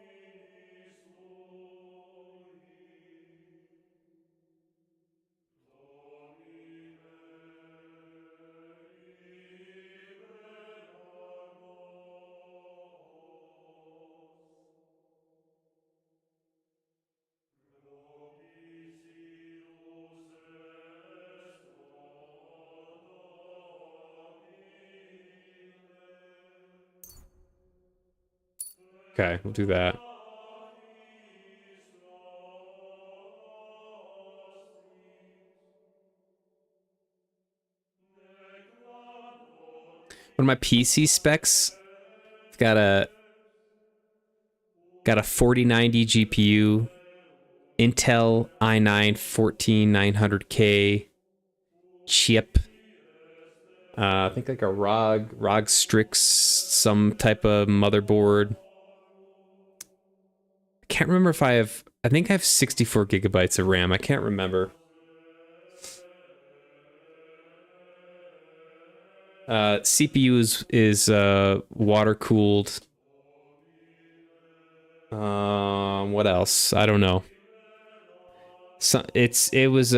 A: Okay, we'll do that. What are my PC specs? I've got a 4090 GPU, Intel i9-14900K chip. I think like a ROG Strix, some type of motherboard. I can't remember if I think I have 64 gigabytes of RAM. I can't remember. CPU is water cooled. What else? I don't know. So it was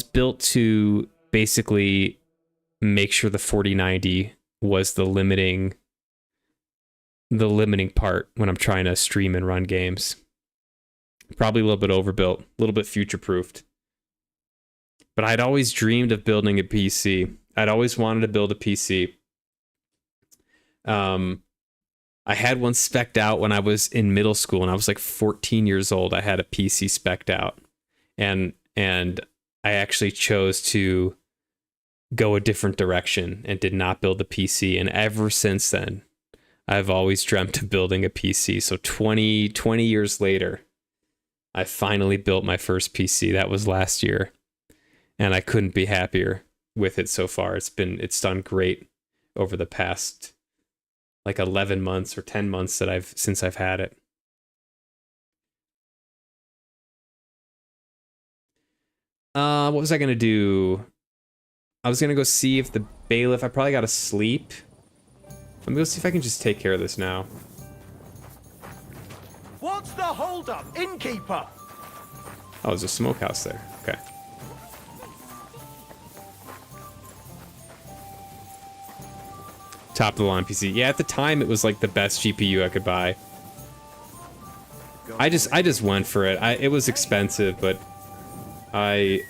A: built to basically make sure the 4090 was the limiting part when I'm trying to stream and run games. Probably a little bit overbuilt, a little bit future-proofed. But I'd always dreamed of building a PC. I'd always wanted to build a PC. I had one spec'd out when I was in middle school, and I was like 14 years old. I had a PC spec'd out, and I actually chose to go a different direction and did not build the PC. And ever since then, I've always dreamt of building a PC. So 20 years later, I finally built my first PC. That was last year, and I couldn't be happier with it so far. It's done great over the past like 11 months or 10 months since I've had it. What was I gonna do? I was gonna go see if the bailiff. I probably gotta sleep. Let me go see if I can just take care of this now.
F: What's the holdup, innkeeper?
A: Oh, there's a smokehouse there. Okay. Top of the line PC. Yeah, at the time it was like the best GPU I could buy. I just went for it. It was expensive, but I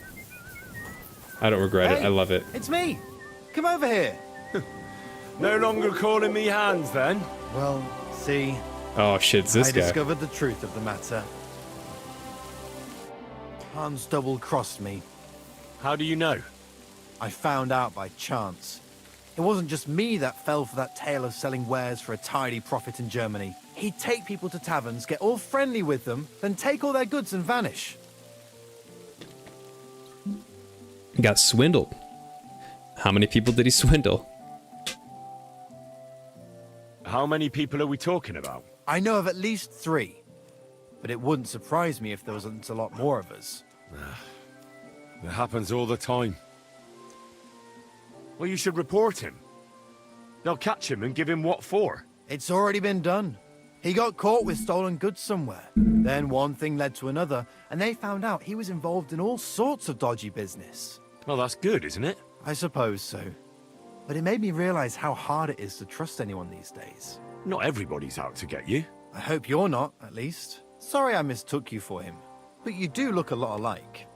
A: don't regret it. I love it.
N: It's me. Come over here.
B: No longer calling me Hans, then?
N: Well, see.
A: Oh shit, it's this
N: I
A: guy.
N: discovered the truth of the matter. Hans double-crossed me.
B: How do you know?
N: I found out by chance. It wasn't just me that fell for that tale of selling wares for a tidy profit in Germany. He'd take people to taverns, get all friendly with them, then take all their goods and vanish.
A: He got swindled. How many people did he swindle?
B: How many people are we talking about?
N: I know of at least 3. But it wouldn't surprise me if there wasn't a lot more of us.
B: It happens all the time. Well, you should report him. They'll catch him and give him what for.
N: It's already been done. He got caught with stolen goods somewhere. Then one thing led to another, and they found out he was involved in all sorts of dodgy business.
B: Well, that's good, isn't it?
N: I suppose so. But it made me realize how hard it is to trust anyone these days.
B: Not everybody's out to get you.
N: I hope you're not, at least. Sorry I mistook you for him. But you do look a lot alike.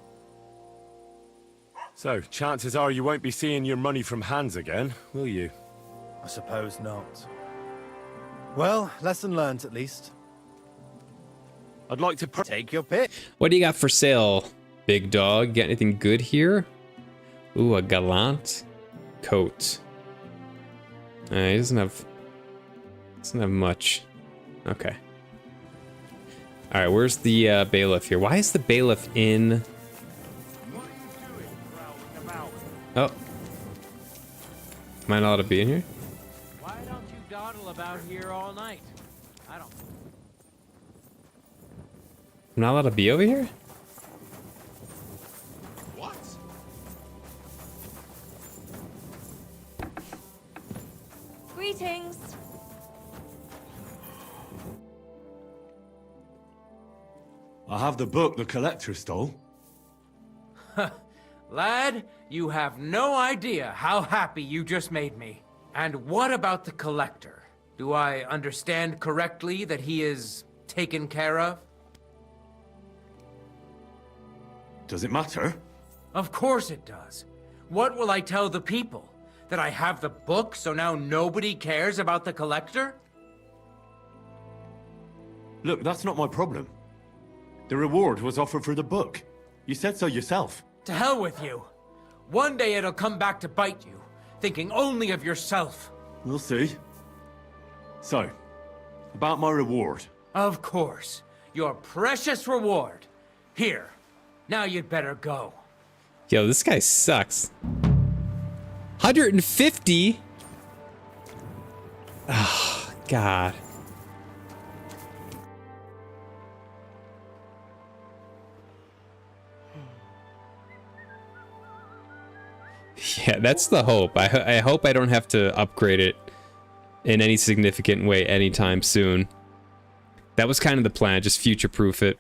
B: So, chances are you won't be seeing your money from Hans again, will you?
N: I suppose not. Well, lesson learned at least.
B: I'd like to
N: take your pick.
A: What do you got for sale, big dog? Got anything good here? Ooh, a gallant coat. He doesn't have much. Okay. All right, where's the bailiff here? Why is the bailiff in? Oh. Am I not allowed to be in here?
D: Why don't you dawdle about here all night? I don't.
A: I'm not allowed to be over here?
K: What?
C: Greetings.
B: I have the book the collector stole.
D: Lad, you have no idea how happy you just made me. And what about the collector? Do I understand correctly that he is taken care of?
B: Does it matter?
D: Of course it does. What will I tell the people? That I have the book, so now nobody cares about the collector?
B: Look, that's not my problem. The reward was offered for the book. You said so yourself.
D: To hell with you. One day it'll come back to bite you, thinking only of yourself.
B: We'll see. So, about my reward.
D: Of course. Your precious reward. Here. Now you'd better go.
A: Yo, this guy sucks. 150? Oh, God. Yeah, that's the hope. I hope I don't have to upgrade it in any significant way anytime soon. That was kind of the plan, just future-proof it.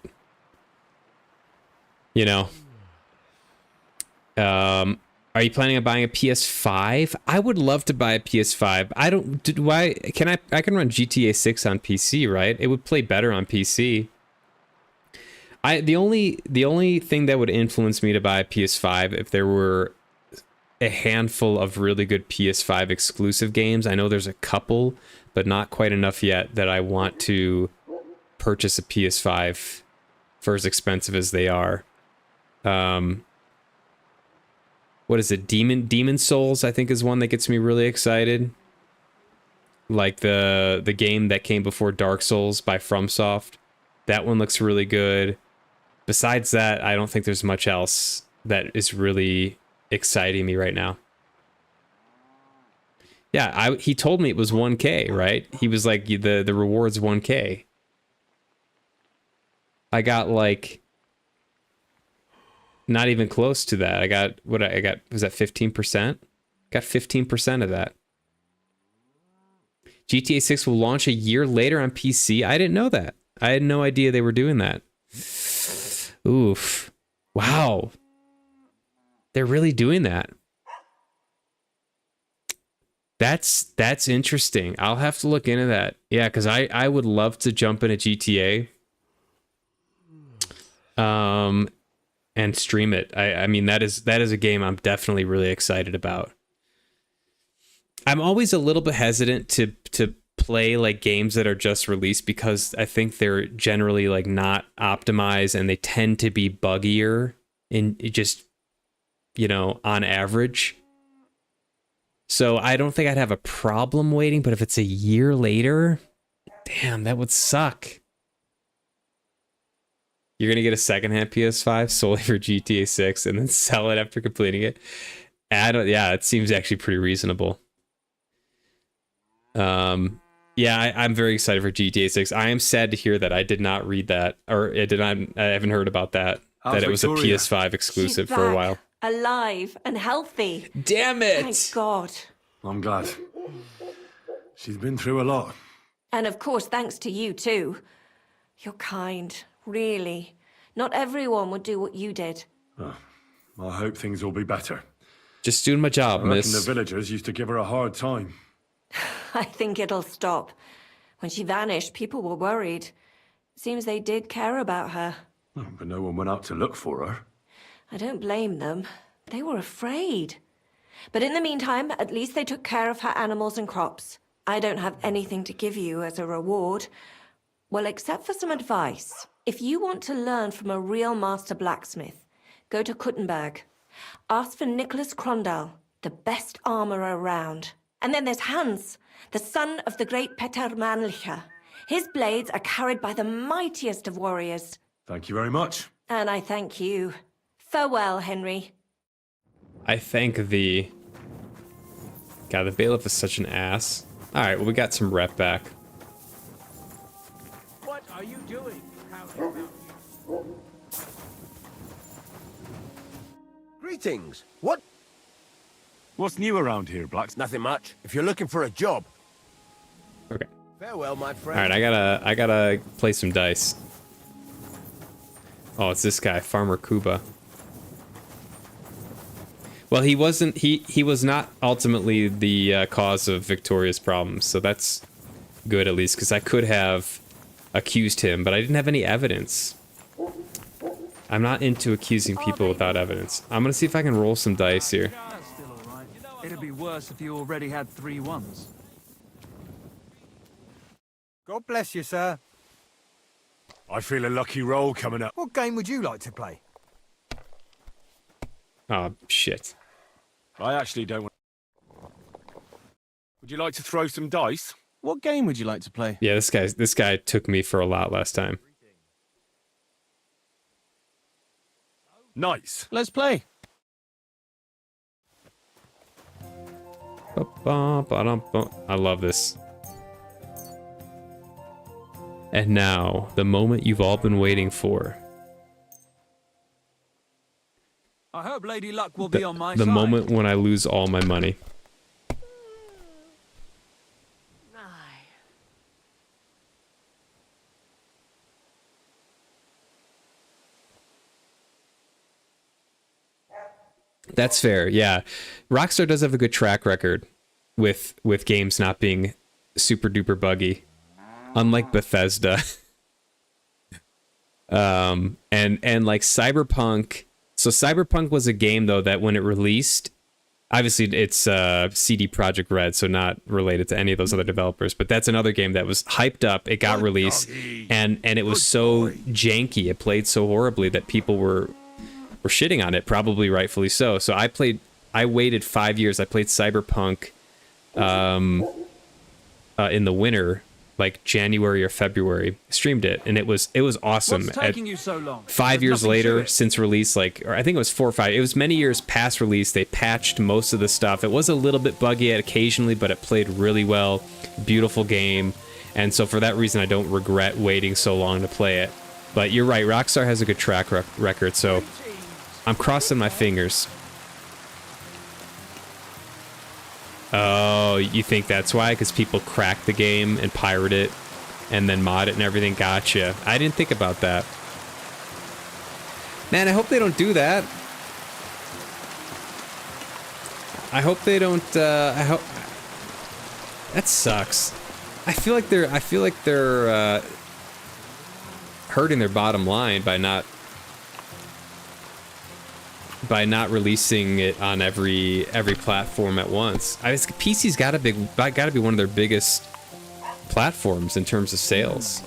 A: You know. Are you planning on buying a PS5? I would love to buy a PS5. I don't. Why can I can run GTA 6 on PC, right? It would play better on PC. The only thing that would influence me to buy a PS5 if there were a handful of really good PS5 exclusive games. I know there's a couple, but not quite enough yet that I want to purchase a PS5 for as expensive as they are. What is it? Demon Souls, I think, is one that gets me really excited. Like the game that came before Dark Souls by FromSoft. That one looks really good. Besides that, I don't think there's much else that is really exciting me right now. Yeah, he told me it was 1K, right? He was like, the reward's 1K. I got like not even close to that. I got what I got, was that 15%? Got 15% of that. GTA 6 will launch a year later on PC. I didn't know that. I had no idea they were doing that. Oof. Wow. They're really doing that. That's interesting. I'll have to look into that. Yeah, because I would love to jump into GTA. And stream it. I mean, that is a game I'm definitely really excited about. I'm always a little bit hesitant to play like games that are just released because I think they're generally like not optimized and they tend to be buggier in just, you know, on average. So I don't think I'd have a problem waiting, but if it's a year later, damn, that would suck. You're going to get a secondhand PS5 solely for GTA 6 and then sell it after completing it. Yeah, it seems actually pretty reasonable. Yeah, I'm very excited for GTA 6. I am sad to hear that I did not read that, or I haven't heard about that, that it was a PS5 exclusive for a while.
C: Alive and healthy.
A: Damn it!
C: Thank God.
B: I'm glad. She's been through a lot.
C: And of course, thanks to you too. You're kind, really. Not everyone would do what you did.
B: Oh, I hope things will be better.
A: Just doing my job,
B: I reckon
A: miss.
B: the villagers used to give her a hard time.
C: I think it'll stop. When she vanished, people were worried. Seems they did care about her.
B: Oh, but no one went out to look for her.
C: I don't blame them. They were afraid. But in the meantime, at least they took care of her animals and crops. I don't have anything to give you as a reward. Well, except for some advice. If you want to learn from a real master blacksmith, go to Kuttenberg. Ask for Nicholas Crondall, the best armorer around. And then there's Hans, the son of the great Peter Mannlicher. His blades are carried by the mightiest of warriors.
B: Thank you very much.
C: And I thank you. Farewell, Henry.
A: I thank thee. God, the bailiff is such an ass. Alright, well, we got some rep back.
D: What are you doing?
F: Greetings.
B: What's new around here, Blacks?
F: Nothing much. If you're looking for a job.
A: Okay.
F: Farewell, my friend.
A: Alright, I gotta play some dice. Oh, it's this guy, Farmer Kuba. Well, he was not ultimately the cause of Victoria's problems, so that's good at least, because I could have accused him, but I didn't have any evidence. I'm not into accusing people without evidence. I'm gonna see if I can roll some dice here.
Q: It'd be worse if you already had 3 ones.
F: God bless you, sir.
B: I feel a lucky roll coming up.
F: What game would you like to play?
A: Oh, shit.
B: I actually don't want... Would you like to throw some dice?
Q: What game would you like to play?
A: Yeah, this guy took me for a lot last time.
B: Nice.
Q: Let's play.
A: I love this. And now, the moment you've all been waiting for.
Q: I hope Lady Luck will be on my
A: The
Q: side.
A: moment when I lose all my money. That's fair. Yeah, Rockstar does have a good track record with games not being super duper buggy, unlike Bethesda. And like Cyberpunk. So Cyberpunk was a game though that when it released, obviously it's CD Projekt Red, so not related to any of those other developers, but that's another game that was hyped up. It got released, and it was so janky, it played so horribly that people were shitting on it, probably rightfully so. So I waited 5 years. I played Cyberpunk in the winter, like January or February, streamed it, and it was awesome.
Q: What's taking you so long?
A: 5 years later since release, like, or I think it was 4 or 5, it was many years past release, they patched most of the stuff. It was a little bit buggy occasionally, but it played really well. Beautiful game. And so for that reason, I don't regret waiting so long to play it. But you're right, Rockstar has a good track record, so I'm crossing my fingers. Oh, you think that's why? Because people crack the game and pirate it and then mod it and everything? Gotcha. I didn't think about that. Man, I hope they don't do that. I hope they don't, I hope... That sucks. I feel like they're hurting their bottom line by not releasing it on every platform at once. PC's got to be one of their biggest platforms in terms of sales.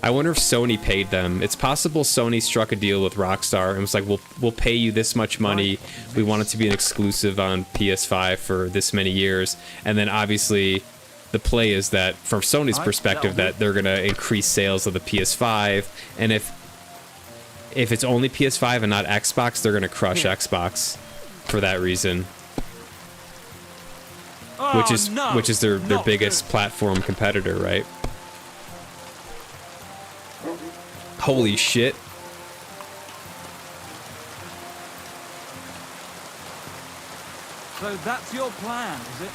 A: I wonder if Sony paid them. It's possible Sony struck a deal with Rockstar and was like, we'll pay you this much money. We want it to be an exclusive on PS5 for this many years. And then obviously the play is that from Sony's perspective that they're going to increase sales of the PS5, and if it's only PS5 and not Xbox, they're gonna crush Xbox for that reason. Which is their biggest platform competitor, right? Holy shit.
Q: So that's your plan, is it?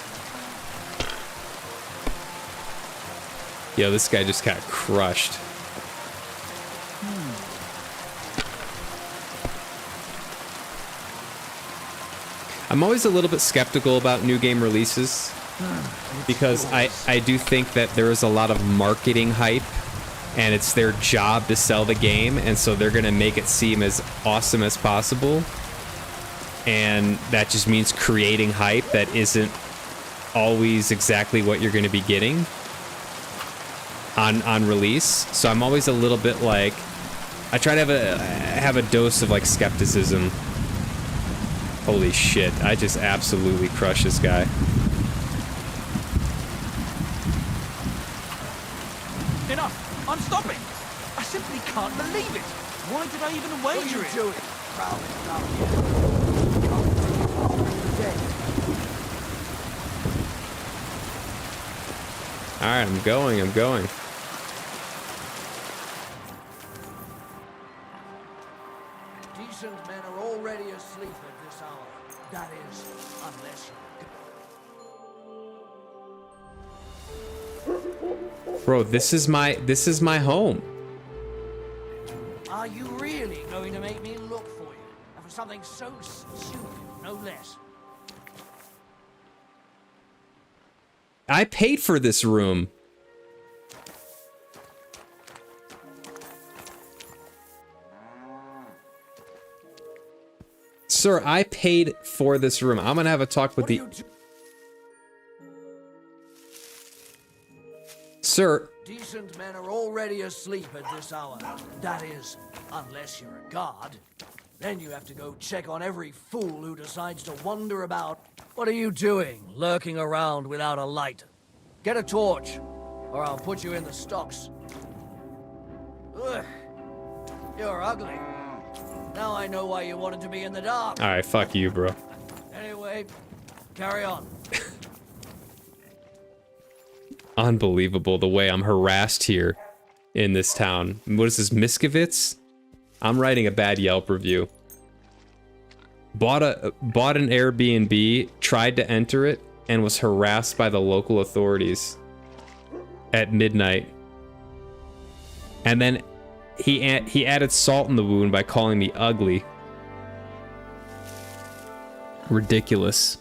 A: Yo, this guy just got crushed. I'm always a little bit skeptical about new game releases because I do think that there is a lot of marketing hype and it's their job to sell the game, and so they're gonna make it seem as awesome as possible, and that just means creating hype that isn't always exactly what you're gonna be getting on release. So I'm always a little bit like, I try to have a dose of like skepticism. Holy shit, I just absolutely crushed this guy.
Q: Enough! I'm stopping! I simply can't believe it! Why did I even wager it?
F: Do it. Prowling around here.
A: Alright, I'm going.
L: Decent men are already asleep at this hour. That is, unless you...
A: Bro, this is my home.
L: Are you really going to make me look for you? And for something so stupid, no less?
A: I paid for this room. Sir, I paid for this room. I'm gonna have a talk with the... Sir...
L: Decent men are already asleep at this hour. That is, unless you're a guard. Then you have to go check on every fool who decides to wander about. What are you doing, lurking around without a light? Get a torch, or I'll put you in the stocks. Ugh, you're ugly. Now I know why you wanted to be in the dark.
A: Alright, fuck you, bro.
L: Anyway, carry on.
A: Unbelievable the way I'm harassed here in this town. What is this, Miskovitz? I'm writing a bad Yelp review. Bought an Airbnb, tried to enter it, and was harassed by the local authorities at midnight. And then he added salt in the wound by calling me ugly. Ridiculous.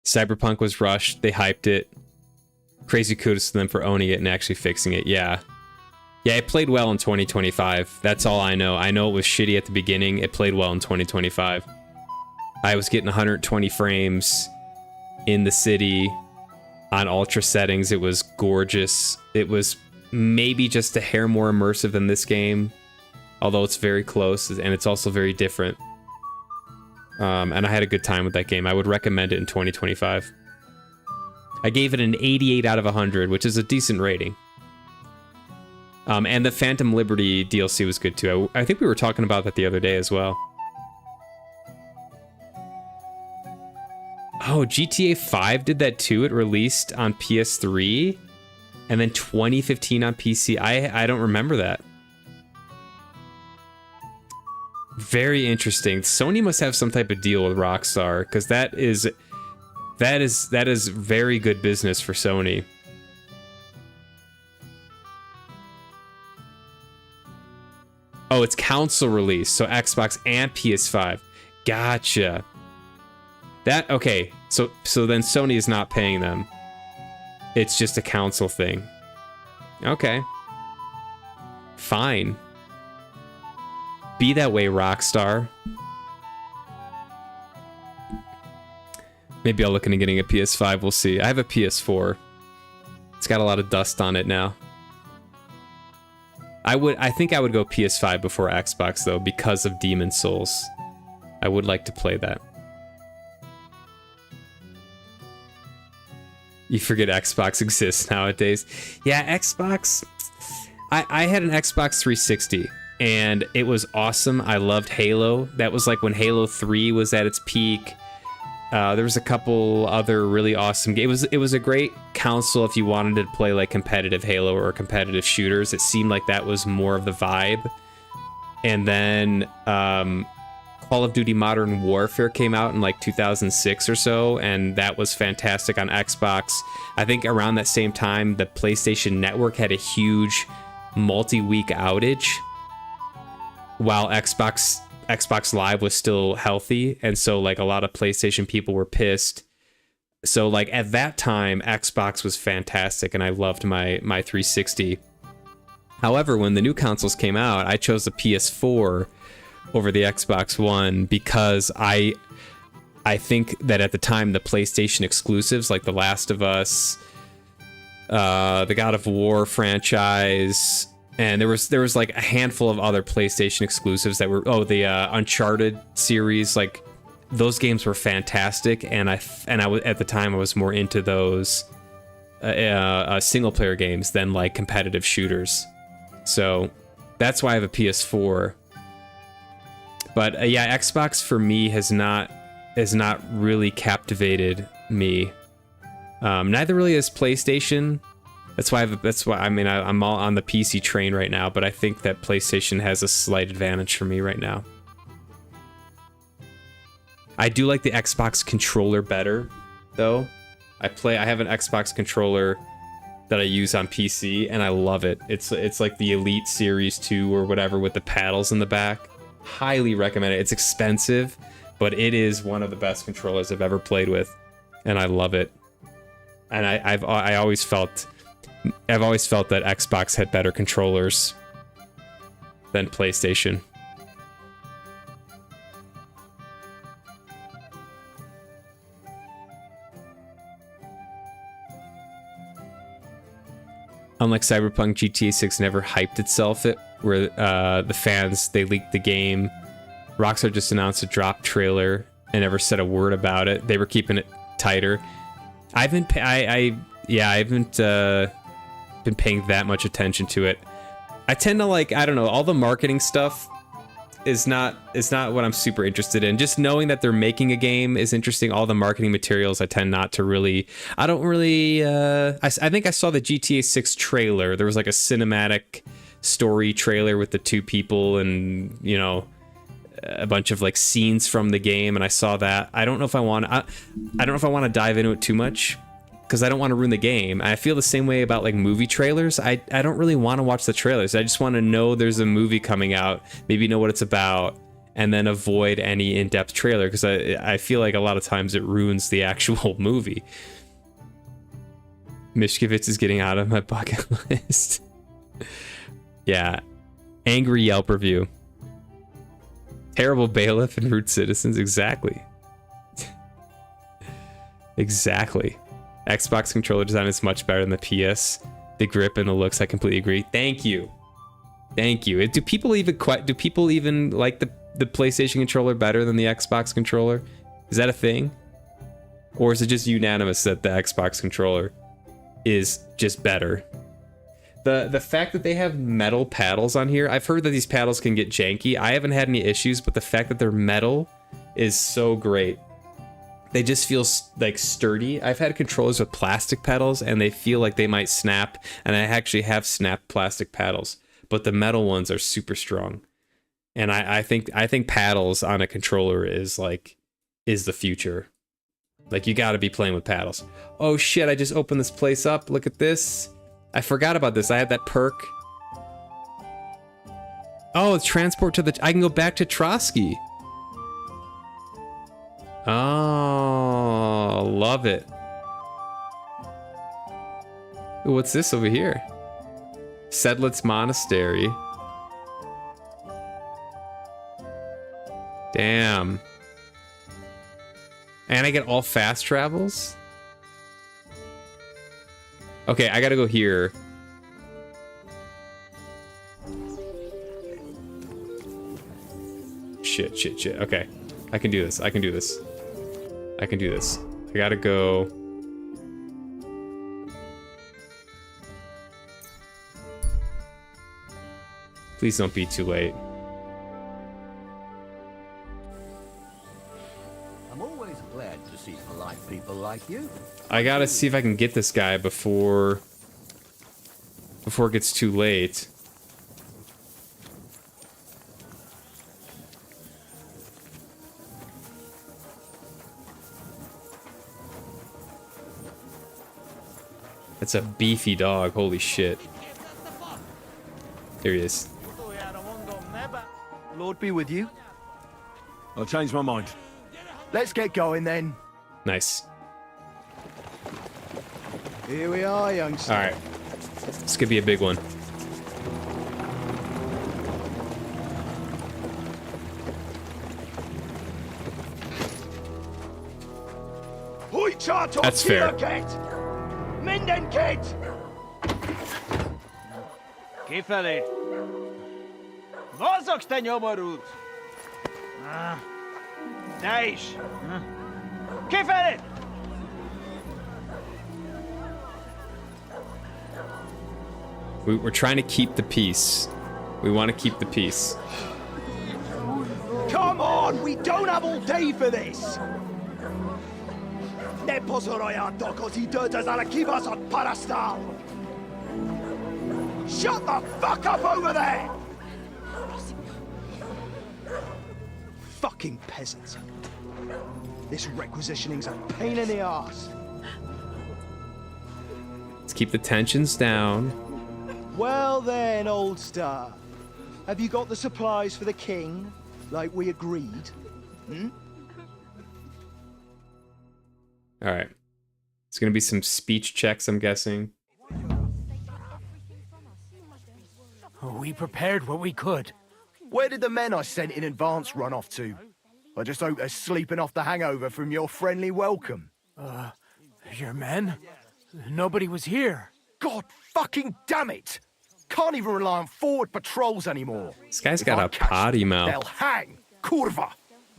A: Cyberpunk was rushed. They hyped it. Crazy kudos to them for owning it and actually fixing it. Yeah. Yeah, it played well in 2025. That's all I know. I know it was shitty at the beginning. It played well in 2025. I was getting 120 frames in the city on ultra settings. It was gorgeous. It was maybe just a hair more immersive than this game, although it's very close and it's also very different. And I had a good time with that game. I would recommend it in 2025. I gave it an 88 out of 100, which is a decent rating. And the Phantom Liberty DLC was good too. I think we were talking about that the other day as well. Oh, GTA 5 did that too. It released on PS3 and then 2015 on PC. I don't remember that. Very interesting. Sony must have some type of deal with Rockstar, because that is very good business for Sony. Oh, it's console release, so Xbox and PS5. Gotcha. That okay. So then Sony is not paying them. It's just a console thing. Okay. Fine. Be that way, Rockstar. Maybe I'll look into getting a PS5. We'll see. I have a PS4. It's got a lot of dust on it now. I think I would go PS5 before Xbox though, because of Demon's Souls. I would like to play that. You forget Xbox exists nowadays. Yeah, Xbox. I had an Xbox 360 and it was awesome. I loved Halo. That was like when Halo 3 was at its peak. There was a couple other really awesome games. It was a great console if you wanted to play like competitive Halo or competitive shooters. It seemed like that was more of the vibe. And then Call of Duty Modern Warfare came out in like 2006 or so, and that was fantastic on Xbox. I think around that same time, the PlayStation Network had a huge multi-week outage, while Xbox Live was still healthy, and so like a lot of PlayStation people were pissed. So like at that time, Xbox was fantastic, and I loved my 360. However, when the new consoles came out, I chose the PS4 over the Xbox One because I think that at the time the PlayStation exclusives like The Last of Us, the God of War franchise, and there was like a handful of other PlayStation exclusives that were the Uncharted series, like those games were fantastic, and I was at the time I was more into those single player games than like competitive shooters. So that's why I have a PS4. But yeah, Xbox for me has not really captivated me. Neither really has PlayStation. That's why I mean I'm all on the PC train right now, but I think that PlayStation has a slight advantage for me right now. I do like the Xbox controller better, though. I have an Xbox controller that I use on PC, and I love it. It's like the Elite Series 2 or whatever with the paddles in the back. Highly recommend it. It's expensive, but it is one of the best controllers I've ever played with, and I love it. And I've always felt that Xbox had better controllers than PlayStation. Unlike Cyberpunk, GTA 6 never hyped itself where the fans, they leaked the game. Rockstar just announced a drop trailer and never said a word about it. They were keeping it tighter. I haven't been paying that much attention to it. I tend to like, I don't know, all the marketing stuff is not what I'm super interested in. Just knowing that they're making a game is interesting. All the marketing materials I tend not to really, I don't really, I think I saw the GTA 6 trailer. There was like a cinematic story trailer with the two people and, you know, a bunch of like scenes from the game, and I saw that. I don't know if I want to dive into it too much. because I don't want to ruin the game. I feel the same way about like movie trailers. I don't really want to watch the trailers. I just want to know there's a movie coming out, maybe know what it's about, and then avoid any in-depth trailer, because I feel like a lot of times it ruins the actual movie. Mishkovitz is getting out of my bucket list. Yeah. Angry Yelp review. Terrible bailiff and rude citizens. Exactly. Exactly. Xbox controller design is much better than the PS. The grip and the looks, I completely agree. Thank you. Thank you. Do people even like the PlayStation controller better than the Xbox controller? Is that a thing? Or is it just unanimous that the Xbox controller is just better? The fact that they have metal paddles on here, I've heard that these paddles can get janky. I haven't had any issues, but the fact that they're metal is so great. They just feel like sturdy. I've had controllers with plastic pedals and they feel like they might snap, and I actually have snapped plastic paddles, but the metal ones are super strong. And I think paddles on a controller is the future. Like, you got to be playing with paddles. Oh shit, I just opened this place up. Look at this. I forgot about this. I had that perk. Oh, transport to I can go back to Trotsky. Oh, love it. Ooh, what's this over here? Sedlitz Monastery. Damn. And I get all fast travels? Okay, I gotta go here. Shit. Okay. I can do this. I can do this. I gotta go. Please don't be too late.
L: I'm always glad to see polite people like you.
A: I gotta see if I can get this guy before it gets too late. That's a beefy dog, holy shit. There he is.
F: Lord be with you.
B: I'll change my mind.
F: Let's get going then.
A: Nice.
F: Here we are, youngster.
A: Alright. This could be a big one. That's fair.
Q: Kifeli. Mozogsz te nyomorult! Te is! Kifeli!
A: We're trying to keep the peace. We want to keep the peace.
F: Come on, we don't have all day for this. Ne pozorojato, così dödas ale kivas od parastal. Shut the fuck up over there! Fucking peasants. This requisitioning's a pain in the ass.
A: Let's keep the tensions down.
F: Well then, old star. Have you got the supplies for the king, like we agreed? Hmm?
A: Alright. It's gonna be some speech checks, I'm guessing.
D: We prepared what we could.
F: Where did the men I sent in advance run off to? I just hope they're sleeping off the hangover from your friendly welcome.
D: Your men? Nobody was here.
F: God fucking damn it! Can't even rely on forward patrols anymore.
A: This guy's got a potty mouth.
F: They'll hang. Kurva.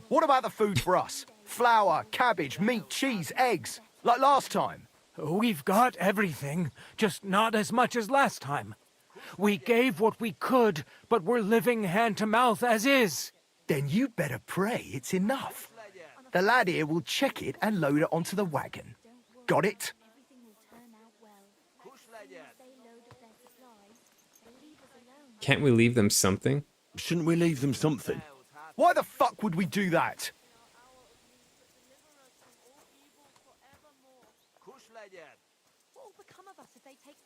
F: What about the food for us? Flour, cabbage, meat, cheese, eggs. Like last time.
D: We've got everything, just not as much as last time. We gave what we could, but we're living hand to mouth as is.
F: Then you better pray it's enough. The lad here will check it and load it onto the wagon. Got it?
A: Can't we leave them something?
B: Shouldn't we leave them something?
F: Why the fuck would we do that?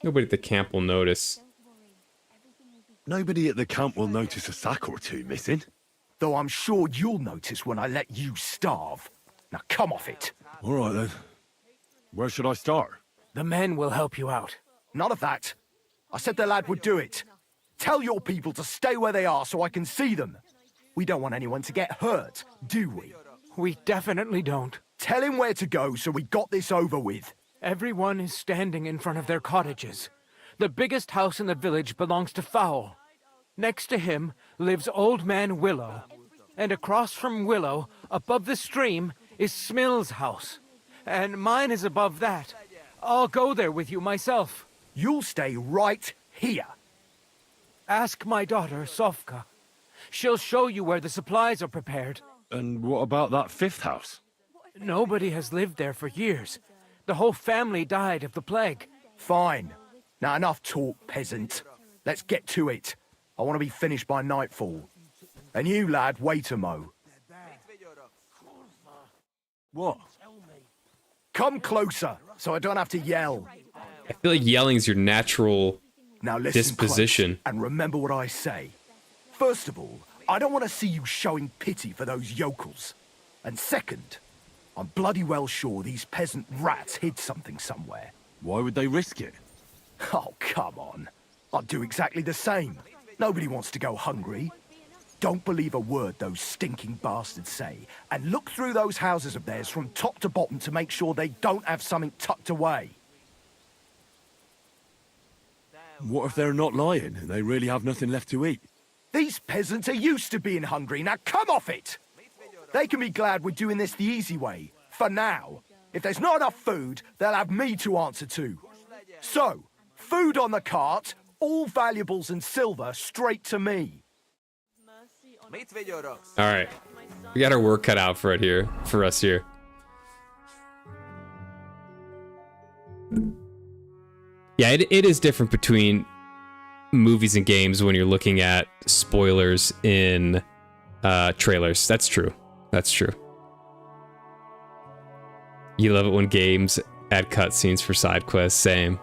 A: Nobody at the camp will notice.
B: Nobody at the camp will notice a sack or two missing.
F: Though I'm sure you'll notice when I let you starve. Now come off it.
B: All right then. Where should I start?
D: The men will help you out.
F: None of that. I said the lad would do it. Tell your people to stay where they are so I can see them. We don't want anyone to get hurt, do we?
D: We definitely don't.
F: Tell him where to go so we got this over with.
D: Everyone is standing in front of their cottages. The biggest house in the village belongs to Fowl. Next to him lives Old Man Willow. And across from Willow, above the stream, is Smill's house. And mine is above that. I'll go there with you myself.
F: You'll stay right here.
D: Ask my daughter, Sofka. She'll show you where the supplies are prepared.
B: And what about that fifth house?
D: Nobody has lived there for years. The whole family died of the plague.
F: Fine. Now enough talk, peasant. Let's get to it. I want to be finished by nightfall. And you, lad, wait a mo.
B: What?
F: Come closer, so I don't have to yell.
A: I feel like yelling's your natural
F: Now listen
A: disposition.
F: close and remember what I say. First of all, I don't want to see you showing pity for those yokels. And second, I'm bloody well sure these peasant rats hid something somewhere.
B: Why would they risk it?
F: Oh, come on. I'd do exactly the same. Nobody wants to go hungry. Don't believe a word those stinking bastards say, and look through those houses of theirs from top to bottom to make sure they don't have something tucked away.
B: What if they're not lying and they really have nothing left to eat?
F: These peasants are used to being hungry. Now come off it! They can be glad we're doing this the easy way, for now. If there's not enough food, they'll have me to answer to. So, food on the cart, all valuables and silver straight to me.
A: All right, we got our work cut out for us here. Yeah, it is different between movies and games when you're looking at spoilers in trailers. That's true. That's true. You love it when games add cutscenes for side quests. Same.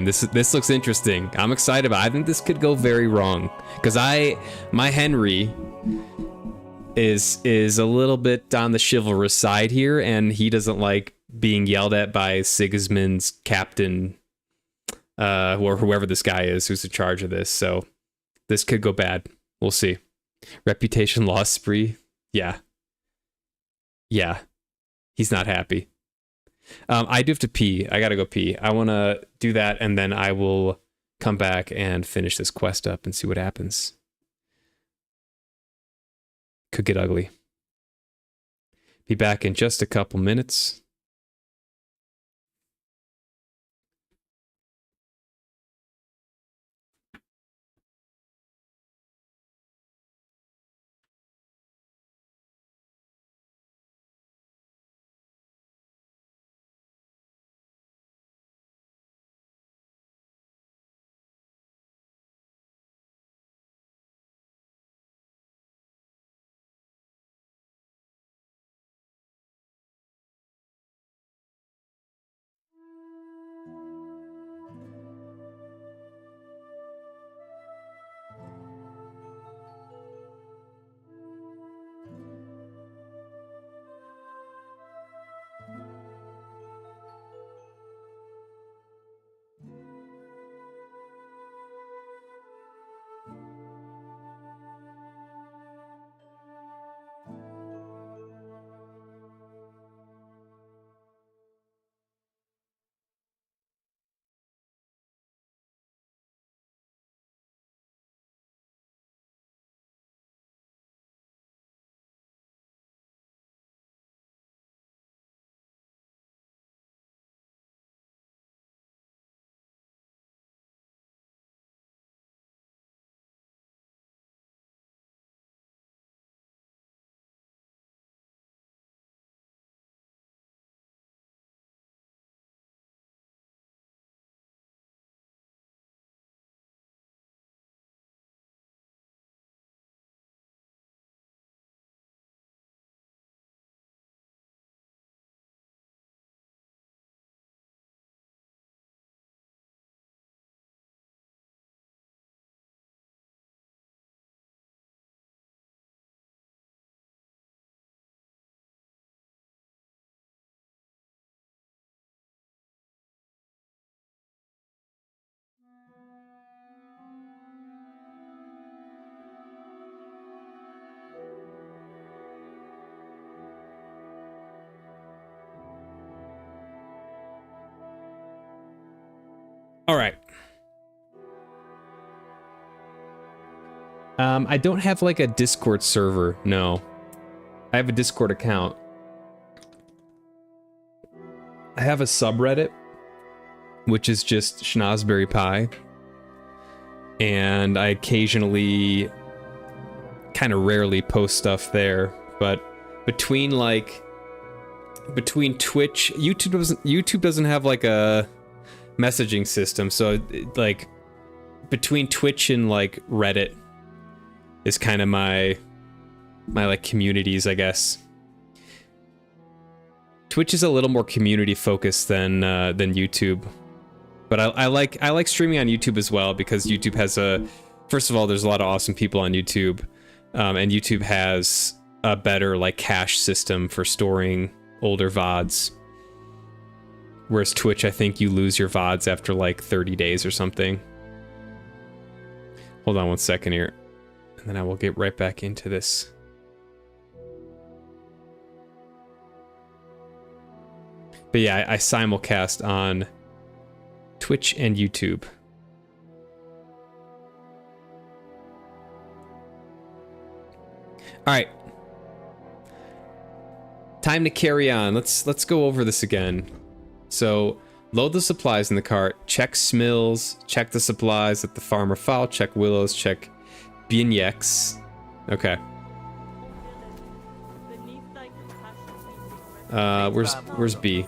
A: This looks interesting. I'm excited about it. I think this could go very wrong because my Henry is a little bit on the chivalrous side here, and he doesn't like being yelled at by Sigismund's captain, or whoever this guy is who's in charge of this. So this could go bad. We'll see. Reputation loss spree. Yeah. He's not happy. I do have to pee. I gotta go pee. I want to do that, and then I will come back and finish this quest up and see what happens. Could get ugly. Be back in just a couple minutes. All right. I don't have like a Discord server. No, I have a Discord account. I have a subreddit, which is just Schnozberry Pie, and I occasionally, kind of rarely, post stuff there. But between Twitch, YouTube doesn't have like a messaging system, so like between Twitch and like Reddit is kind of my like communities, I guess. Twitch is a little more community focused than YouTube, but I like streaming on YouTube as well, because YouTube has first of all, there's a lot of awesome people on YouTube, and YouTube has a better like cache system for storing older VODs. Whereas Twitch, I think you lose your VODs after like 30 days or something. Hold on one second here, and then I will get right back into this. But yeah, I simulcast on Twitch and YouTube. All right. Time to carry on. Let's go over this again. So, load the supplies in the cart, check smills, check the supplies at the farmer file, check willows, check beignets. Okay. Where's B?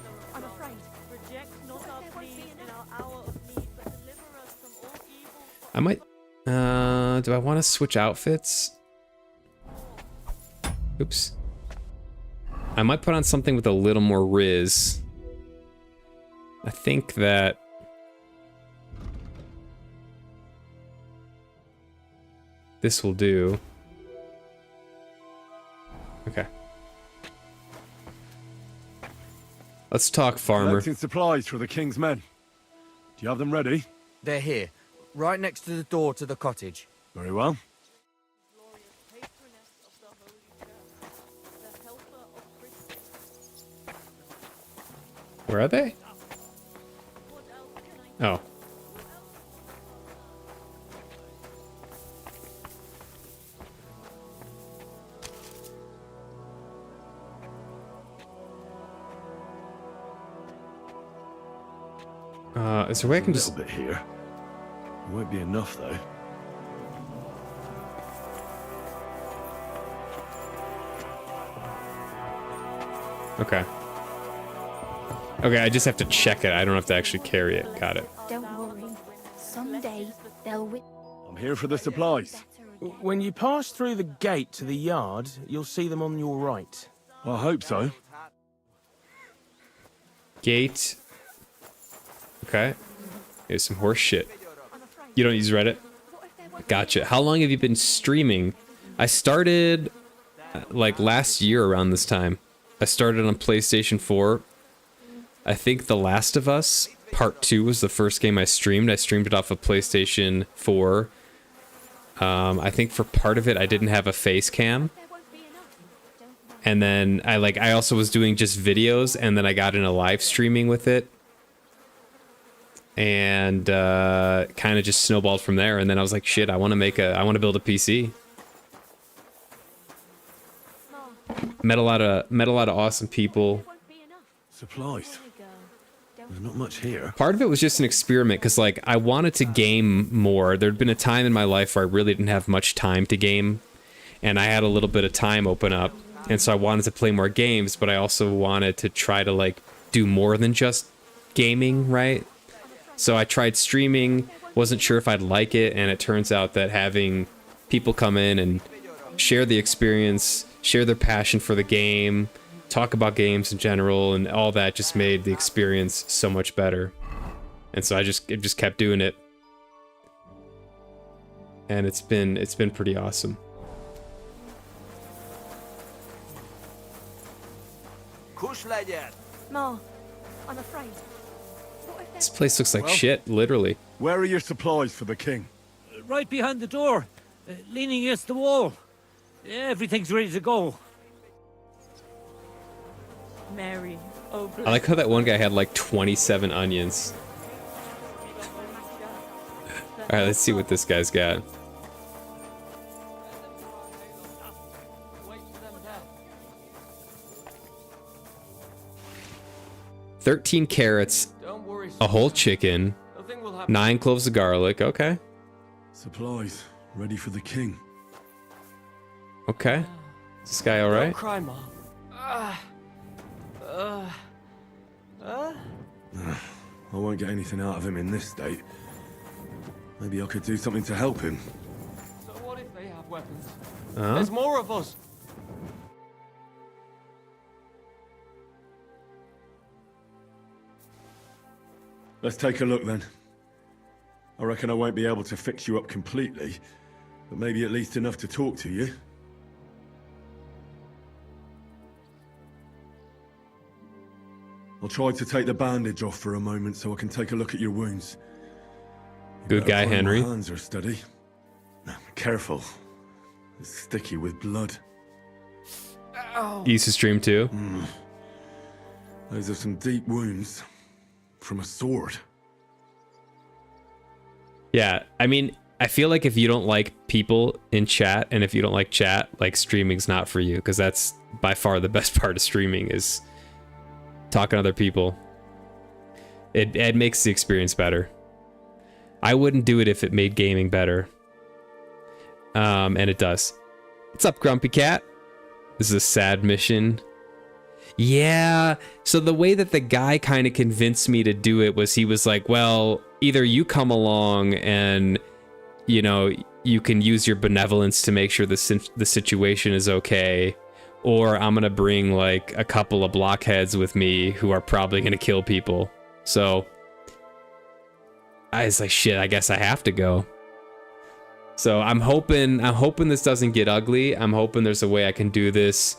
A: I might, do I want to switch outfits? Oops. I might put on something with a little more Riz. I think that... this will do. Okay. Let's talk, farmer.
B: Collecting supplies for the king's men. Do you have them ready?
F: They're here, right next to the door to the cottage.
B: Very well.
A: Where are they? Oh. Is there a way I can just...
B: a little bit here. It won't be enough, though.
A: Okay. Okay, I just have to check it. I don't have to actually carry it. Got it.
E: Don't worry. Someday they'll win.
B: I'm here for the supplies.
Q: When you pass through the gate to the yard, you'll see them on your right.
B: I hope so.
A: Gate. Okay. Here's some horse shit. You don't use Reddit? Gotcha. How long have you been streaming? I started like last year around this time. I started on PlayStation 4. I think The Last of Us Part 2 was the first game I streamed. I streamed it off of PlayStation 4. I think for part of it I didn't have a face cam. And then I also was doing just videos, and then I got into live streaming with it. And kind of just snowballed from there. And then I was like, shit, I want to build a PC. Met a lot of awesome people.
B: Supplies. There's not much here.
A: Part of it was just an experiment, because like I wanted to game more. There'd been a time in my life where I really didn't have much time to game, and I had a little bit of time open up, and so I wanted to play more games, but I also wanted to try to like do more than just gaming, right? So I tried streaming, wasn't sure if I'd like it, and it turns out that having people come in and share the experience, share their passion for the game, talk about games in general, and all that just made the experience so much better. And so I just kept doing it. And it's been pretty awesome.
C: Ma, I'm afraid.
A: This place looks like shit, literally.
B: Where are your supplies for the king?
R: Right behind the door, leaning against the wall. Everything's ready to go.
E: Mary, oh bless.
A: I like how that one guy had like 27 onions. All right, let's see what this guy's got. $13 carrots, a whole chicken, 9 cloves of garlic. Okay.
B: Supplies ready for the king.
A: Okay. Is this guy all right?
J: Don't cry, Mom.
B: I won't get anything out of him in this state. Maybe I could do something to help him.
J: So what if they have weapons?
A: Huh?
J: There's more of us.
B: Let's take a look then. I reckon I won't be able to fix you up completely, but maybe at least enough to talk to you. I'll try to take the bandage off for a moment so I can take a look at your wounds.
A: Good guy, Henry.
B: My hands are steady. Careful. It's sticky with blood.
A: Use his stream too.
B: Those are some deep wounds from a sword.
A: Yeah, I mean, I feel like if you don't like people in chat, and if you don't like chat, like streaming's not for you, because that's by far the best part of streaming is talking to other people. It makes the experience better. I wouldn't do it if it made gaming better. And it does. What's up, Grumpy Cat? This is a sad mission. Yeah, so the way that the guy kind of convinced me to do it was he was like, well, either you come along and, you know, you can use your benevolence to make sure the situation is okay, or I'm gonna bring like a couple of blockheads with me who are probably gonna kill people. So I was like, shit, I guess I have to go. So I'm hoping this doesn't get ugly. I'm hoping there's a way I can do this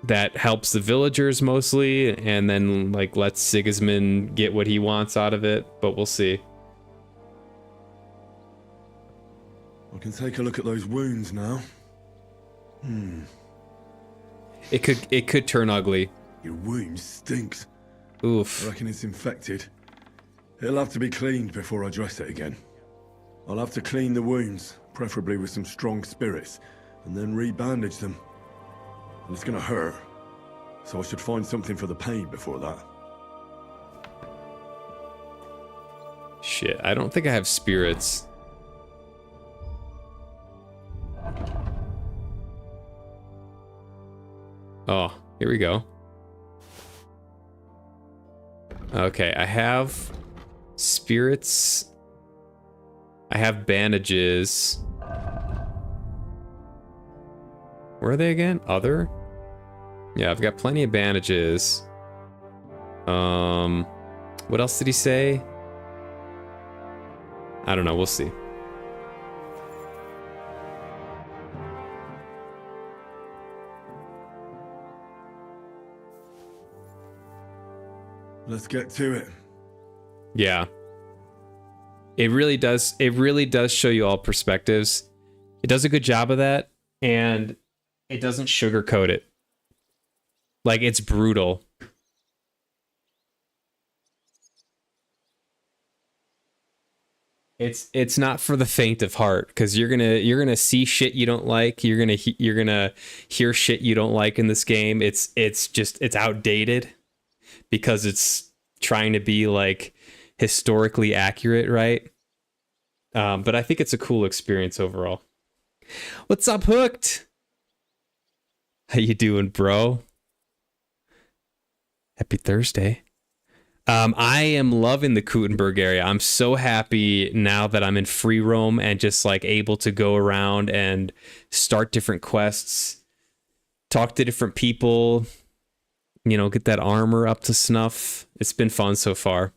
A: that helps the villagers mostly, and then like lets Sigismund get what he wants out of it, but we'll see.
B: I can take a look at those wounds now.
A: It could turn ugly.
B: Your wound stinks.
A: Oof.
B: I reckon it's infected. It'll have to be cleaned before I dress it again. I'll have to clean the wounds, preferably with some strong spirits, and then re-bandage them. And it's gonna hurt, so I should find something for the pain before that.
A: Shit, I don't think I have spirits. Oh, here we go. Okay, I have spirits. I have bandages. Where are they again? Other? Yeah, I've got plenty of bandages. What else did he say? I don't know, we'll see.
B: Let's get to it.
A: Yeah. It really does show you all perspectives. It does a good job of that, and it doesn't sugarcoat it. Like, it's brutal. It's not for the faint of heart, because you're gonna see shit you don't like. You're gonna hear shit you don't like in this game. It's outdated because it's trying to be like historically accurate, right? But I think it's a cool experience overall. What's up, Hooked? How you doing, bro? Happy Thursday. I am loving the Kuttenberg area. I'm so happy now that I'm in free roam and just like able to go around and start different quests, talk to different people, you know, get that armor up to snuff. It's been fun so far.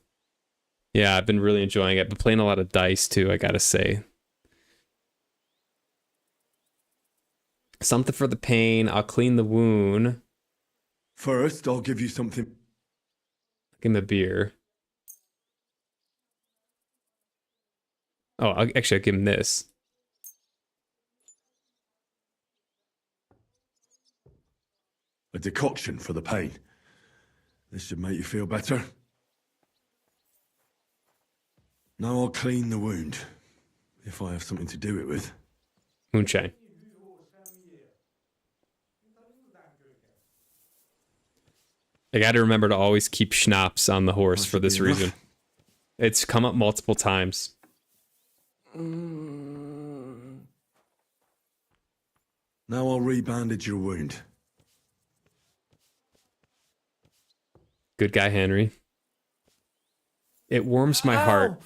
A: Yeah, I've been really enjoying it. I've been playing a lot of dice too, I gotta say. Something for the pain. I'll clean the wound.
B: First, I'll give you something.
A: Give him a beer. Oh, I'll give him this.
B: A decoction for the pain. This should make you feel better. Now I'll clean the wound, if I have something to do it with.
A: Moonshine. I got to remember to always keep schnapps on the horse for this reason. It's come up multiple times.
B: Now I'll rebandage your wound.
A: Good guy, Henry. It warms my heart.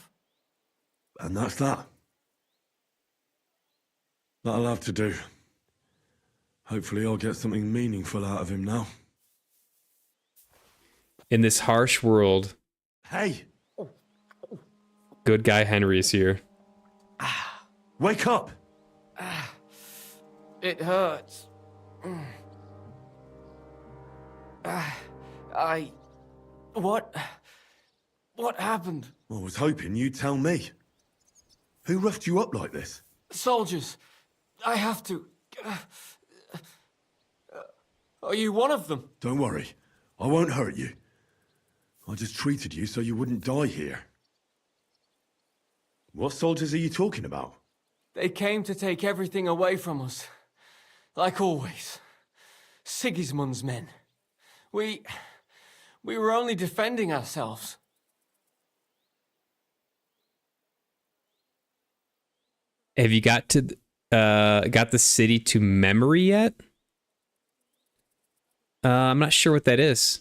B: And that's that. That'll have to do. Hopefully I'll get something meaningful out of him now.
A: In this harsh world,
B: Hey!
A: good guy Henry is here.
B: Wake up!
J: It hurts. What happened?
B: I was hoping you'd tell me. Who roughed you up like this?
J: Soldiers. I have to. Are you one of them?
B: Don't worry. I won't hurt you. I just treated you so you wouldn't die here. What soldiers are you talking about?
J: They came to take everything away from us. Like always. Sigismund's men. We were only defending ourselves.
A: Have you got the city to memory yet? I'm not sure what that is.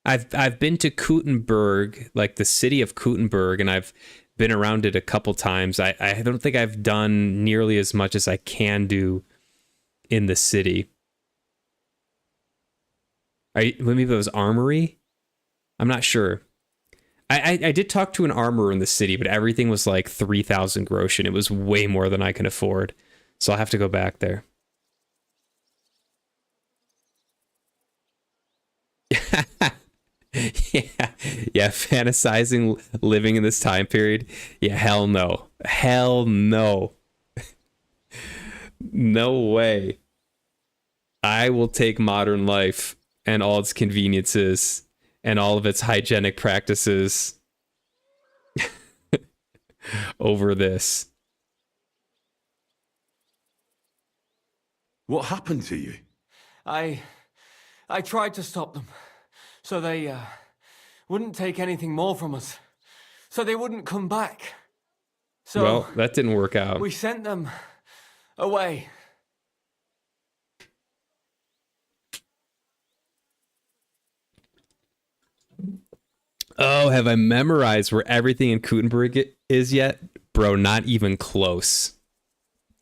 A: I've been to Kuttenberg, like the city of Kuttenberg, and I've been around it a couple times. I don't think I've done nearly as much as I can do in the city. Maybe it was armory? I'm not sure. I did talk to an armorer in the city, but everything was like 3,000 groschen. It was way more than I can afford. So I'll have to go back there. yeah, fantasizing living in this time period. Yeah, hell no. Hell no. No way. I will take modern life and all its conveniences and all of its hygienic practices over this.
B: What happened to you?
J: I tried to stop them. So they wouldn't take anything more from us. So they wouldn't come back. So
A: well, that didn't work out.
J: We sent them away.
A: Oh, have I memorized where everything in Kuttenberg is yet? Bro, not even close.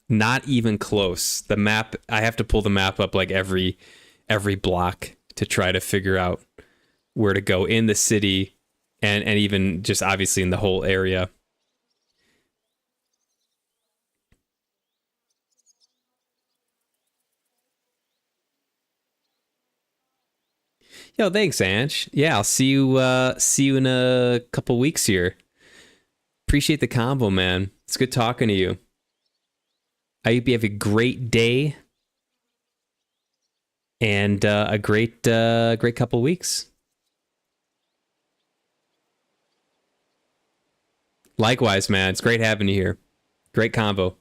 A: Not even close. The map, I have to pull the map up like every block to try to figure out where to go in the city and even just obviously in the whole area. Yo, thanks, Ange. Yeah, I'll see you in a couple weeks here. Appreciate the combo, man. It's good talking to you. I hope you have a great day and a great couple weeks. Likewise, man. It's great having you here. Great combo.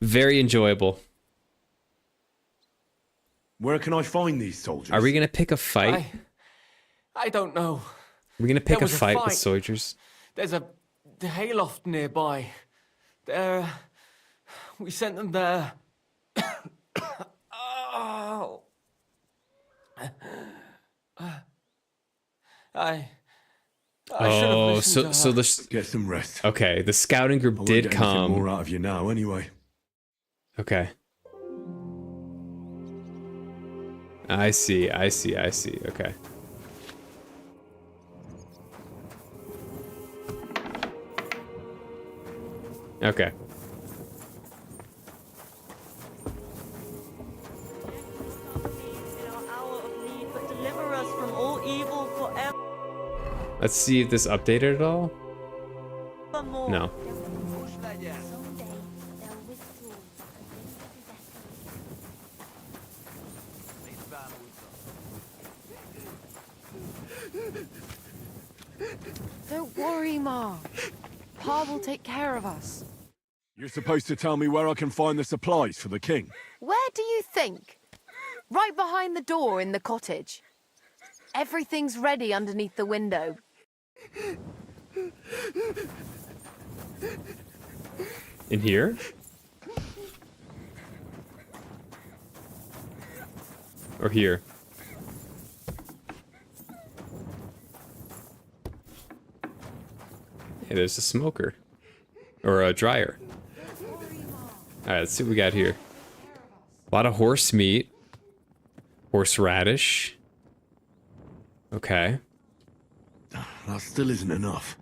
A: Very enjoyable.
B: Where can I find these soldiers?
A: Are we gonna pick a fight?
J: I don't know.
A: Are we gonna pick
J: There
A: a
J: was a
A: fight with
J: fight.
A: soldiers?
J: There's a hayloft nearby. We sent them there. Oh. I should have listened to her.
A: the
B: Get some rest.
A: Okay, the scouting group
B: I won't
A: did
B: get anything
A: come.
B: more out of you now, anyway.
A: Okay. I see. Okay. Okay.
S: Deliver us from all evil forever.
A: Let's see if this updated at all. No.
H: Don't worry, Ma. Pa will take care of us.
B: You're supposed to tell me where I can find the supplies for the king.
H: Where do you think? Right behind the door in the cottage. Everything's ready underneath the window.
A: In here? Or here? Hey, there's a smoker. Or a dryer. Alright, let's see what we got here. A lot of horse meat. Horseradish. Okay.
B: That still isn't enough.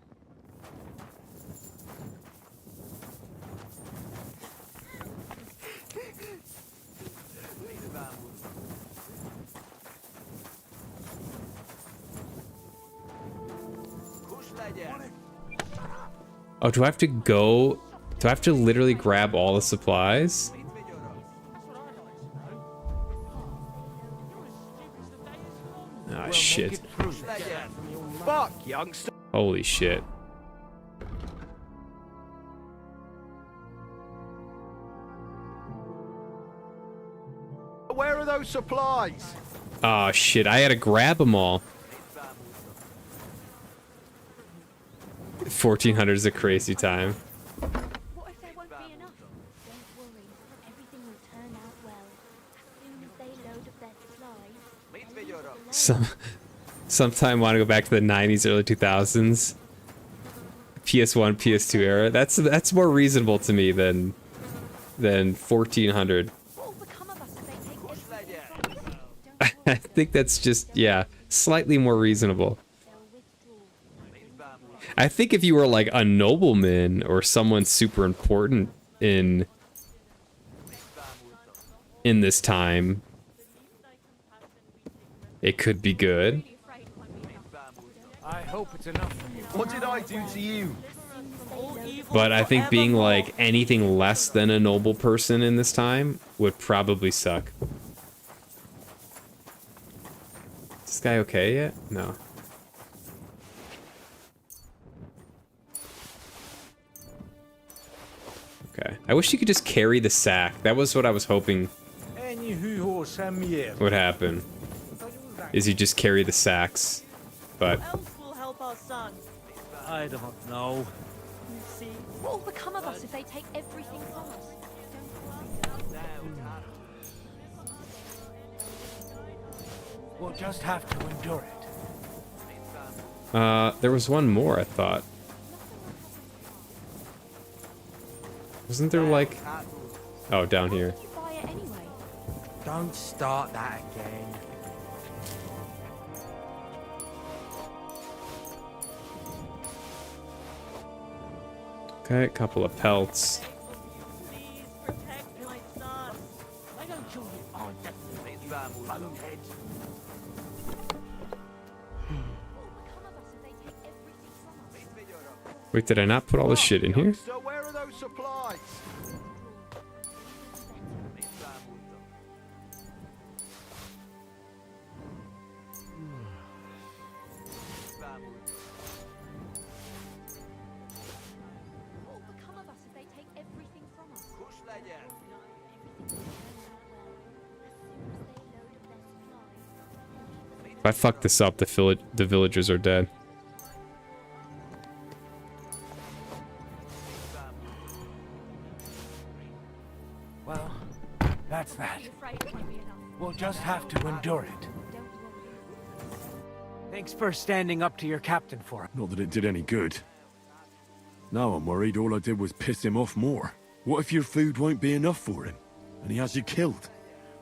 A: Oh, do I have to go? Do I have to literally grab all the supplies? Ah, shit.
F: Fuck, youngster.
A: Holy shit.
F: Where are those supplies?
A: Oh shit, I had to grab them all. 1400 is a crazy time.
E: What if there won't be enough? Don't worry, everything will turn out well. As soon as they load up their supplies.
A: Sometime want to go back to the 90s, early 2000s. PS1, PS2 era. That's more reasonable to me than 1400. I think that's just, yeah, slightly more reasonable. I think if you were like a nobleman or someone super important in this time, it could be good.
D: I hope it's enough for you.
F: What did I do to you?
A: But I think being like anything less than a noble person in this time would probably suck. Is this guy okay yet? No. Okay. I wish you could just carry the sack. That was what I was hoping would happen. Is you just carry the sacks. But
S: Who else will help our son?
R: I don't know.
S: You see,
E: What will become of us if they take everything from us?
D: We'll just have to endure it.
A: there was one more, I thought. Wasn't there like... Oh, down here.
E: Buy it anyway.
J: Don't start that again.
A: Okay, a couple of pelts.
S: please protect my son.
R: Why don't you on the ballhead?
A: Wait, did I not put all this shit in here?
F: So where are those supplies?
E: What will become of us if they take everything from us?
A: If I fuck this up, the villagers are dead.
D: Well, that's that. We'll just have to endure it. Thanks for standing up to your captain for it.
B: Not that it did any good. Now I'm worried all I did was piss him off more. What if your food won't be enough for him? And he has you killed?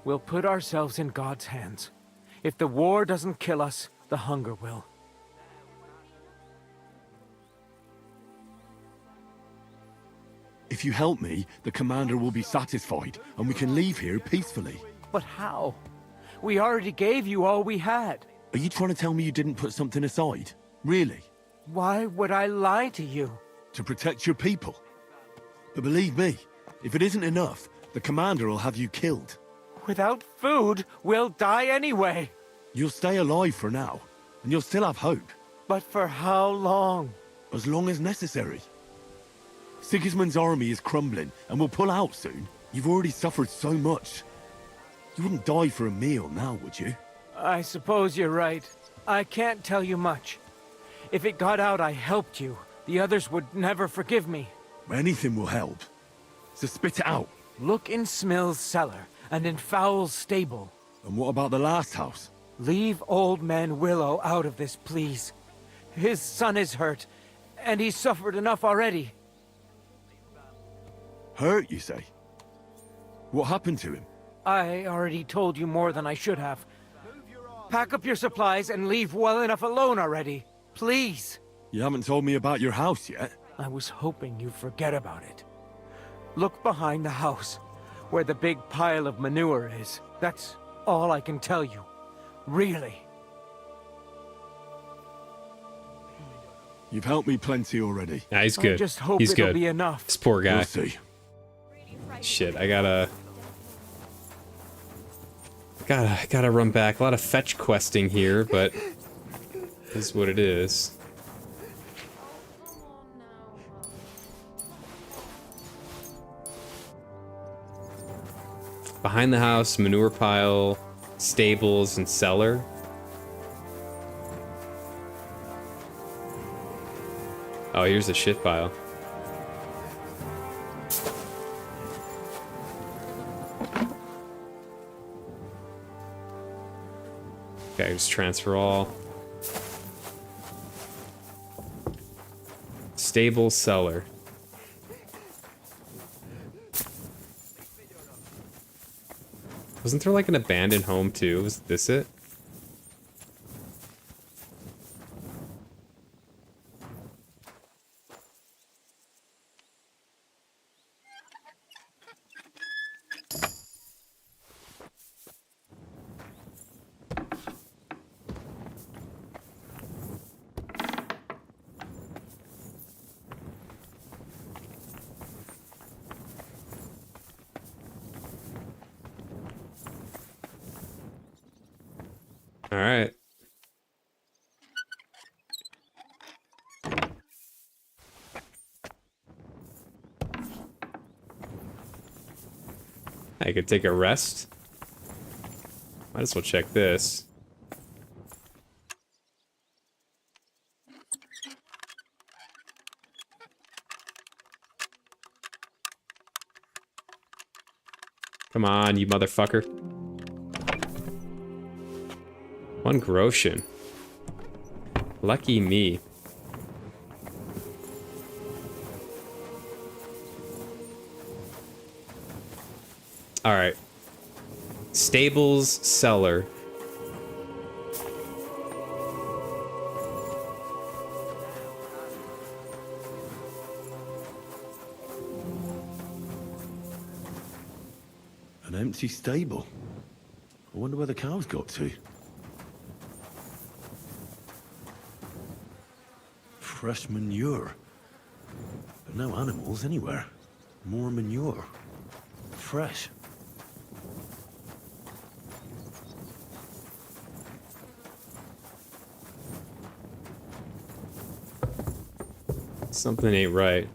D: We'll put ourselves in God's hands. If the war doesn't kill us, the hunger will.
B: If you help me, the commander will be satisfied, and we can leave here peacefully.
D: But how? We already gave you all we had.
B: Are you trying to tell me you didn't put something aside? Really?
D: Why would I lie to you?
B: To protect your people. But believe me, if it isn't enough, the commander will have you killed.
D: Without food, we'll die anyway.
B: You'll stay alive for now, and you'll still have hope.
F: But for how long?
B: As long as necessary. Sigismund's army is crumbling, and will pull out soon. You've already suffered so much. You wouldn't die for a meal now, would you?
D: I suppose you're right. I can't tell you much. If it got out I helped you, the others would never forgive me.
B: Anything will help. So spit it out.
D: Look in Smill's cellar, and in Fowl's stable.
B: And what about the last house?
D: Leave old man Willow out of this, please. His son is hurt, and he's suffered enough already.
B: Hurt, you say? What happened to him?
D: I already told you more than I should have. Pack up your supplies and leave well enough alone already. Please.
B: You haven't told me about your house yet.
D: I was hoping you'd forget about it. Look behind the house, where the big pile of manure is. That's all I can tell you. Really.
B: You've helped me plenty already.
A: Nah, he's good.
D: I just hope
A: He's
D: it'll
A: good.
D: be enough.
A: This poor guy.
B: We'll see.
A: Shit, I gotta run back. A lot of fetch questing here, but this is what it is. Behind the house, manure pile, stables, and cellar. Oh, here's the shit pile. Okay, just transfer all. Stable, cellar. Wasn't there like an abandoned home too? Was this it? All right. I could take a rest. Might as well check this. Come on, you motherfucker. 1 groschen. Lucky me. Alright. Stables, cellar.
B: An empty stable. I wonder where the cows got to. Fresh manure. But no animals anywhere. More manure. Fresh.
A: Something ain't right.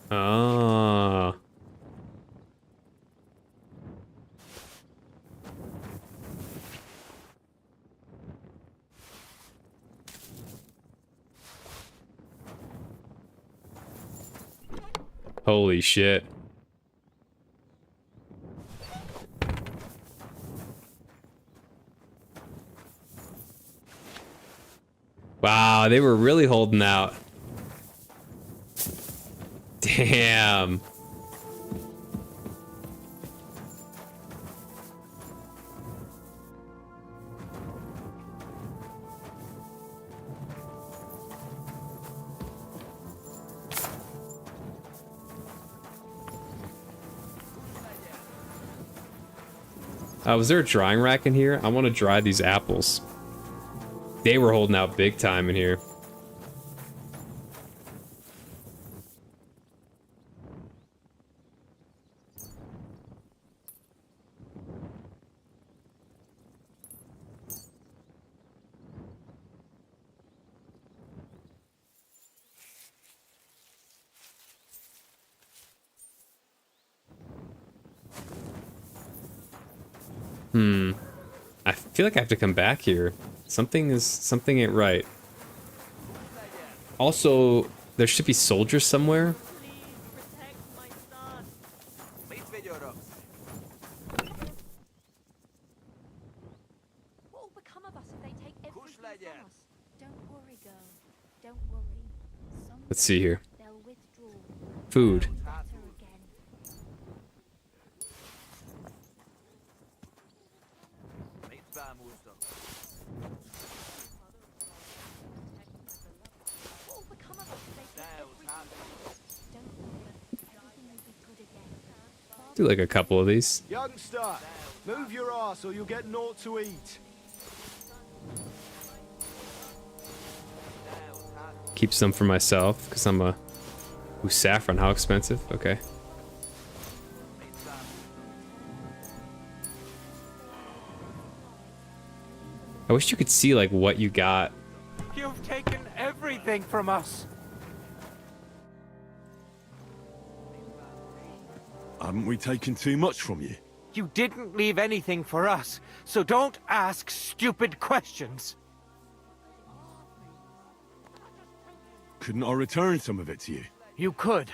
A: Ah. Holy shit. Wow, they were really holding out. Damn. Was there a drying rack in here? I want to dry these apples. They were holding out big time in here. I feel like I have to come back here. Something ain't right. Also, there should be soldiers somewhere.
E: What will become of us if they take everything from us? Don't worry, girl. Don't worry.
A: Let's see here.
E: They'll withdraw.
A: Food.
E: Better again. What will become of us if they take everything from us? Don't worry. Everything will be good again.
A: Do like a couple of these.
F: Youngster, move your ass or you'll get naught to eat.
A: Keep some for myself, because I'm a... Ooh, saffron, how expensive? Okay. I wish you could see, like, what you got.
D: You've taken everything from us.
B: Haven't we taken too much from you?
D: You didn't leave anything for us, so don't ask stupid questions.
B: Couldn't I return some of it to you?
D: You could.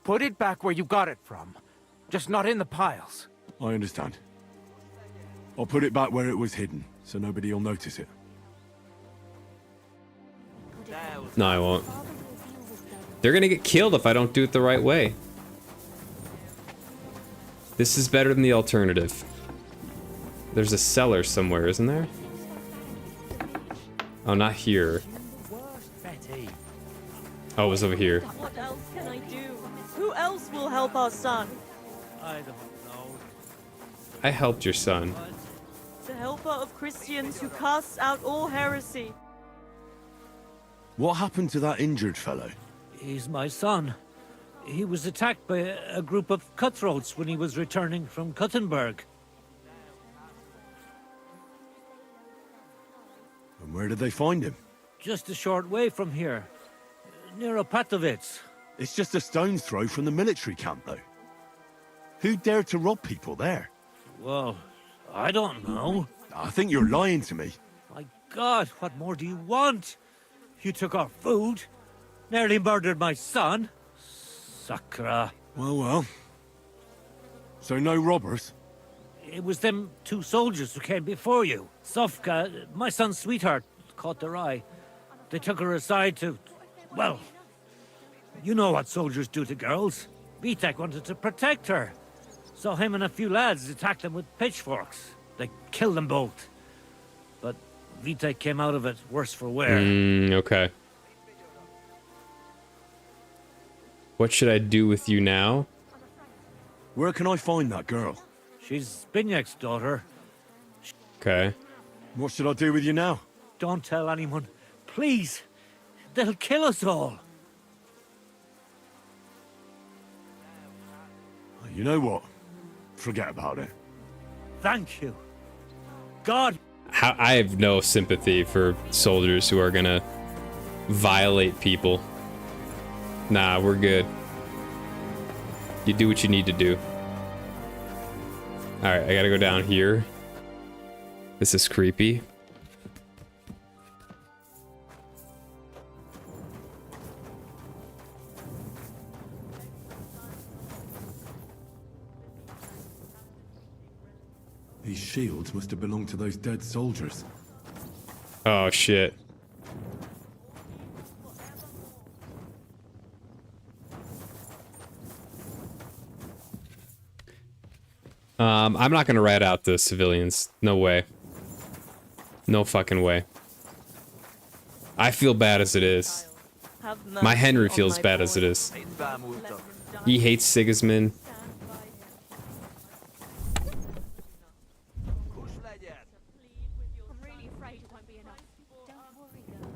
D: Put it back where you got it from. Just not in the piles.
B: I understand. I'll put it back where it was hidden, so nobody will notice it.
A: No, I won't. They're gonna get killed if I don't do it the right way. This is better than the alternative. There's a cellar somewhere, isn't there? Oh, not here. Oh, it was over here.
S: What else can I do? Who else will help our son?
R: I don't know.
A: I helped your son.
S: The helper of Christians who casts out all heresy.
B: What happened to that injured fellow?
R: He's my son. He was attacked by a group of cutthroats when he was returning from Kuttenberg.
B: And where did they find him?
R: Just a short way from here, near Opatovitz.
B: It's just a stone's throw from the military camp, though. Who dared to rob people there?
R: Well, I don't know.
B: I think you're lying to me.
R: My God, what more do you want? You took our food, nearly murdered my son. Sakra.
B: Well. So no robbers?
R: It was them two soldiers who came before you. Sofka, my son's sweetheart, caught their eye. They took her aside to... Well, you know what soldiers do to girls. Vitek wanted to protect her. So him and a few lads attacked them with pitchforks. They killed them both. But Vitek came out of it worse for wear.
A: Okay. What should I do with you now?
B: Where can I find that girl?
R: She's Binyak's daughter.
A: Okay.
B: What should I do with you now?
R: Don't tell anyone. Please. They'll kill us all.
B: You know what? Forget about it.
R: Thank you. God.
A: I have no sympathy for soldiers who are gonna violate people. Nah, we're good. You do what you need to do. Alright, I gotta go down here. This is creepy.
B: These shields must have belonged to those dead soldiers.
A: Oh, shit. I'm not gonna rat out the civilians. No way. No fucking way. I feel bad as it is. My Henry feels bad as it is. He hates Sigismund.
E: I'm really afraid it won't be enough. Don't worry, girl.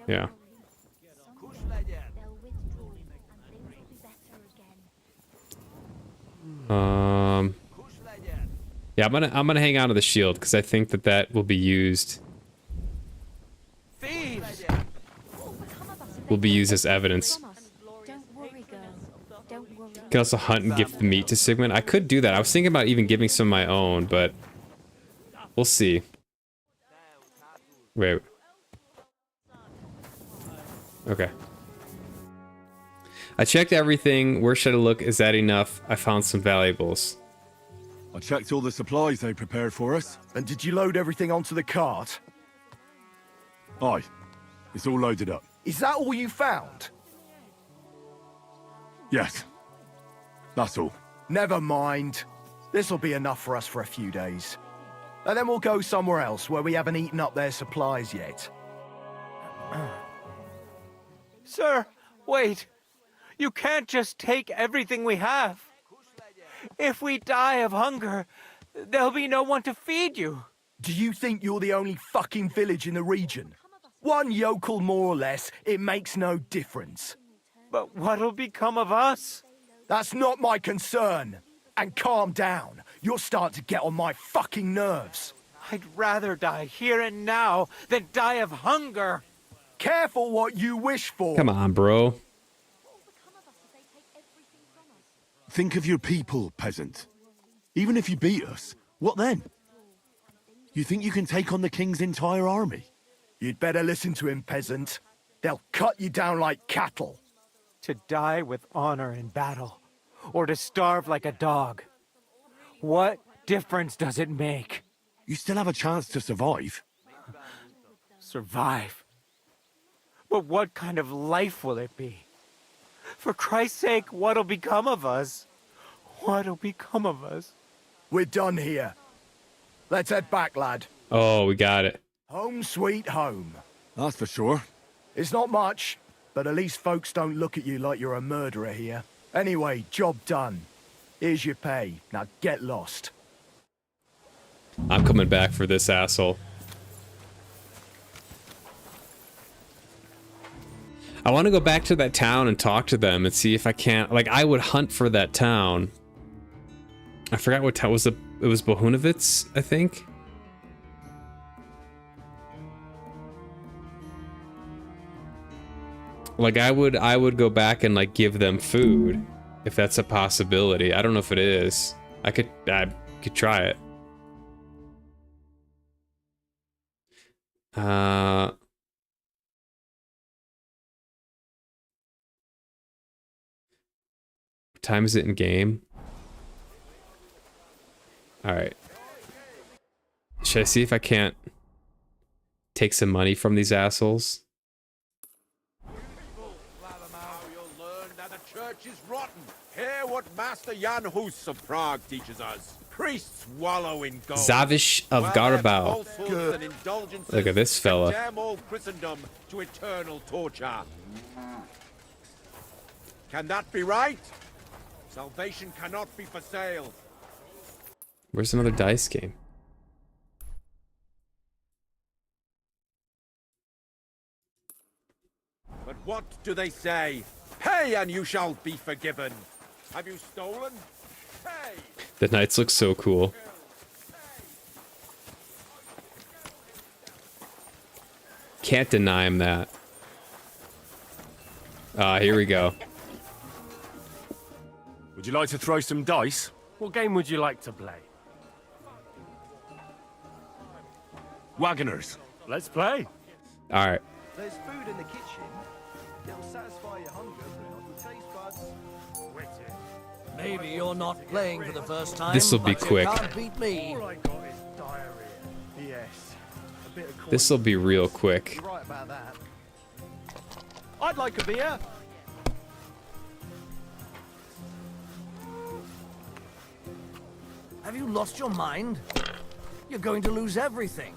E: Don't
A: Yeah.
E: worry. Someday they'll withdraw and things will be better again.
A: Yeah, I'm gonna hang on to the shield because I think that will be used.
D: Thieves!
A: Will be used as evidence.
E: Don't worry, girl. Don't worry.
A: You can also hunt and give the meat to Sigmund. I could do that. I was thinking about even giving some of my own, but We'll see. Wait. Okay. I checked everything. Where should I look? Is that enough? I found some valuables.
B: I checked all the supplies they prepared for us.
F: And did you load everything onto the cart?
B: Aye. It's all loaded up.
F: Is that all you found?
B: Yes. That's all.
F: Never mind. This'll be enough for us for a few days. And then we'll go somewhere else where we haven't eaten up their supplies yet.
D: Sir, wait. You can't just take everything we have. If we die of hunger, there'll be no one to feed you.
F: Do you think you're the only fucking village in the region? One yokel more or less, it makes no difference.
D: But what'll become of us?
F: That's not my concern. And calm down. You're starting to get on my fucking nerves.
D: I'd rather die here and now than die of hunger.
F: Careful what you wish for.
A: Come on, bro.
B: Think of your people, peasant. Even if you beat us, what then? You think you can take on the king's entire army?
F: You'd better listen to him, peasant. They'll cut you down like cattle.
D: To die with honor in battle, or to starve like a dog. What difference does it make?
B: You still have a chance to survive.
D: Survive? But what kind of life will it be? For Christ's sake, what'll become of us? What'll become of us?
F: We're done here. Let's head back, lad.
A: Oh, we got it.
F: Home sweet home.
B: That's for sure.
F: It's not much, but at least folks don't look at you like you're a murderer here. Anyway, job done. Here's your pay. Now get lost.
A: I'm coming back for this asshole. I want to go back to that town and talk to them and see if I can't. Like, I would hunt for that town. I forgot what town was it. It was Bohunovitz, I think. Like, I would go back and like give them food if that's a possibility. I don't know if it is. I could try it. What time is it in game? All right. Should I see if I can't take some money from these assholes?
K: You'll learn that the church is rotten. Hear what Master Jan Hus of Prague teaches us. Priests wallow in gold.
A: Zavish of Garbau. Look at this fella.
K: Damn all Christendom to eternal torture. Can that be right? Salvation cannot be for sale.
A: Where's another dice game?
K: But what do they say? Pay and you shall be forgiven. Have you stolen? Pay.
A: The knights look so cool. Can't deny him that. Ah, here we go.
B: Would you like to throw some dice?
M: What game would you like to play?
B: Wagoners.
M: Let's play.
A: All right.
F: There's food in the kitchen. It'll satisfy your hunger, but on your taste buds.
L: Maybe you're not playing for the first time.
A: This'll be
L: but you
A: quick.
L: can't beat me.
F: All I got is diarrhea. Yes. A bit of
A: This'll be real quick.
F: You're right about that. I'd like a beer.
L: Have you lost your mind? You're going to lose everything.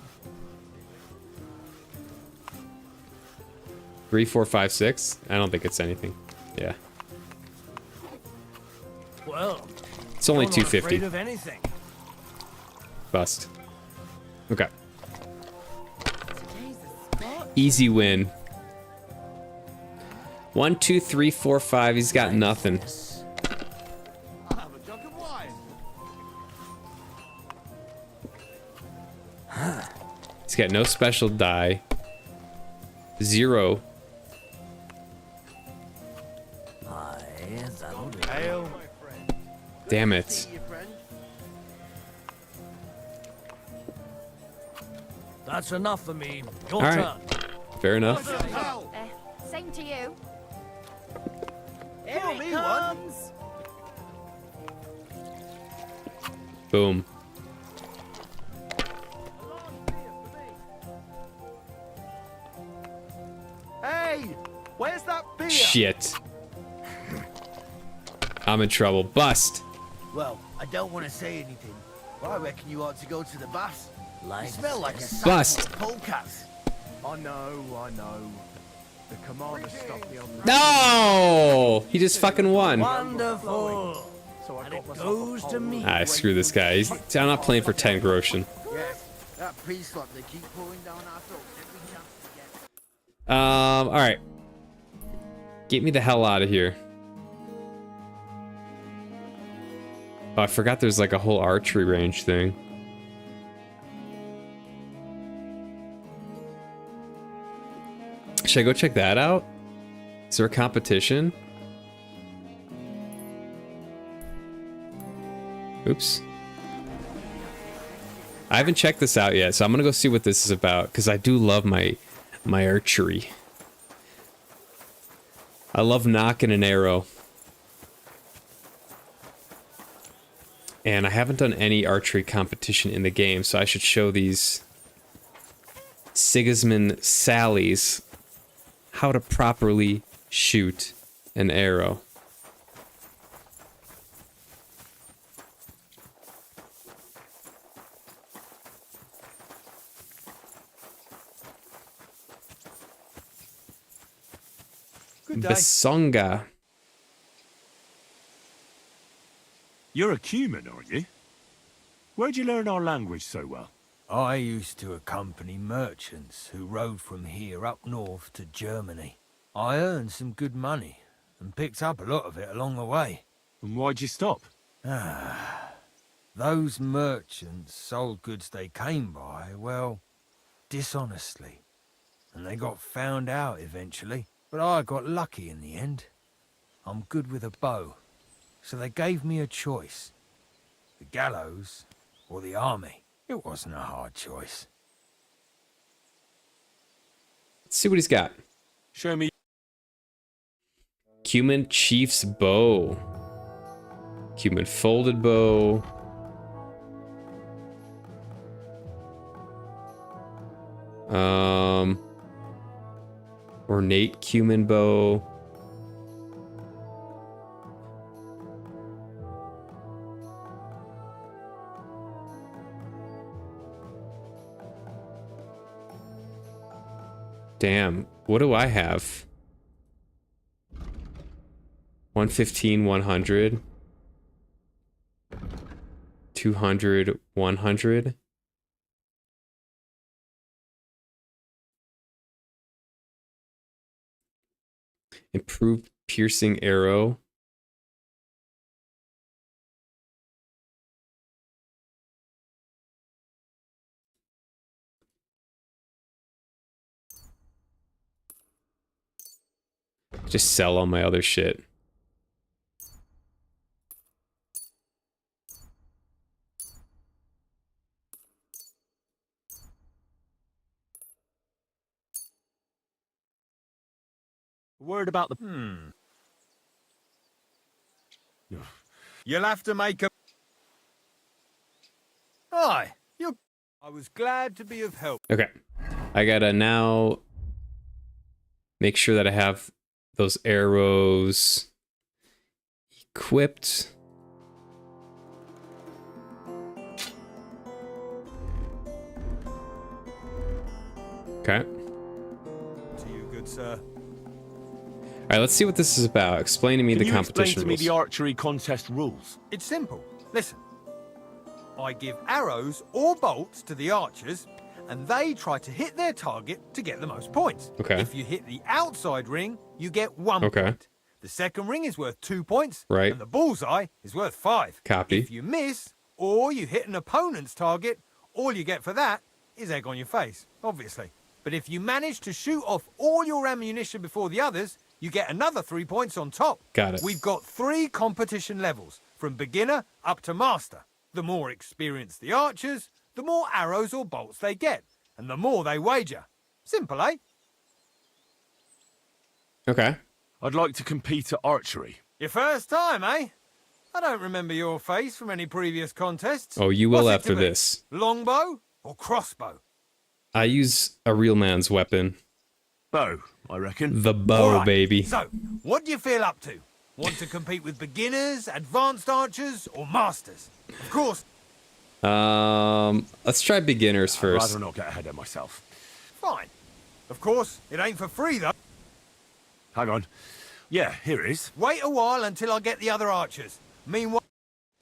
A: 3, 4, 5, 6. I don't think it's anything. Yeah.
L: Well,
A: It's only
L: you're not
A: 250.
L: afraid of anything.
A: Bust. Okay. Easy win. 1, 2, 3, 4, 5. He's got nothing.
K: I'll have a jug of wine.
A: He's got no special die. 0.
L: Aye, that'll do.
F: Ale.
A: Damn it.
L: That's enough for me. Your
A: All
L: turn.
A: right. Fair enough.
E: Same to you.
S: Here he comes!
A: Boom.
F: Hey, where's that beer?
A: Shit. I'm in trouble. Bust.
I: Well, I don't want to say anything, but I reckon you ought to go to the baths. You smell like a
A: Bust.
I: sack of polecats.
F: I know. The commander stopped me on the...
A: No! He just fucking won.
L: Wonderful. And it goes to me.
A: Ah, screw this guy. I'm not playing for 10 groschen.
I: Yes, that priest slop they keep pouring down our throats every chance to get.
A: Alright. Get me the hell out of here. Oh, I forgot there's like a whole archery range thing. Should I go check that out? Is there a competition? Oops. I haven't checked this out yet, so I'm gonna go see what this is about, because I do love my archery. I love knocking an arrow. And I haven't done any archery competition in the game, so I should show these Sigismund Sallies how to properly shoot an arrow.
B: Good day.
A: Besonga.
B: You're a Cuman, aren't you? Where'd you learn our language so well?
G: I used to accompany merchants who rode from here up north to Germany. I earned some good money and picked up a lot of it along the way.
B: And why'd you stop?
G: Those merchants sold goods they came by, well, dishonestly. And they got found out eventually, but I got lucky in the end. I'm good with a bow, so they gave me a choice. The gallows or the army. It wasn't a hard choice.
A: Let's see what he's got.
B: Show me.
A: Cuman Chief's Bow. Cuman Folded Bow. Ornate Cuman Bow. Damn, what do I have? 115, 100. 200, 100. Improved piercing arrow. Just sell all my other shit.
B: Word about the... You'll have to make a...
F: Hi, I was glad to be of help.
A: Okay. I gotta now make sure that I have those arrows equipped. Okay.
F: To you, good sir.
A: All right, let's see what this is about. Explain to me
B: Can
A: the
B: you
A: competition
B: explain to me
A: rules.
B: the archery contest rules?
N: It's simple. Listen. I give arrows or bolts to the archers, and they try to hit their target to get the most points.
A: Okay.
N: If you hit the outside ring, you get 1
A: Okay.
N: point. The second ring is worth 2 points.
A: Right.
N: And the bullseye is worth 5.
A: Copy.
N: If you miss, or you hit an opponent's target, all you get for that is egg on your face, obviously. But if you manage to shoot off all your ammunition before the others, you get another 3 points on top.
A: Got it.
N: We've got 3 competition levels, from beginner up to master. The more experienced the archers, the more arrows or bolts they get.
F: and the more they wager. Simple, eh?
A: Okay.
B: I'd like to compete at archery.
F: Your first time, eh? I don't remember your face from any previous contests.
A: Oh, you will
F: What's it
A: after
F: to be?
A: this.
F: Longbow or crossbow?
A: I use a real man's weapon.
B: Bow, I reckon.
A: The bow,
F: All right,
A: baby.
F: So, what do you feel up to? Want to compete with beginners, advanced archers, or masters? Of course.
A: Let's try beginners
B: I'd
A: first.
B: rather not get ahead of myself.
F: Fine. Of course, it ain't for free, though.
B: Hang on. Yeah, here it is.
F: Wait a while until I get the other archers. Meanwhile...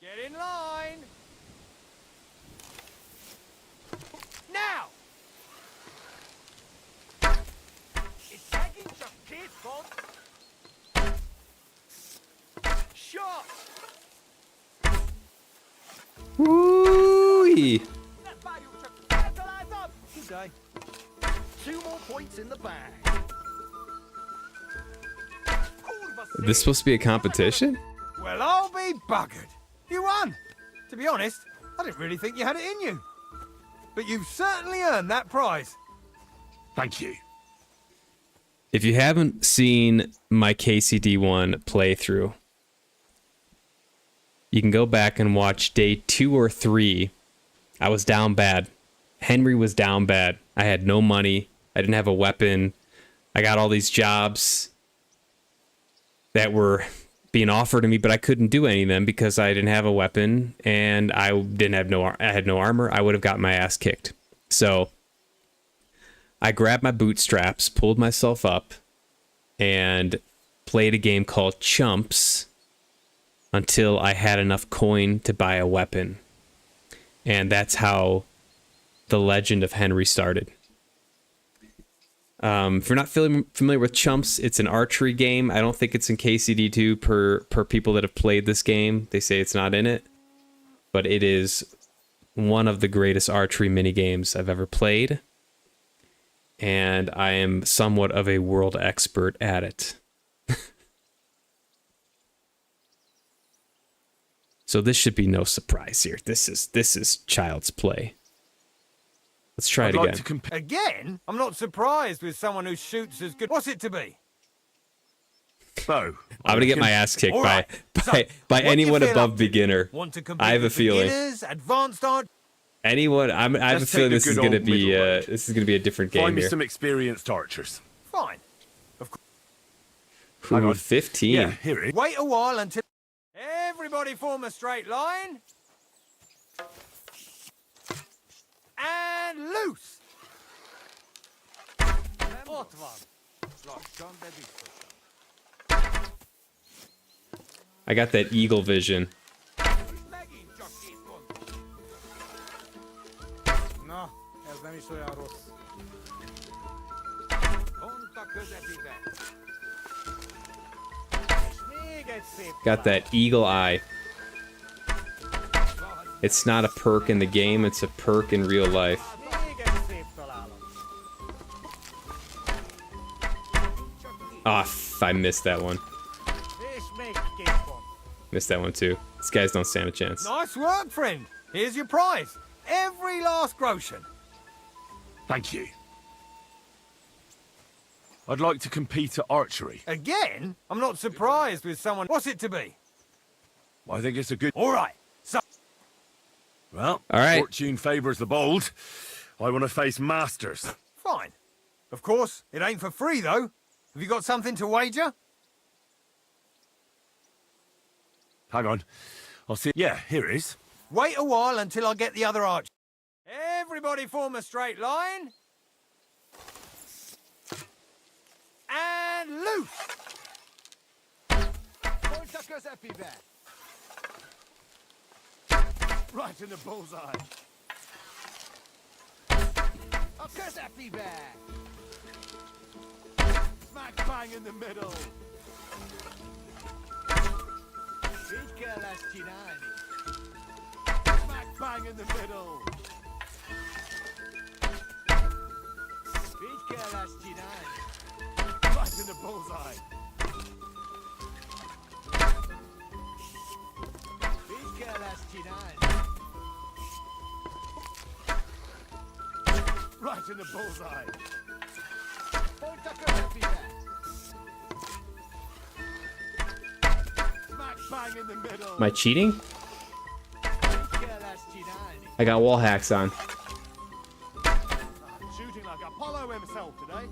F: Get in line! Now! It's taking some kids, Bob. Shot!
A: Woo-wee.
F: Good day. 2 more points in the bag.
A: Is this supposed to be a competition?
F: Well, I'll be buggered. You won. To be honest, I didn't really think you had it in you. But you've certainly earned that prize.
B: Thank you.
A: If you haven't seen my KCD1 playthrough, you can go back and watch day 2 or 3. I was down bad. Henry was down bad. I had no money. I didn't have a weapon. I got all these jobs that were being offered to me, but I couldn't do any of them because I didn't have a weapon and I had no armor. I would have got my ass kicked. So I grabbed my bootstraps, pulled myself up, and played a game called Chumps until I had enough coin to buy a weapon. And that's how the legend of Henry started. If you're not familiar with Chumps, it's an archery game. I don't think it's in KCD2 per people that have played this game. They say it's not in it, but it is one of the greatest archery mini games I've ever played, and I am somewhat of a world expert at it. So this should be no surprise here. This is child's play. Let's try it again.
F: Again? I'm not surprised with someone who shoots as good. What's it to be?
B: Bow.
A: I'm gonna get my ass kicked by anyone above beginner. I have a feeling.
F: Advanced art.
A: Anyone? I have a feeling this is gonna be a different game
B: Find me
A: here.
B: some experienced archers.
F: Fine.
A: Ooh, 15.
B: Yeah, here it is.
F: Wait a while until everybody form a straight line. And loose.
A: I got that eagle vision. Got that eagle eye. It's not a perk in the game, it's a perk in real life. Ah, I missed that one. Missed that one too. These guys don't stand a chance.
F: Nice work, friend. Here's your prize. Every last groschen.
B: Thank you. I'd like to compete at archery.
F: Again? I'm not surprised with someone. What's it to be?
B: I think it's a good...
F: All right. So...
B: Well,
A: all right.
B: Fortune favours the bold. I want to face masters.
F: Fine. Of course, it ain't for free, though. Have you got something to wager?
B: Hang on. I'll see... Yeah, here it is.
F: Wait a while until I get the other arch. Everybody form a straight line. And loose.
G: Right in the bullseye. Smack bang in the middle. Smack bang in the middle. Right in the bullseye.
F: Right in the bullseye. Point accuracy there. Smack bang in the middle.
A: Am I cheating? I got wall hacks on.
F: Shooting like Apollo himself today.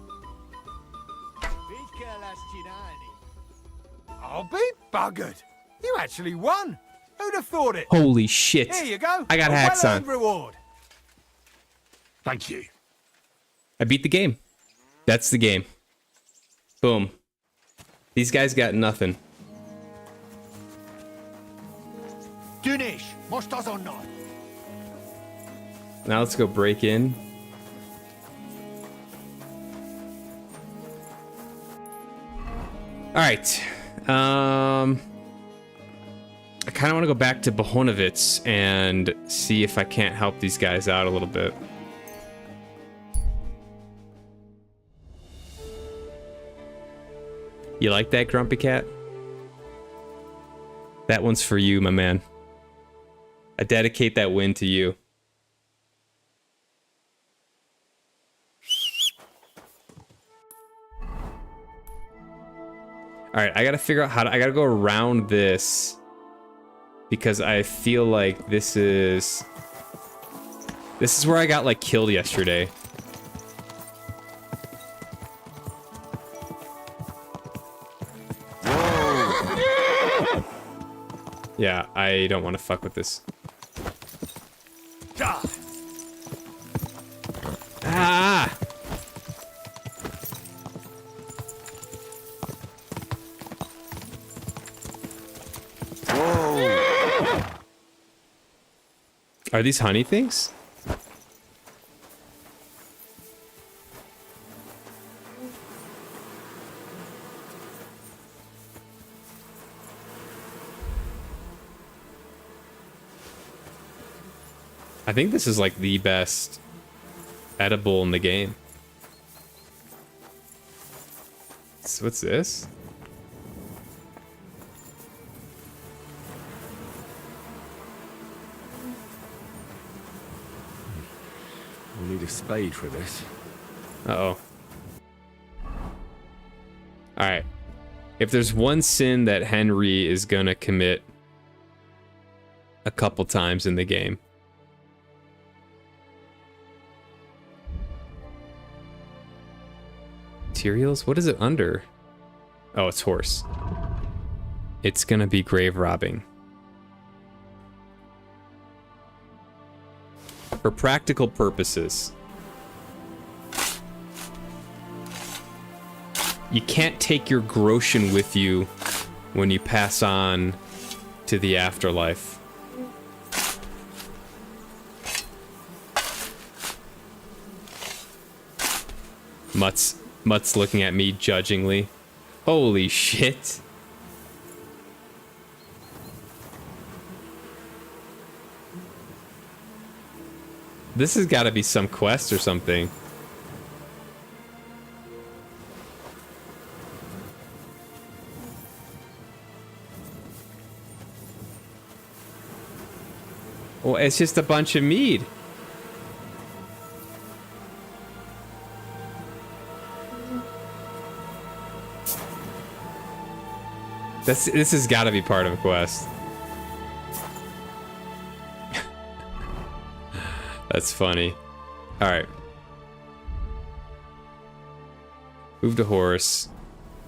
F: I'll be buggered. You actually won. Who'd have thought it?
A: Holy shit.
F: Here you go.
A: I got
F: A
A: hacks
F: well-earned
A: on.
F: reward.
B: Thank you.
A: I beat the game. That's the game. Boom. These guys got nothing.
F: Dunish, most does or not.
A: Now let's go break in. All right. I kind of want to go back to Bohonovitz and see if I can't help these guys out a little bit. You like that, Grumpy Cat? That one's for you, my man. I dedicate that win to you. All right, I gotta figure out how to, I gotta go around this because I feel like this is where I got like killed yesterday. Yeah, I don't want to fuck with this. Ah! Are these honey things? I think this is like the best edible in the game. So what's this?
B: We'll need a spade for this.
A: Uh-oh. Alright. If there's one sin that Henry is gonna commit a couple times in the game, materials? What is it under? Oh, it's horse. It's gonna be grave robbing. For practical purposes, you can't take your groschen with you when you pass on to the afterlife. Mutt's looking at me judgingly. Holy shit. This has got to be some quest or something. Well, it's just a bunch of mead. This has got to be part of a quest. That's funny. All right. Move to horse.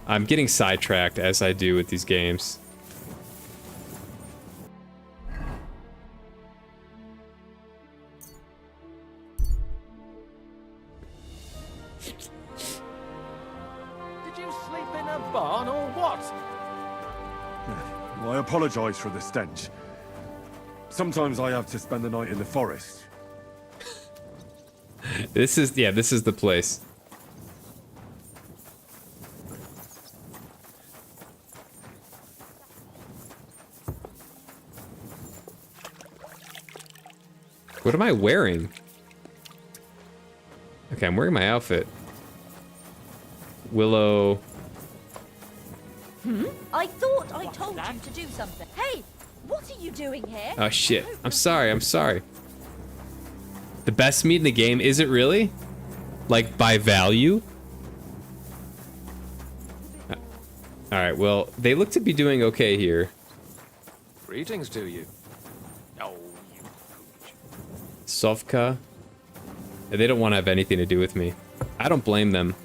A: I'm getting sidetracked as I do with these games.
F: Did you sleep in a barn or what?
B: Well, I apologize for the stench. Sometimes I have to spend the night in the forest.
A: This is the place. What am I wearing? Okay, I'm wearing my outfit. Willow.
E: I thought I told you to do something. Hey, what are you doing here?
A: Oh shit. I'm sorry. The best meat in the game, is it really? Like, by value? Alright, well, they look to be doing okay here.
T: Greetings to you. Oh, you
A: Sovka. They don't want to have anything to do with me. I don't blame them.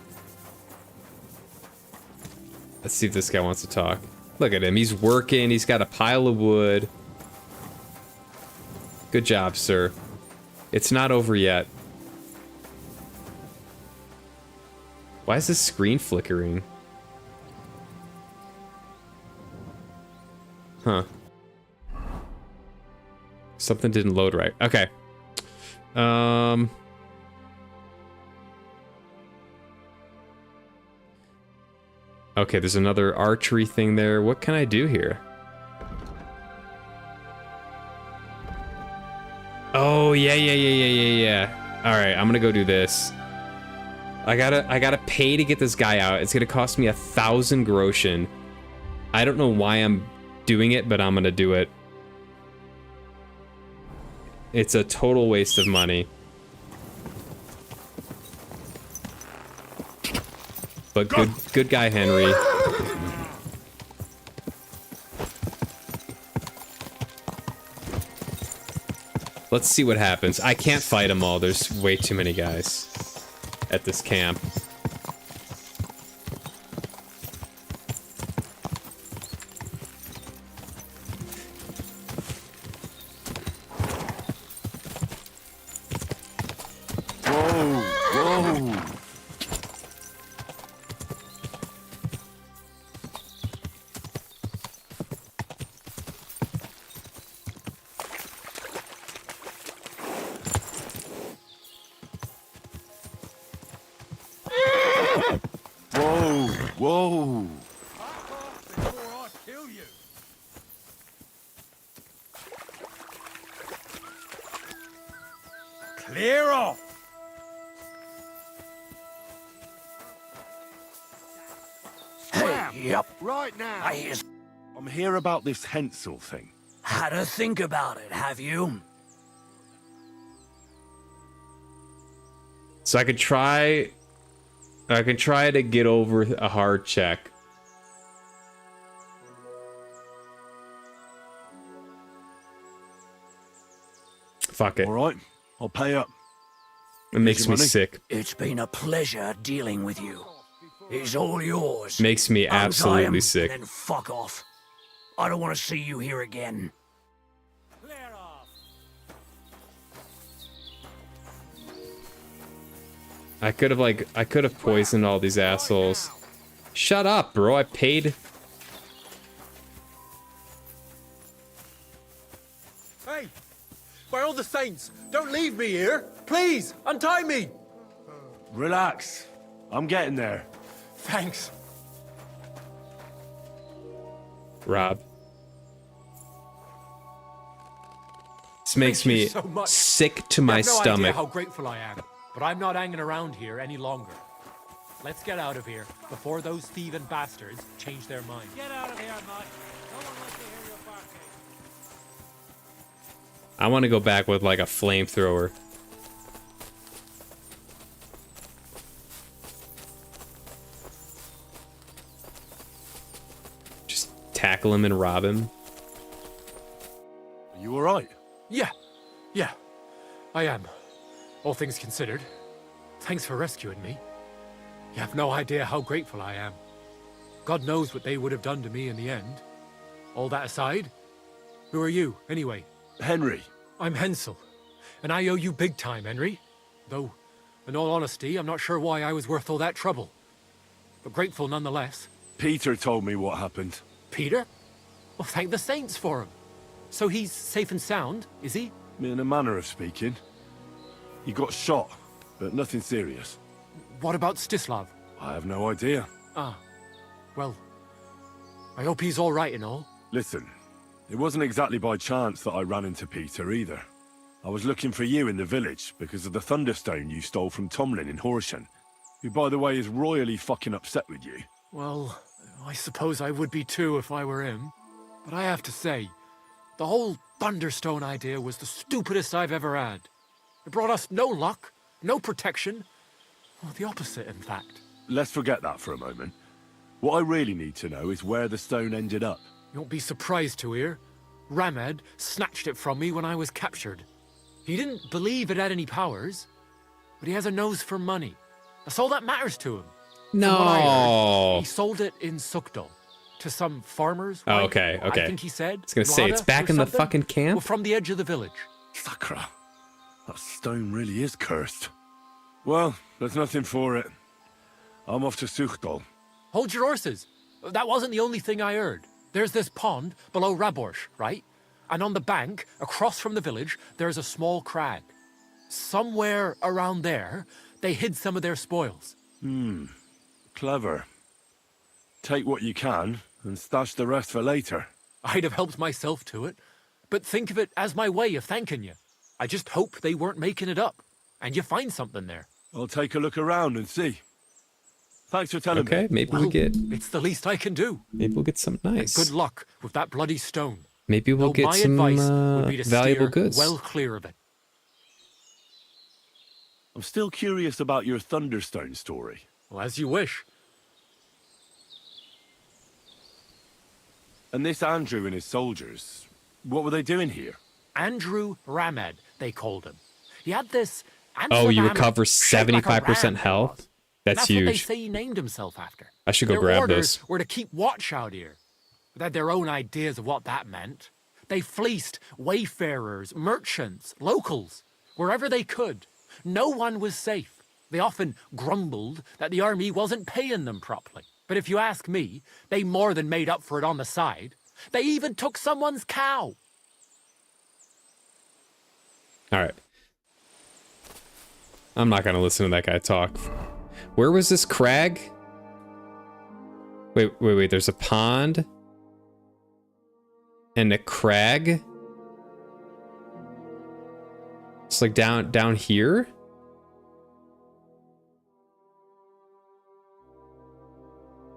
A: Let's see if this guy wants to talk. Look at him. He's working. He's got a pile of wood. Good job, sir. It's not over yet. Why is this screen flickering? Huh. Something didn't load right. Okay. Okay, there's another archery thing there. What can I do here? Oh, yeah. Alright, I'm gonna go do this. I gotta pay to get this guy out. It's gonna cost me 1,000 groschen. I don't know why I'm doing it, but I'm gonna do it. It's a total waste of money. But good guy, Henry. Let's see what happens. I can't fight them all. There's way too many guys at this camp.
B: Whoa!
K: Clear off!
L: Yep.
K: Right now!
B: I'm here about this Hensel thing.
L: Had to think about it, have you?
A: So I could try to get over a hard check. Fuck it.
B: All right, I'll pay up.
A: It makes me sick.
L: It's been a pleasure dealing with you. It's all yours.
A: Makes me
L: Untie
A: absolutely
L: him,
A: sick.
L: And then fuck off. I don't want to see you here again.
A: I could have poisoned all these assholes. Shut up, bro. I paid.
K: Hey! By all the saints, don't leave me here! Please, untie me!
B: Relax. I'm getting there.
K: Thanks.
A: Rob. This makes me
M: so much.
A: sick to my
M: You have no idea
A: stomach.
M: how grateful I am, but I'm not hanging around here any longer. Let's get out of here before those thieving bastards change their mind.
R: Get out of here, Mike. No one wants to hear your barking.
A: I want to go back with like a flamethrower. Just tackle him and rob him.
B: Are you all right?
M: Yeah, I am. All things considered. Thanks for rescuing me. You have no idea how grateful I am. God knows what they would have done to me in the end. All that aside, who are you, anyway?
B: Henry.
M: I'm Hensel, and I owe you big time, Henry. Though, in all honesty, I'm not sure why I was worth all that trouble. But grateful nonetheless.
B: Peter told me what happened.
M: Peter? Well, thank the saints for him. So he's safe and sound, is he?
B: In a manner of speaking. He got shot, but nothing serious.
M: What about Stislav?
B: I have no idea.
M: Ah, well, I hope he's all right and all.
B: Listen, it wasn't exactly by chance that I ran into Peter either. I was looking for you in the village because of the Thunderstone you stole from Tomlin in Horsham, who, by the way, is royally fucking upset with you.
M: Well, I suppose I would be too if I were him. But I have to say, the whole Thunderstone idea was the stupidest I've ever had. It brought us no luck, no protection. Well, the opposite, in fact.
B: Let's forget that for a moment. What I really need to know is where the stone ended up.
M: You won't be surprised to hear. Ramed snatched it from me when I was captured. He didn't believe it had any powers, but he has a nose for money. That's all that matters to him. From what I heard, he sold it in Sukdal to some farmers.
A: Oh,
M: wife,
A: okay, okay.
M: I think he said.
A: I was gonna say, it's
M: Vlada
A: back
M: or
A: in the
M: something.
A: fucking camp?
M: Well, from the edge of the village.
B: Sakra. That stone really is cursed. Well, there's nothing for it. I'm off to Sukdal.
M: Hold your horses. That wasn't the only thing I heard. There's this pond below Raborsh, right? And on the bank, across from the village, there's a small crag. Somewhere around there, they hid some of their spoils.
B: Clever. Take what you can, and stash the rest for later.
M: I'd have helped myself to it, but think of it as my way of thanking you. I just hope they weren't making it up, and you find something there.
B: I'll take a look around and see. Thanks for telling me.
A: Okay, maybe we get...
M: It's the least I can do.
A: Maybe we'll get something nice.
M: Good luck with that bloody stone.
A: Maybe we'll get
M: my
A: some
M: advice would be to
A: valuable
M: steer
A: goods.
M: well clear of it.
B: I'm still curious about your Thunderstone story.
M: Well, as you wish.
B: And this Andrew and his soldiers, what were they doing here?
M: Andrew Ramed, they called him. He had this...
A: Oh, you
M: anthrax
A: recover
M: shaped like a
A: 75%
M: ram.
A: health? That's
M: That's what they
A: huge.
M: say he named himself after.
A: I should go
M: Their
A: grab
M: orders
A: this.
M: were to keep watch out here. They had their own ideas of what that meant. They fleeced wayfarers, merchants, locals, wherever they could. No one was safe. They often grumbled that the army wasn't paying them properly. But if you ask me, they more than made up for it on the side. They even took someone's cow.
A: All right. I'm not going to listen to that guy talk. Where was this crag? Wait. There's a pond. And a crag. It's like down here.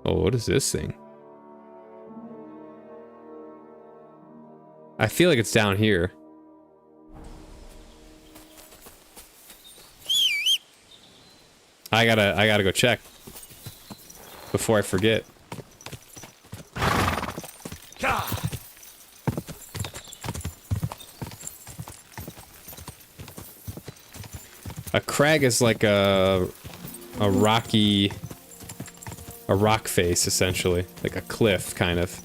A: Oh, what is this thing? I feel like it's down here. I gotta go check before I forget. A crag is like a rock face, essentially, like a cliff, kind of.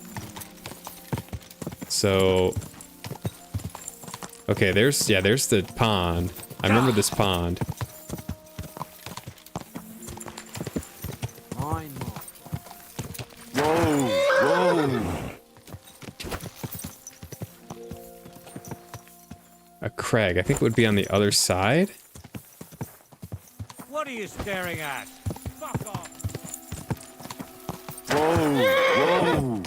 A: So, okay, there's the pond. I remember this pond. A crag. I think it would be on the other side.
R: What are you staring at? Fuck off!
B: Whoa!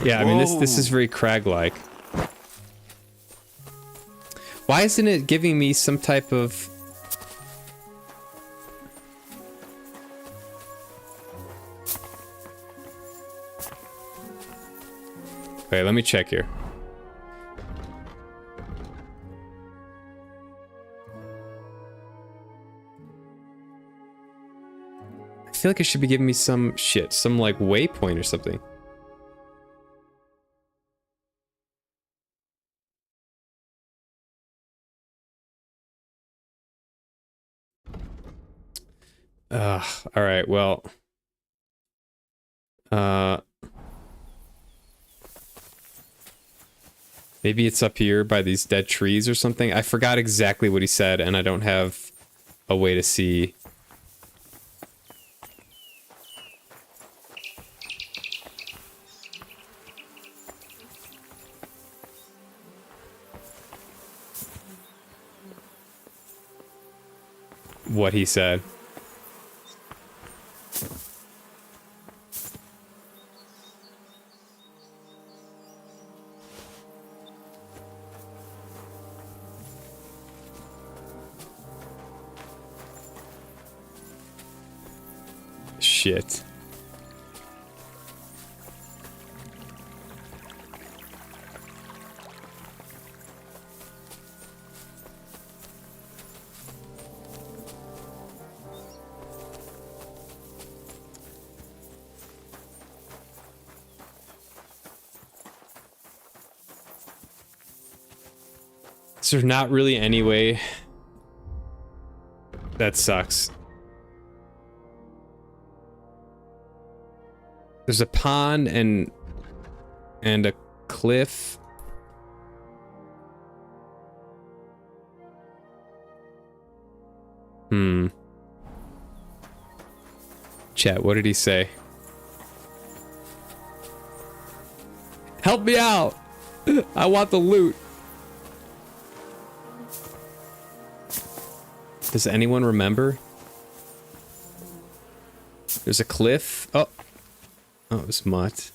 A: Yeah, I mean this is very crag-like. Why isn't it giving me some type of... Wait, let me check here. I feel like it should be giving me some shit, some like waypoint or something. All right, well. Maybe it's up here by these dead trees or something. I forgot exactly what he said, and I don't have a way to see. What he said. shit. So there's not really any way. That sucks. There's a pond and a cliff. Chat, what did he say? Help me out! I want the loot. Does anyone remember? There's a cliff. Oh. Oh, it was Mutt.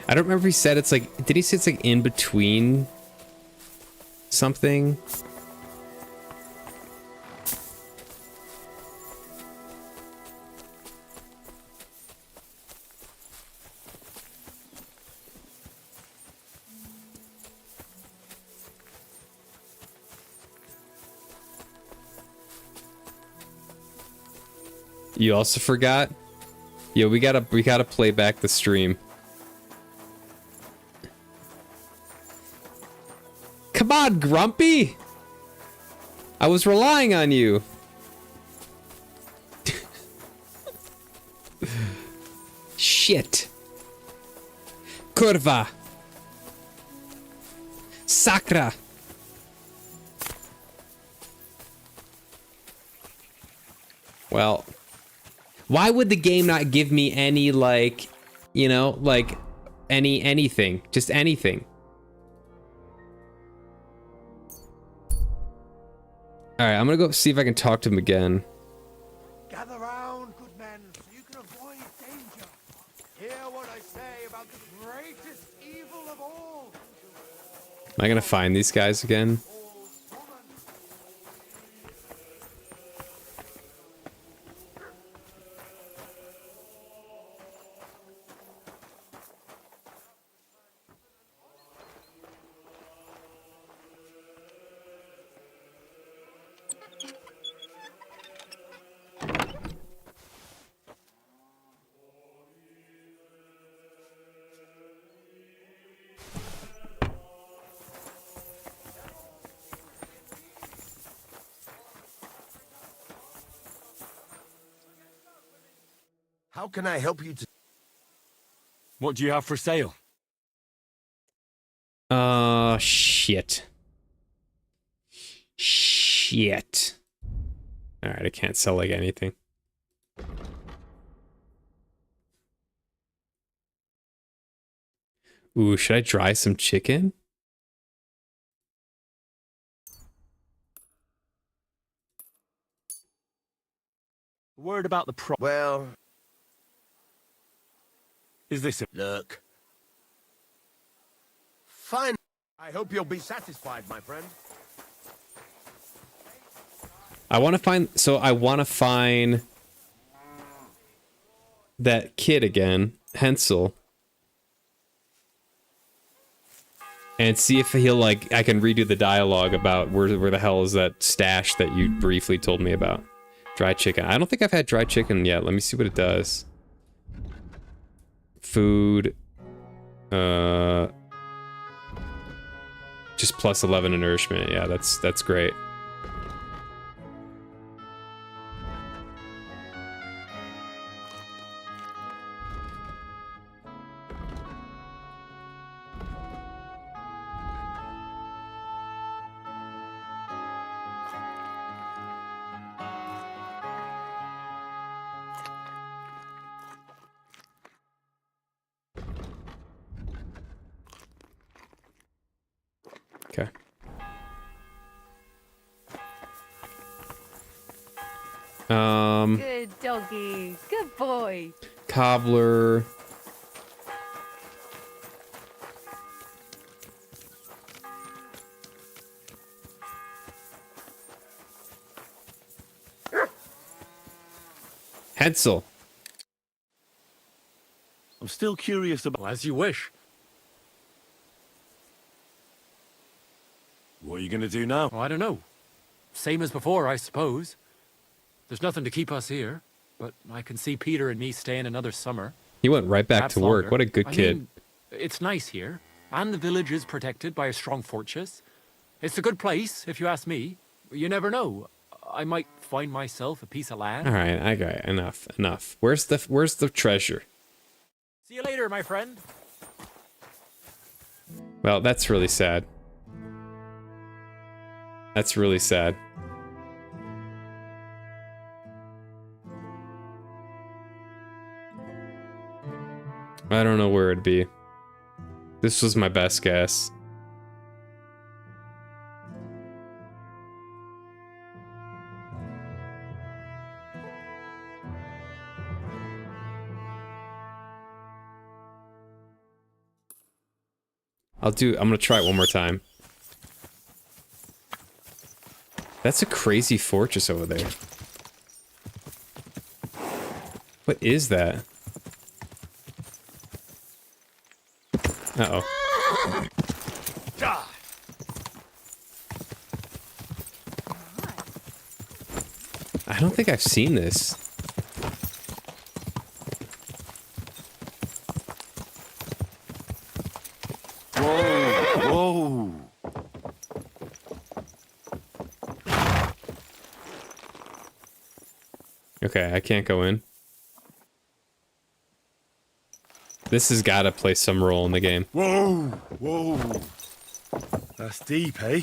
A: I don't remember if he said it's like, did he say it's like in between something? You also forgot? Yo, we gotta play back the stream. Come on, Grumpy! I was relying on you. Shit. Curva. Sacra. Well, why would the game not give me any, like, you know, like, anything? Just anything. Alright, I'm gonna go see if I can talk to him again.
G: Gather round, good men, so you can avoid danger. Hear what I say about the greatest evil of all.
A: Am I gonna find these guys again?
O: How can I help you to...
B: What do you have for sale?
A: Shit. Shit. Alright, I can't sell, like, anything. Ooh, should I dry some chicken?
B: Word about the pro...
O: Well...
B: Is this a...
O: Look. Fine. I hope you'll be satisfied, my friend.
A: I want to find that kid again, Hensel. And see if he'll, like, I can redo the dialogue about where the hell is that stash that you briefly told me about. Dried chicken. I don't think I've had dried chicken yet. Let me see what it does. Food. Just plus 11 in nourishment. Yeah, that's great. Okay.
H: Good doggy. Good boy.
A: Cobbler. Hetzel.
B: I'm still curious about...
M: Well, as you wish.
B: What are you gonna do now?
M: Well, I don't know. Same as before, I suppose. There's nothing to keep us here, but I can see Peter and me staying another summer.
A: He went right back
M: Perhaps
A: to work.
M: longer.
A: What a good
M: I
A: kid.
M: mean, it's nice here, and the village is protected by a strong fortress. It's a good place, if you ask me. You never know. I might find myself a piece of land.
A: All right, I got it. Enough. Where's the treasure?
M: See you later, my friend.
A: Well, that's really sad. That's really sad. I don't know where it'd be. This was my best guess. I'm gonna try it one more time. That's a crazy fortress over there. What is that? Uh-oh. I don't think I've seen this.
B: Whoa!
A: Okay, I can't go in. This has got to play some role in the game.
B: Whoa! Whoa! That's deep, eh?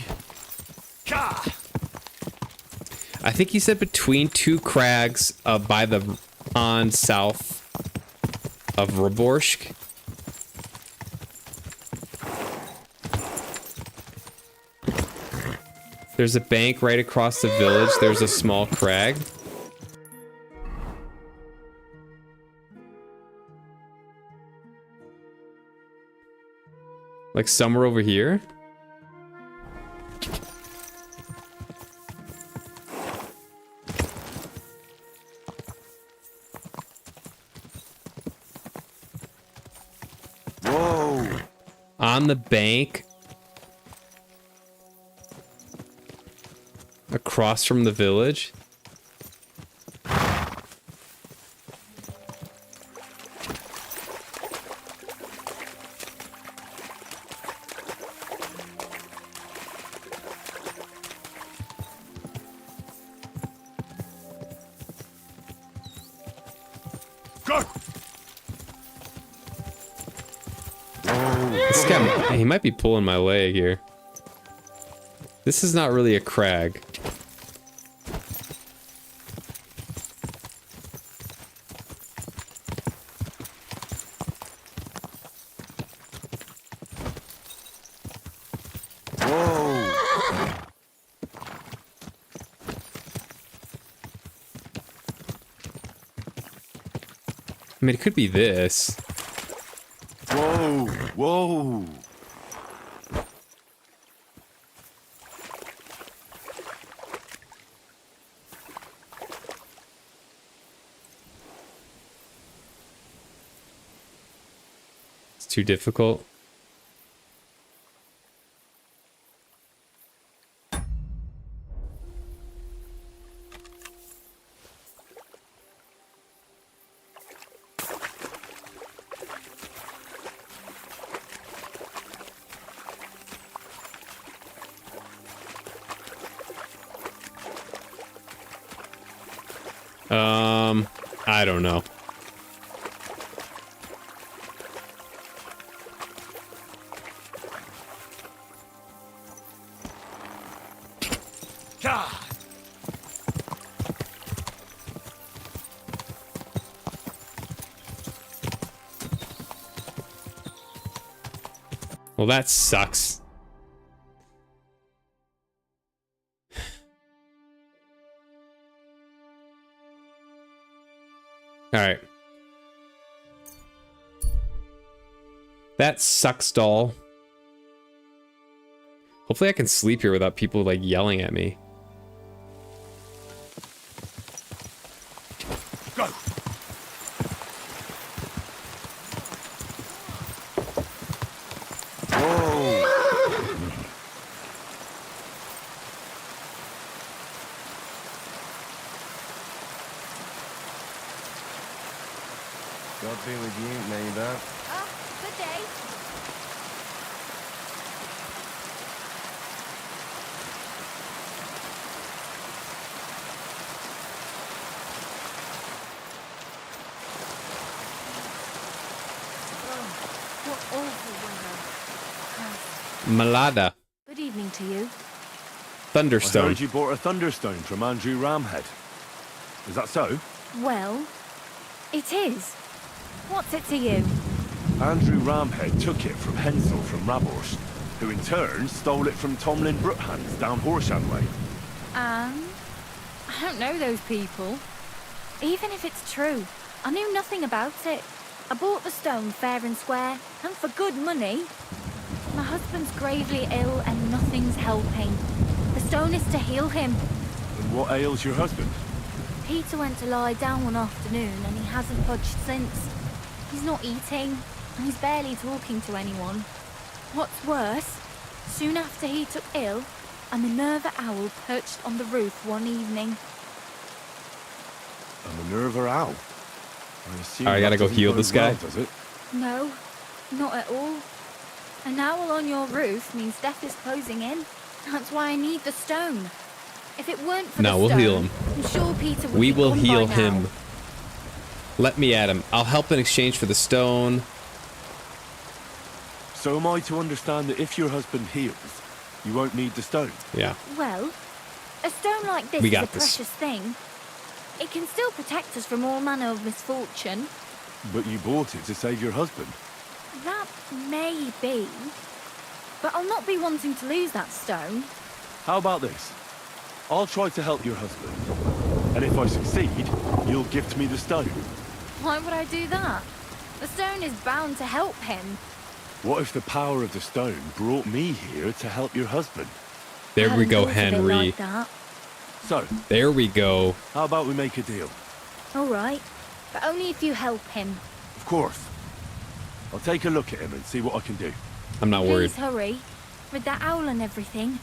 A: I think he said between two crags by the pond south of Roborsk. There's a bank right across the village. There's a small crag. Like somewhere over here?
B: Whoa!
A: On the bank. Across from the village. This guy, he might be pulling my leg here. This is not really a crag. I mean, it could be this.
B: Whoa! Whoa!
A: It's too difficult. I don't know. Well, that sucks. All right. That sucks, doll. Hopefully I can sleep here without people like yelling at me.
B: Go.
F: God be with you, neighbor.
E: Good day.
C: What awful weather.
A: Malada.
C: Good evening to you.
B: I
A: Thunderstone.
B: heard you bought a thunderstone from Andrew Ramhead. Is that so?
C: Well, it is. What's it to you?
B: Andrew Ramhead took it from Hensel from Raborst, who in turn stole it from Tomlin Brookhans down Horshan way.
E: I don't know those people. Even if it's true, I knew nothing about it. I bought the stone fair and square, and for good money. My husband's gravely ill and nothing's helping. The stone is to heal him.
B: And what ails your husband?
E: Peter went to lie down one afternoon and he hasn't budged since. He's not eating, and he's barely talking to anyone. What's worse, soon after he took ill, a Minerva owl perched on the roof one evening.
B: A Minerva owl? I assume
A: Alright, I gotta
B: that
A: go
B: doesn't
A: heal
B: bode
A: this guy.
B: well, does it?
E: No, not at all. An owl on your roof means death is closing in. That's why I need the stone. If it weren't for
A: No,
E: the
A: we'll
E: stone,
A: heal him.
E: I'm sure Peter would
A: We
E: be
A: will
E: gone
A: heal
E: by
A: him.
E: now.
A: Let me at him. I'll help in exchange for the stone.
B: So am I to understand that if your husband heals, you won't need the stone?
A: Yeah.
E: Well, a stone like this
A: We
E: is a
A: got this.
E: precious thing. It can still protect us from all manner of misfortune.
B: But you bought it to save your husband.
E: That may be. But I'll not be wanting to lose that stone.
B: How about this? I'll try to help your husband. And if I succeed, you'll gift me the stone.
E: Why would I do that? The stone is bound to help him.
B: What if the power of the stone brought me here to help your husband?
A: There we
E: Hadn't
A: go,
E: thought of it
A: Henry.
E: like that.
B: So,
A: There we go.
B: how about we make a deal?
E: All right, but only if you help him.
B: Of course. I'll take a look at him and see what I can do.
A: I'm not worried.
E: Please hurry. With that owl and everything,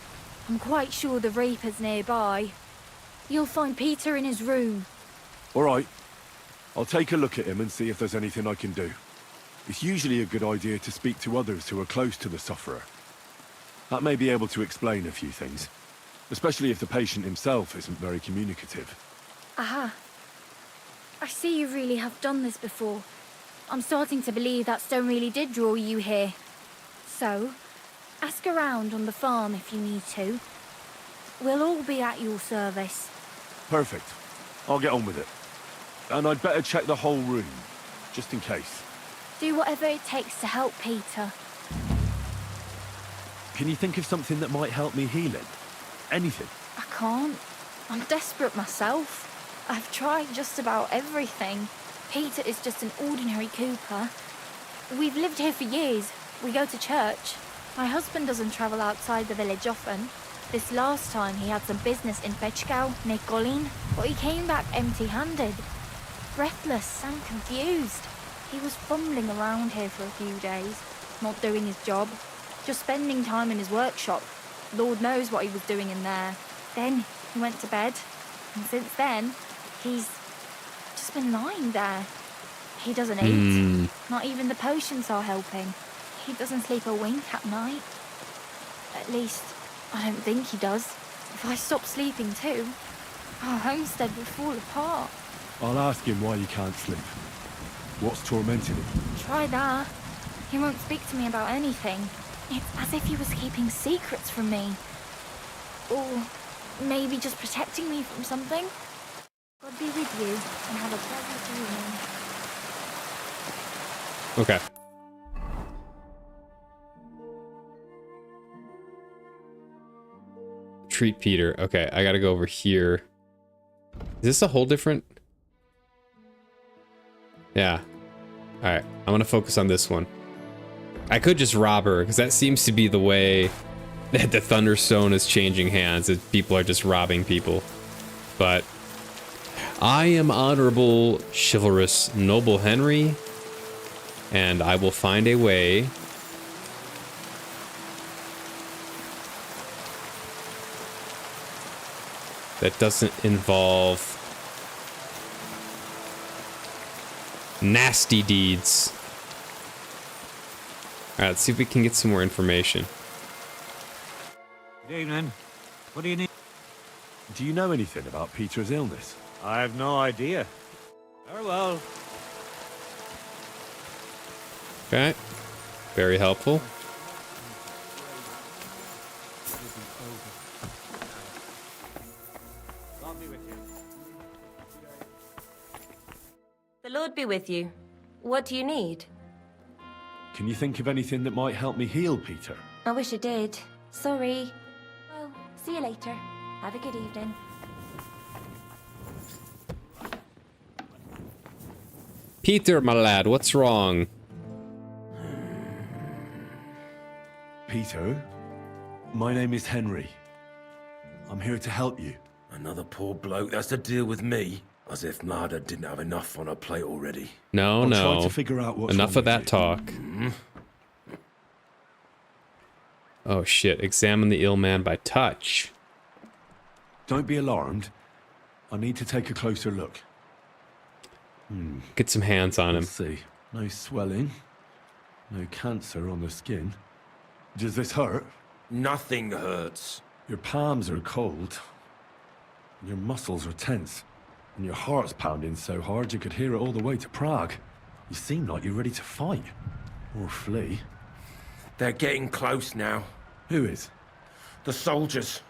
E: I'm quite sure the Reaper's nearby. You'll find Peter in his room.
B: All right. I'll take a look at him and see if there's anything I can do. It's usually a good idea to speak to others who are close to the sufferer. That may be able to explain a few things, especially if the patient himself isn't very communicative.
E: Aha. I see you really have done this before. I'm starting to believe that stone really did draw you here. So, ask around on the farm if you need to. We'll all be at your service.
B: Perfect. I'll get on with it. And I'd better check the whole room, just in case.
E: Do whatever it takes to help Peter.
B: Can you think of something that might help me heal him? Anything?
E: I can't. I'm desperate myself. I've tried just about everything. Peter is just an ordinary cooper. We've lived here for years. We go to church. My husband doesn't travel outside the village often. This last time he had some business in Fetchgau, near Golin, but he came back empty-handed. Breathless and confused. He was fumbling around here for a few days, not doing his job, just spending time in his workshop. Lord knows what he was doing in there. Then he went to bed, and since then, he's just been lying there. He doesn't eat. Not even the potions are helping. He doesn't sleep a wink at night. At least, I don't think he does. If I stop sleeping too, our homestead will fall apart.
B: I'll ask him why he can't sleep. What's tormenting him?
E: Try that. He won't speak to me about anything. It's as if he was keeping secrets from me. Or maybe just protecting me from something. God be with you, and have a pleasant evening.
A: Okay. Treat Peter. Okay, I gotta go over here. Is this a whole different... Yeah. Alright, I'm gonna focus on this one. I could just rob her, because that seems to be the way that the Thunderstone is changing hands, is people are just robbing people. But I am honorable, chivalrous, noble Henry, and I will find a way that doesn't involve nasty deeds. Alright, let's see if we can get some more information.
R: Good evening. What do you need?
B: Do you know anything about Peter's illness?
R: I have no idea. Very well.
A: Okay. Very helpful.
U: The Lord be with you. What do you need?
B: Can you think of anything that might help me heal Peter?
U: I wish I did. Sorry. Well, see you later. Have a good evening.
A: Peter, my lad, what's wrong?
B: Peter, my name is Henry. I'm here to help you.
K: Another poor bloke that's to deal with me. As if Nada didn't have enough on her plate already.
A: No,
B: I'll
A: no.
B: try to figure out what's
A: Enough
B: wrong
A: of that
B: with
A: talk. Oh shit, examine the ill man by touch.
B: Don't be alarmed. I need to take a closer look.
A: Get some hands on him.
B: Let's see. No swelling. No cancer on the skin. Does this hurt?
K: Nothing hurts.
B: Your palms are cold. Your muscles are tense. And your heart's pounding so hard you could hear it all the way to Prague. You seem like you're ready to fight. Or flee.
K: They're getting close now.
B: Who is?
K: The soldiers.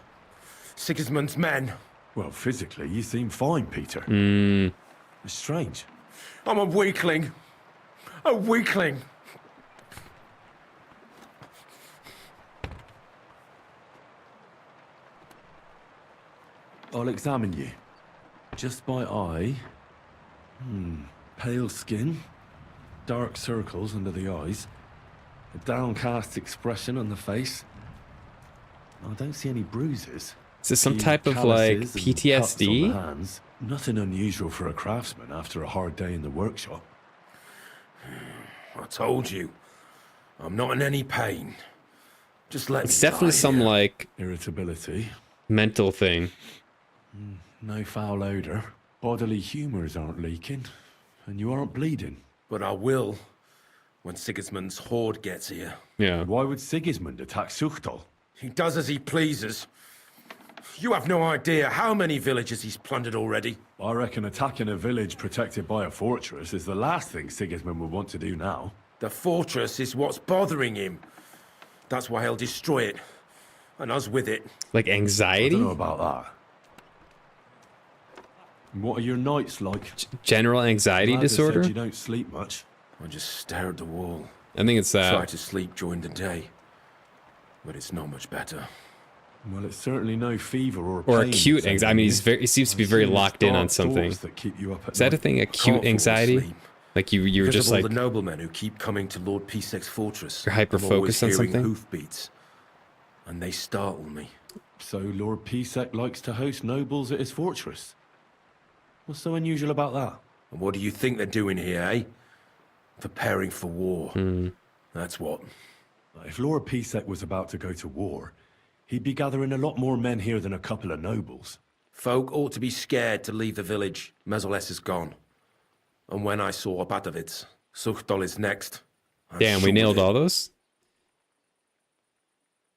K: Sigismund's men.
B: Well, physically, you seem fine, Peter. It's strange.
K: I'm a weakling. A weakling.
B: I'll examine you. Just by eye. Pale skin. Dark circles under the eyes. A downcast expression on the face. I don't see any bruises.
A: Is this some
B: Few
A: type of, like,
B: calluses and cuts on
A: PTSD?
B: the hands. Nothing unusual for a craftsman after a hard day in the workshop.
K: I told you. I'm not in any pain. Just let me
A: It's definitely
K: lie
A: some,
K: here.
A: like,
B: Irritability.
A: mental thing.
B: No foul odor. Bodily humors aren't leaking. And you aren't bleeding.
K: But I will when Sigismund's horde gets here.
A: Yeah.
B: Why would Sigismund attack Suchtal?
K: He does as he pleases. You have no idea how many villages he's plundered already.
B: I reckon attacking a village protected by a fortress is the last thing Sigismund would want to do now.
K: The fortress is what's bothering him. That's why he'll destroy it. And us with it.
A: Like
B: I
A: anxiety?
B: don't know about that. And what are your nights like?
A: General anxiety
B: Lad has said
A: disorder?
B: you don't sleep much.
K: I just stare at the wall.
A: I think it's
K: Try
A: that.
K: to sleep during the day. But it's not much better.
B: Well, it's certainly no fever or
A: Or
B: pain
A: acute
B: that's
A: anxiety. I mean,
B: ailing you.
A: he seems to be
B: I've
A: very
B: seen
A: locked in on
B: dark
A: something.
B: thoughts that keep you up at
A: Is that a
B: night.
A: thing?
K: I
A: Acute
K: can't fall
A: anxiety?
K: asleep.
A: Like you were
K: Because
A: just
K: of all
A: like
K: the noblemen who keep coming to Lord Pisek's fortress.
A: You're hyper-focused on
K: I'm always hearing
A: something?
K: hoofbeats, and they startle me.
B: So Lord Pisek likes to host nobles at his fortress. What's so unusual about that?
K: And what do you think they're doing here, eh? Preparing for war. That's what.
B: If Lord Pisek was about to go to war, he'd be gathering a lot more men here than a couple of nobles.
K: Folk ought to be scared to leave the village. Mezoles is gone. And when I saw Abatovitz, Suchtol is next. I'm
A: damn, we
K: sure
A: nailed
K: of it.
A: all those?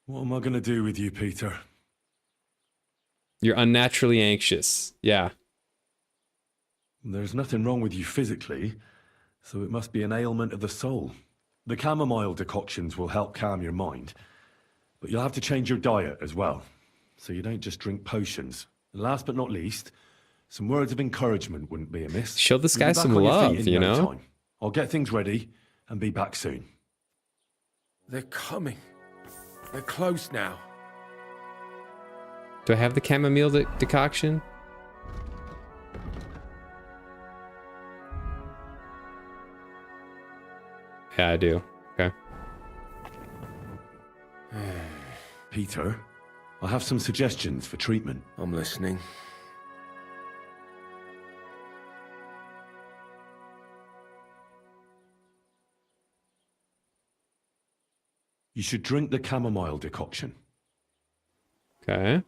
B: What am I going to do with you, Peter?
A: You're unnaturally anxious. Yeah.
B: There's nothing wrong with you physically, so it must be an ailment of the soul. The chamomile decoctions will help calm your mind, but you'll have to change your diet as well, so you don't just drink potions. And last but not least, some words of encouragement wouldn't be amiss.
A: Show this
B: You'll
A: guy
B: be back
A: some
B: on your feet
A: love,
B: in
A: you
B: no
A: know?
B: time. I'll get things ready and be back soon.
K: They're coming. They're close now.
A: Do I have the chamomile decoction? Yeah, I do. Okay.
B: Peter, I have some suggestions for treatment.
K: I'm listening.
B: You should drink the chamomile decoction.
A: Okay.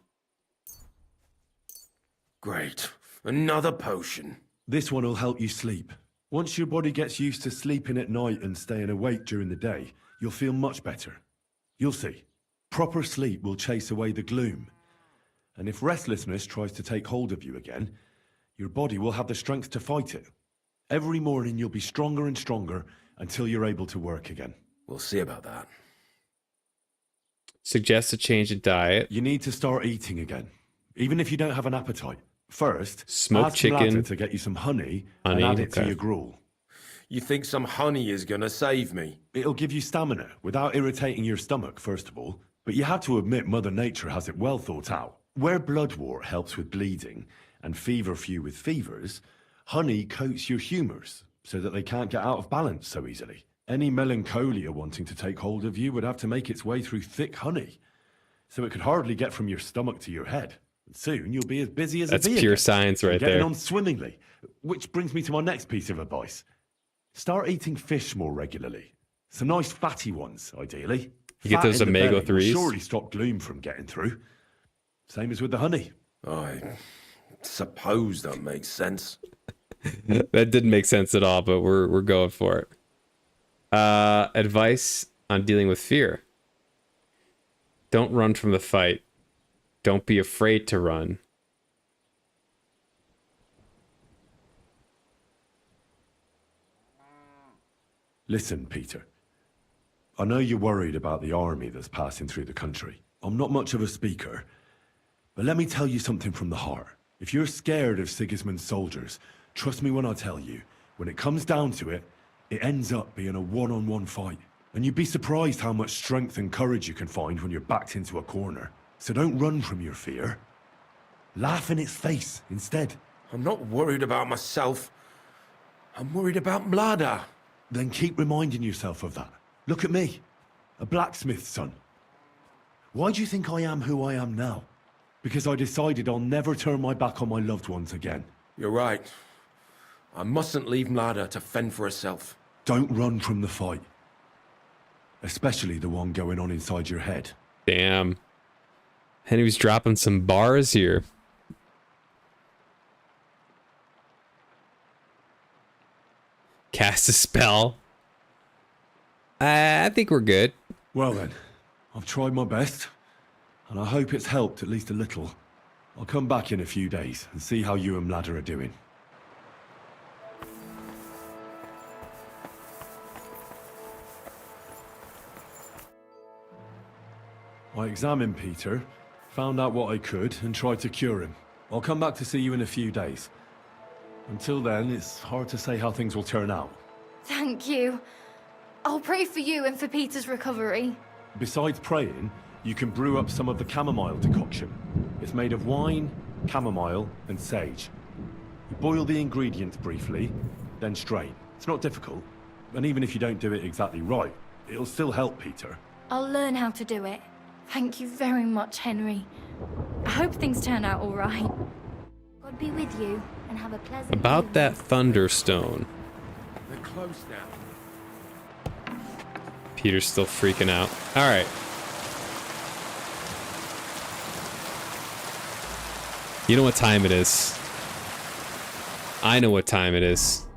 K: Great. Another potion.
B: This one will help you sleep. Once your body gets used to sleeping at night and staying awake during the day, you'll feel much better. You'll see. Proper sleep will chase away the gloom. And if restlessness tries to take hold of you again, your body will have the strength to fight it. Every morning you'll be stronger and stronger until you're able to work again.
K: We'll see about that.
A: Suggest a change in diet.
B: You need to start eating again, even if you don't have an appetite. First,
A: Smoked
B: ask
A: chicken.
B: Bladder to get you some honey and add it to
A: okay.
B: your gruel.
K: You think some honey is gonna save me?
B: It'll give you stamina without irritating your stomach, first of all. But you have to admit Mother Nature has it well thought out. Where bloodwort helps with bleeding and feverfew with fevers, honey coats your humours so that they can't get out of balance so easily. Any melancholia wanting to take hold of you would have to make its way through thick honey. So it could hardly get from your stomach to your head. And soon you'll be as busy as
A: That's
B: a bee
A: pure
B: again,
A: science right
B: and getting
A: there.
B: on swimmingly. Which brings me to my next piece of advice. Start eating fish more regularly. Some nice fatty ones, ideally.
A: You get
B: Fat
A: those
B: in the belly will
A: omega-3s?
B: surely stop gloom from getting through. Same as with the honey.
K: I suppose that makes sense.
A: That didn't make sense at all, but we're going for it. Advice on dealing with fear. Don't run from the fight. Don't be afraid to run.
B: Listen, Peter. I know you're worried about the army that's passing through the country. I'm not much of a speaker, but let me tell you something from the heart. If you're scared of Sigismund's soldiers, trust me when I tell you, when it comes down to it, it ends up being a one-on-one fight. And you'd be surprised how much strength and courage you can find when you're backed into a corner. So don't run from your fear. Laugh in its face instead.
K: I'm not worried about myself. I'm worried about Mlada.
B: Then keep reminding yourself of that. Look at me, a blacksmith's son. Why do you think I am who I am now? Because I decided I'll never turn my back on my loved ones again.
K: You're right. I mustn't leave Mlada to fend for herself.
B: Don't run from the fight. Especially the one going on inside your head.
A: Damn. Henry's dropping some bars here. Cast a spell. I think we're good.
B: Well then, I've tried my best, and I hope it's helped at least a little. I'll come back in a few days and see how you and Mlada are doing. I examined Peter, found out what I could, and tried to cure him. I'll come back to see you in a few days. Until then, it's hard to say how things will turn out.
E: Thank you. I'll pray for you and for Peter's recovery.
B: Besides praying, you can brew up some of the chamomile decoction. It's made of wine, chamomile, and sage. You boil the ingredients briefly, then strain. It's not difficult, and even if you don't do it exactly right, it'll still help Peter.
E: I'll learn how to do it. Thank you very much, Henry. I hope things turn out all right.
U: God be with you, and have a pleasant
A: About that Thunderstone.
K: They're close now.
A: Peter's still freaking out. All right. You know what time it is. I know what time it is.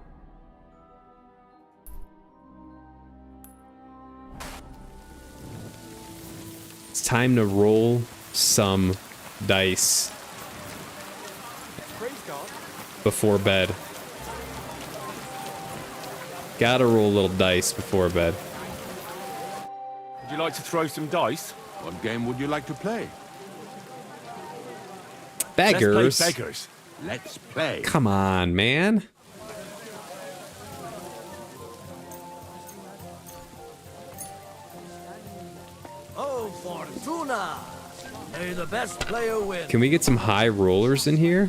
A: It's time to roll some dice before bed. Gotta roll a little dice before bed.
B: Would you like to throw some dice?
K: What game would you like to play?
A: Beggars.
B: Let's play beggars.
K: Let's play.
A: Come on, man.
L: Oh, Fortuna! May the best player win.
A: Can we get some high rollers in here?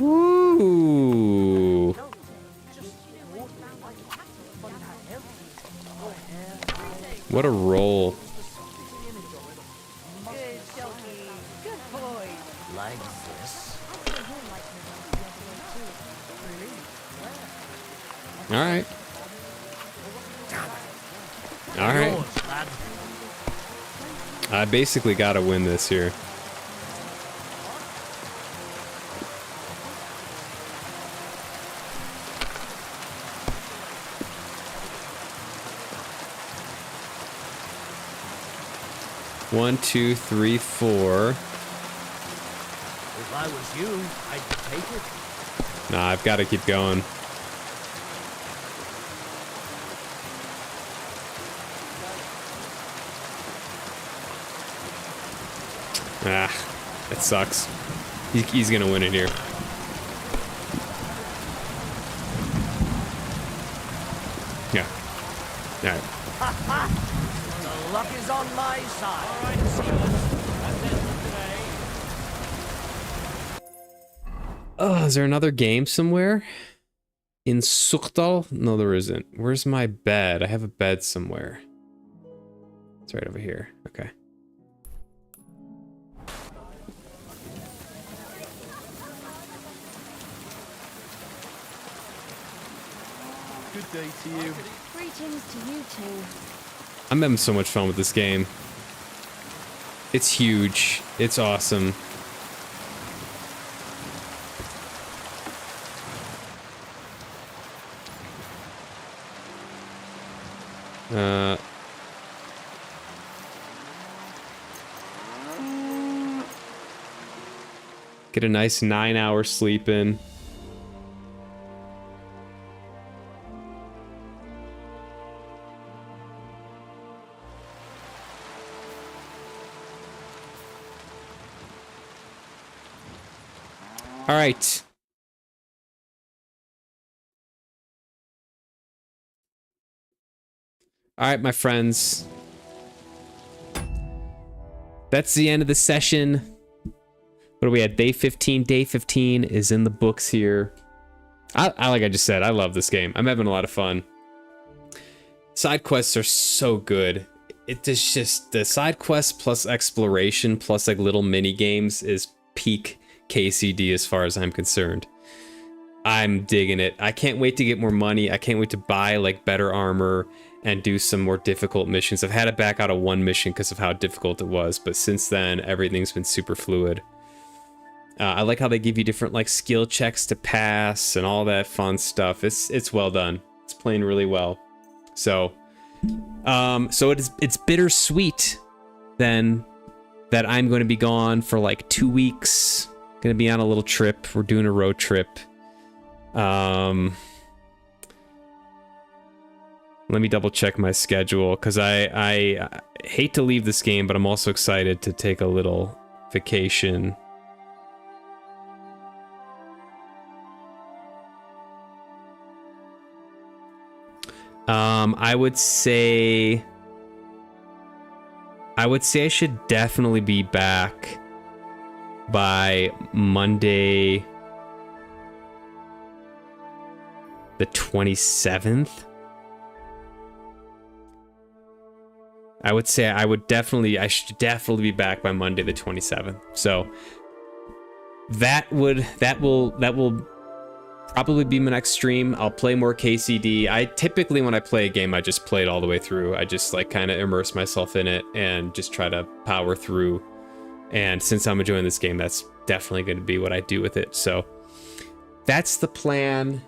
A: Ooh. What a roll.
L: Like this.
A: All right. All right. I basically got to win this here. One, two, three, four.
L: If I was you, I'd take it.
A: Nah, I've got to keep going. Ah, it sucks. He's gonna win it here. Yeah. All right.
L: The luck is on my side. All right, that's it for today.
A: Oh, is there another game somewhere? In Suchtal? No, there isn't. Where's my bed? I have a bed somewhere. It's right over here. Okay.
N: Good day to you.
U: Greetings to you too.
A: I'm having so much fun with this game. It's huge. It's awesome. Get a nice 9-hour sleep in. All right. All right, my friends. That's the end of the session. What are we at? Day 15. Day 15 is in the books here. I like I just said, I love this game. I'm having a lot of fun. Side quests are so good. It is just the side quests plus exploration plus like little mini games is peak KCD as far as I'm concerned. I'm digging it. I can't wait to get more money. I can't wait to buy like better armor and do some more difficult missions. I've had to back out of one mission because of how difficult it was, but since then everything's been super fluid. I like how they give you different like skill checks to pass and all that fun stuff. It's well done. It's playing really well. So it's bittersweet then that I'm going to be gone for like 2 weeks. Going to be on a little trip. We're doing a road trip. Let me double check my schedule because I hate to leave this game, but I'm also excited to take a little vacation. I would say I should definitely be back by Monday the 27th. I would say I should definitely be back by Monday the 27th. So that will probably be my next stream. I'll play more KCD. I typically, when I play a game, I just play it all the way through. I just like kind of immerse myself in it and just try to power through. And since I'm enjoying this game, that's definitely going to be what I do with it. So that's the plan.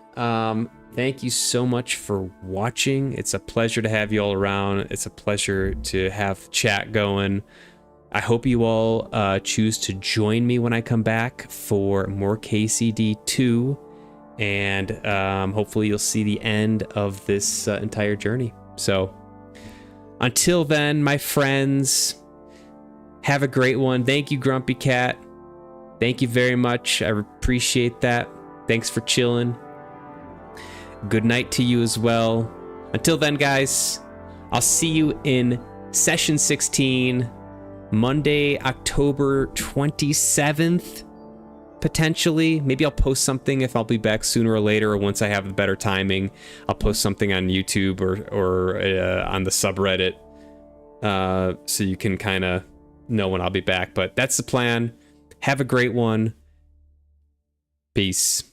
A: Thank you so much for watching. It's a pleasure to have you all around. It's a pleasure to have chat going. I hope you all choose to join me when I come back for more KCD 2. And hopefully you'll see the end of this entire journey. So until then, my friends, have a great one. Thank you, Grumpy Cat. Thank you very much. I appreciate that. Thanks for chilling. Good night to you as well. Until then, guys, I'll see you in session 16, Monday, October 27th. Potentially. Maybe I'll post something if I'll be back sooner or later, or once I have better timing. I'll post something on YouTube or on the subreddit so you can kind of know when I'll be back. But that's the plan. Have a great one. Peace.